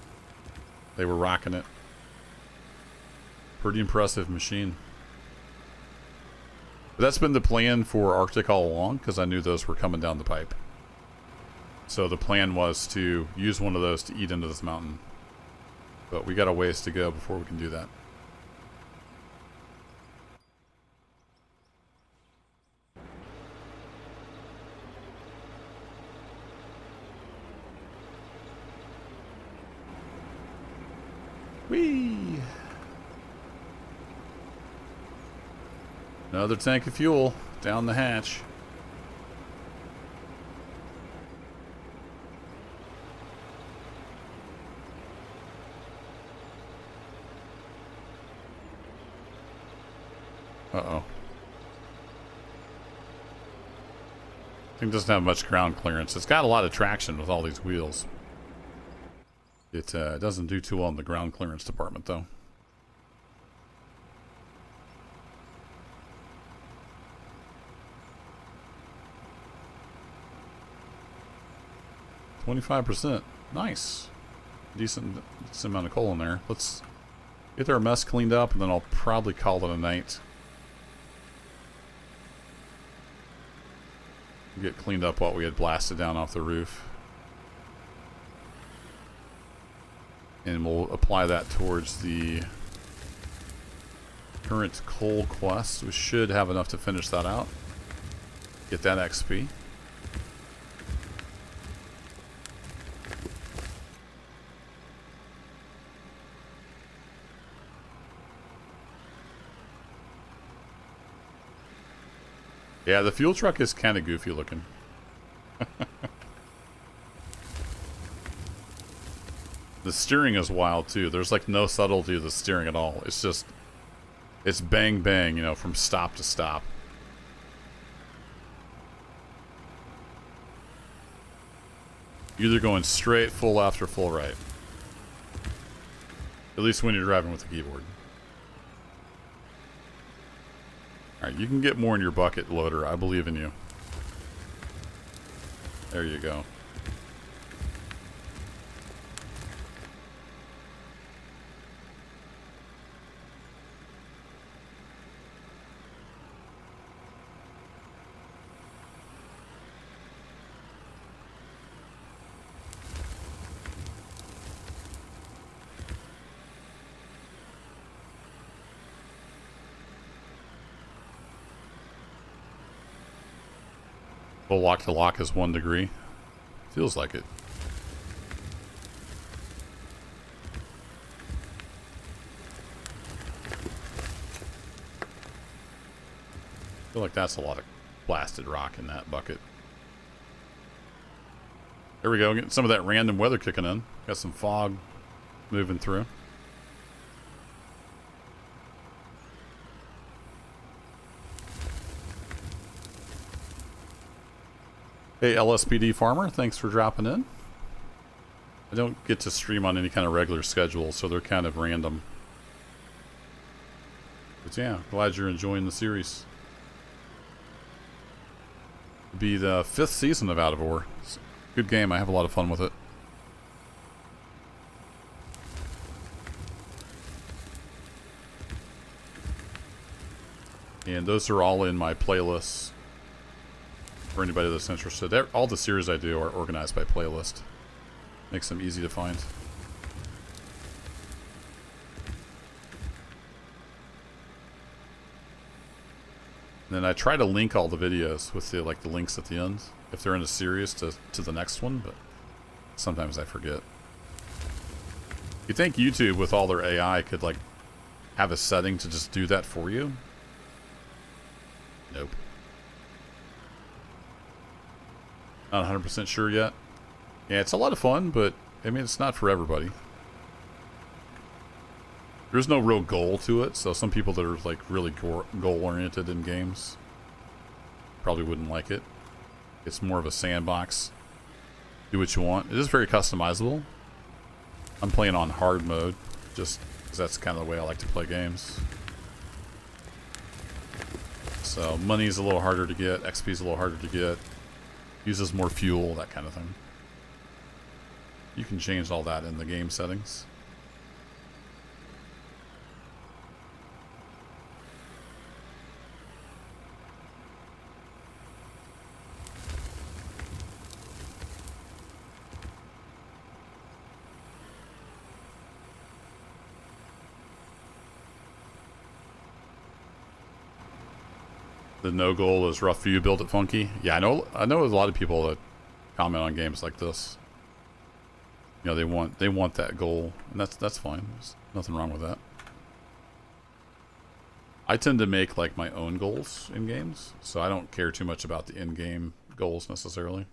They were rocking it. Pretty impressive machine. But that's been the plan for Arctic all along, because I knew those were coming down the pipe. So the plan was to use one of those to eat into this mountain. But we got a ways to go before we can do that. Whee! Another tank of fuel down the hatch. Uh-oh. Thing doesn't have much ground clearance. It's got a lot of traction with all these wheels. It doesn't do too well in the ground clearance department, though. %. Nice. Decent amount of coal in there. Let's get our mess cleaned up, and then I'll probably call it a night. Get cleaned up what we had blasted down off the roof. And we'll apply that towards the current coal quest. We should have enough to finish that out. Get that XP. Yeah, the fuel truck is kind of goofy looking. The steering is wild too. There's like no subtlety to the steering at all. It's just, it's bang bang, you know, from stop to stop. You're either going straight, full left, or full right. At least when you're driving with the keyboard. Alright, you can get more in your bucket, loader. I believe in you. There you go. Full lock to lock is 1 degree. Feels like it. I feel like that's a lot of blasted rock in that bucket. There we go, getting some of that random weather kicking in. Got some fog moving through. Hey, LSPD Farmer, thanks for dropping in. I don't get to stream on any kind of regular schedule, so they're kind of random. But yeah, glad you're enjoying the series. It'll be the 5th season of Out of Ore. It's a good game, I have a lot of fun with it. And those are all in my playlists. For anybody that's interested, all the series I do are organized by playlist. Makes them easy to find. And then I try to link all the videos with the the links at the end, if they're in a series, to the next one, but sometimes I forget. You'd think YouTube, with all their AI, could like have a setting to just do that for you. Nope. Not 100% sure yet. Yeah, it's a lot of fun, but I mean, it's not for everybody. There's no real goal to it, so some people that are like really goal-oriented in games probably wouldn't like it. It's more of a sandbox. Do what you want. It is very customizable. I'm playing on hard mode, just because that's kind of the way I like to play games. So money's a little harder to get, XP's a little harder to get, uses more fuel, that kind of thing. You can change all that in the game settings. The no goal is rough for you, build it funky. Yeah, I know there's a lot of people that comment on games like this. You know, they want that goal, and that's fine. There's nothing wrong with that. I tend to make like my own goals in games, so I don't care too much about the in-game goals necessarily.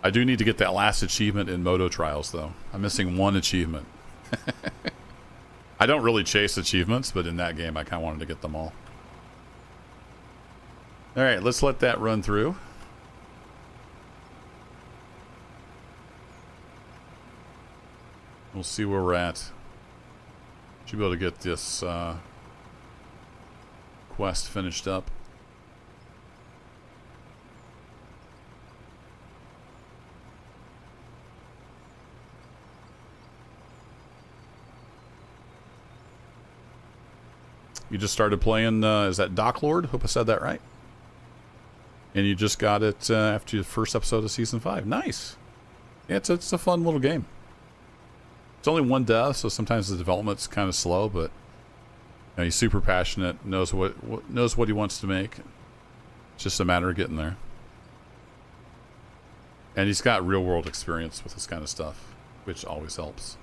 I do need to get that last achievement in Moto Trials, though. I'm missing one achievement. I don't really chase achievements, but in that game I kind of wanted to get them all. Alright, let's let that run through. We'll see where we're at. Should be able to get this quest finished up. You just started playing, is that Dock Lord? Hope I said that right. And you just got it after the first episode of Season 5. Nice. Yeah, it's a fun little game. It's only one death, so sometimes the development's kind of slow, but you know, he's super passionate, knows what he wants to make. It's just a matter of getting there. And he's got real-world experience with this kind of stuff, which always helps.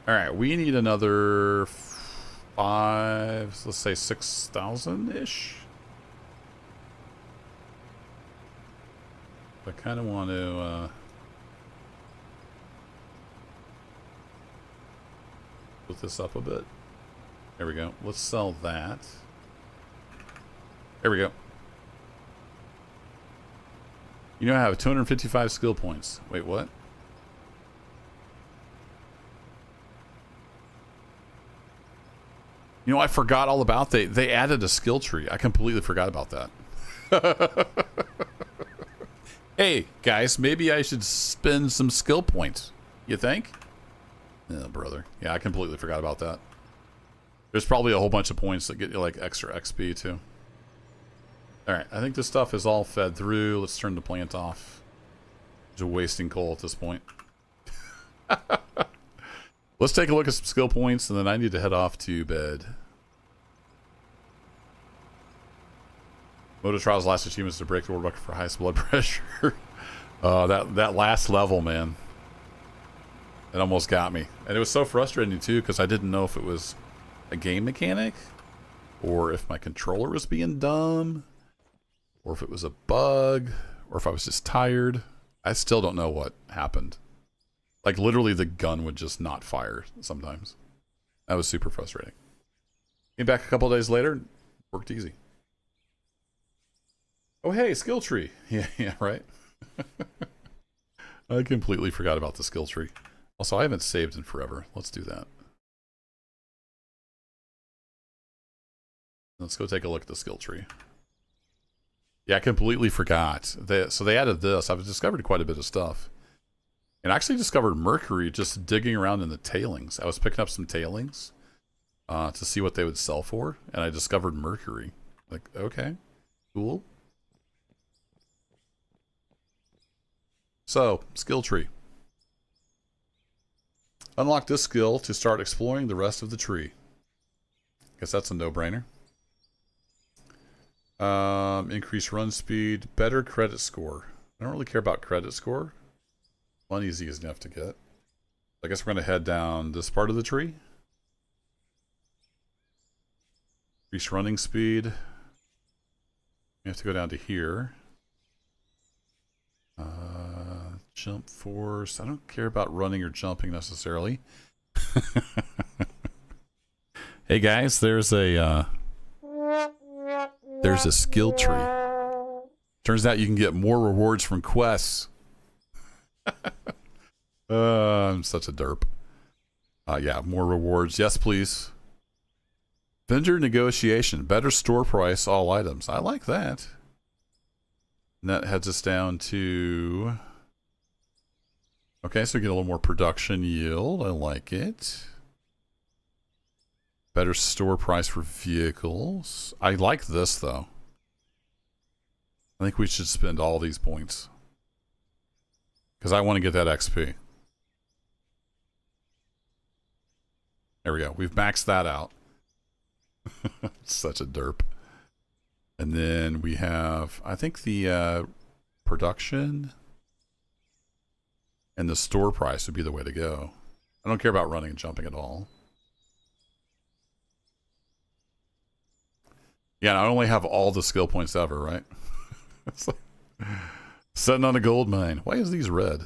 Alright, we need another 5, let's say 6,000-ish. I kind of want to put this up a bit. There we go. Let's sell that. There we go. You know, I have 255 skill points. Wait, what? You know, I forgot all about they added a skill tree. I completely forgot about that. Hey, guys, maybe I should spend some skill points. You think? Oh, brother. Yeah, I completely forgot about that. There's probably a whole bunch of points that get you, like, extra XP, too. Alright, I think this stuff is all fed through. Let's turn the plant off. Just wasting coal at this point. Let's take a look at some skill points, and then I need to head off to bed. Motor Trials' last achievement is to break the world record for highest blood pressure. That last level, man. It almost got me. And it was so frustrating, too, because I didn't know if it was a game mechanic, or if my controller was being dumb, or if it was a bug, or if I was just tired. I still don't know what happened. Like, literally, the gun would just not fire sometimes. That was super frustrating. Came back a couple days later, worked easy. Oh, hey, skill tree. Yeah, right? I completely forgot about the skill tree. Also, I haven't saved in forever. Let's do that. Let's go take a look at the skill tree. Yeah, I completely forgot. So they added this. I've discovered quite a bit of stuff. And I actually discovered mercury just digging around in the tailings. I was picking up some tailings to see what they would sell for, and I discovered mercury. Like, okay, cool. So, skill tree. Unlock this skill to start exploring the rest of the tree. Guess that's a no-brainer. Increase run speed, better credit score. I don't really care about credit score. Money's easy enough to get. I guess we're going to head down this part of the tree. Increase running speed. We have to go down to here. Jump force. I don't care about running or jumping necessarily. Hey guys, there's a skill tree. Turns out you can get more rewards from quests. I'm such a derp. Yeah, more rewards. Yes, please. Vendor negotiation. Better store price, all items. I like that. And that heads us down to... Okay, so we get a little more production yield. I like it. Better store price for vehicles. I like this, though. I think we should spend all these points. Because I want to get that XP. There we go. We've maxed that out. Such a derp. And then we have, I think the production and the store price would be the way to go. I don't care about running and jumping at all. Yeah, I only have all the skill points ever, right? It's like sitting on a gold mine. Why is these red?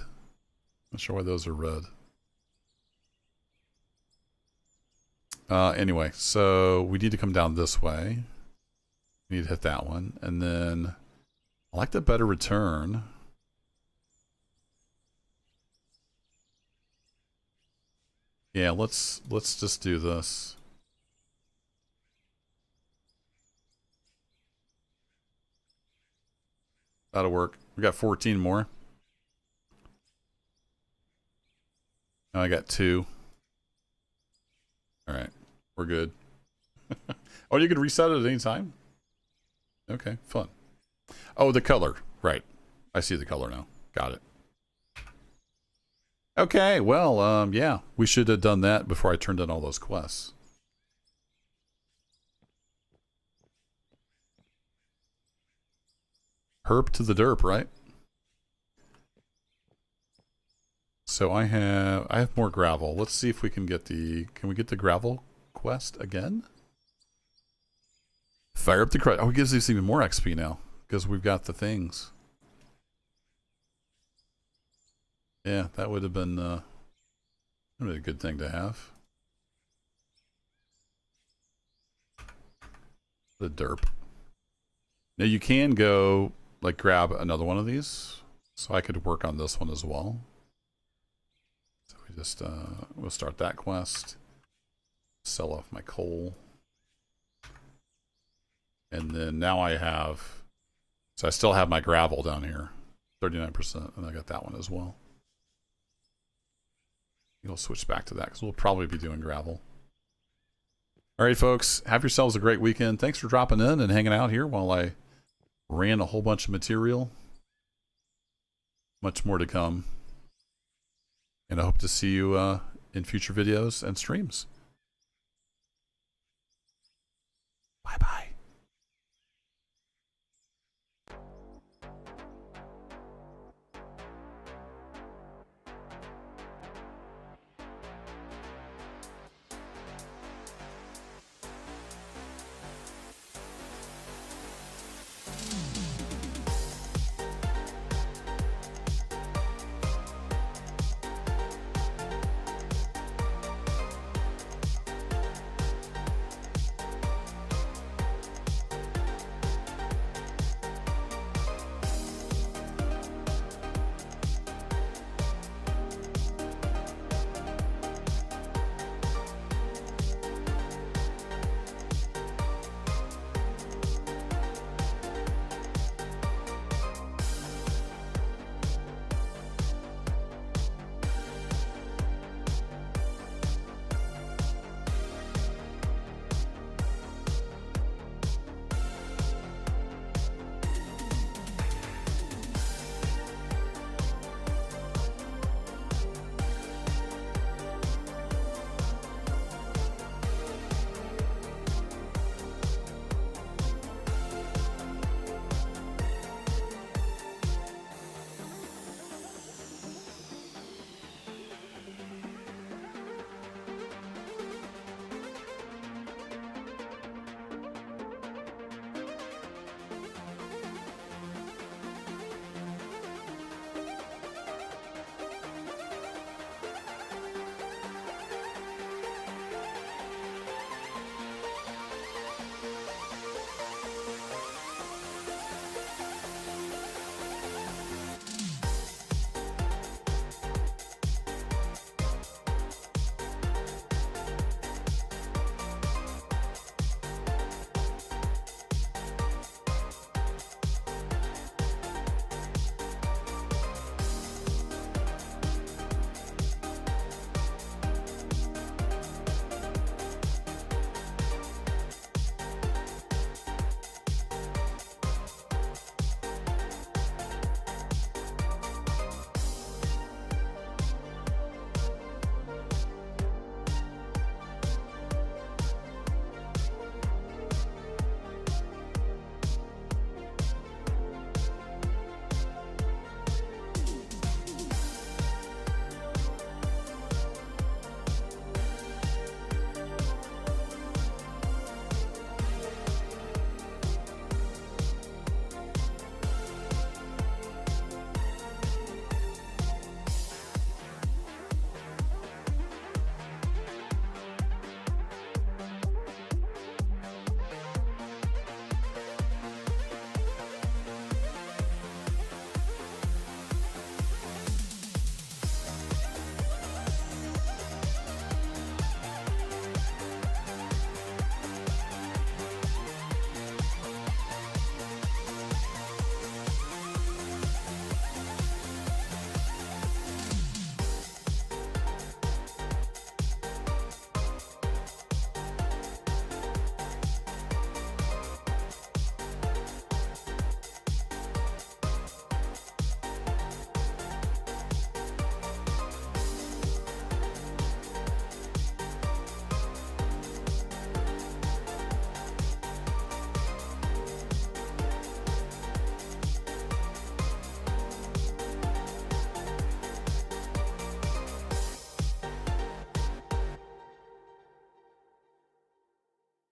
Not sure why those are red. Anyway, so we need to come down this way. We need to hit that one. And then I like the better return. Yeah, let's just do this. That'll work. We got 14 more. Now I got 2. All right, we're good. Oh, you can reset it at any time? Okay, fun. Oh, the color. Right. I see the color now. Got it. Okay, well, yeah, we should have done that before I turned in all those quests. Herp to the derp, right? So I have more gravel. Let's see if we can get can we get the gravel quest again? Fire up the credit. Oh, it gives us even more XP now because we've got the things. Yeah, that would have been a good thing to have. The derp. Now you can go like grab another one of these, so I could work on this one as well. So we just we'll start that quest. Sell off my coal. And then now I have, so I still have my gravel down here, 39%, and I got that one as well. We'll switch back to that because we'll probably be doing gravel. All right, folks, have yourselves a great weekend. Thanks for dropping in and hanging out here while I ran a whole bunch of material. Much more to come. And I hope to see you in future videos and streams. Bye-bye.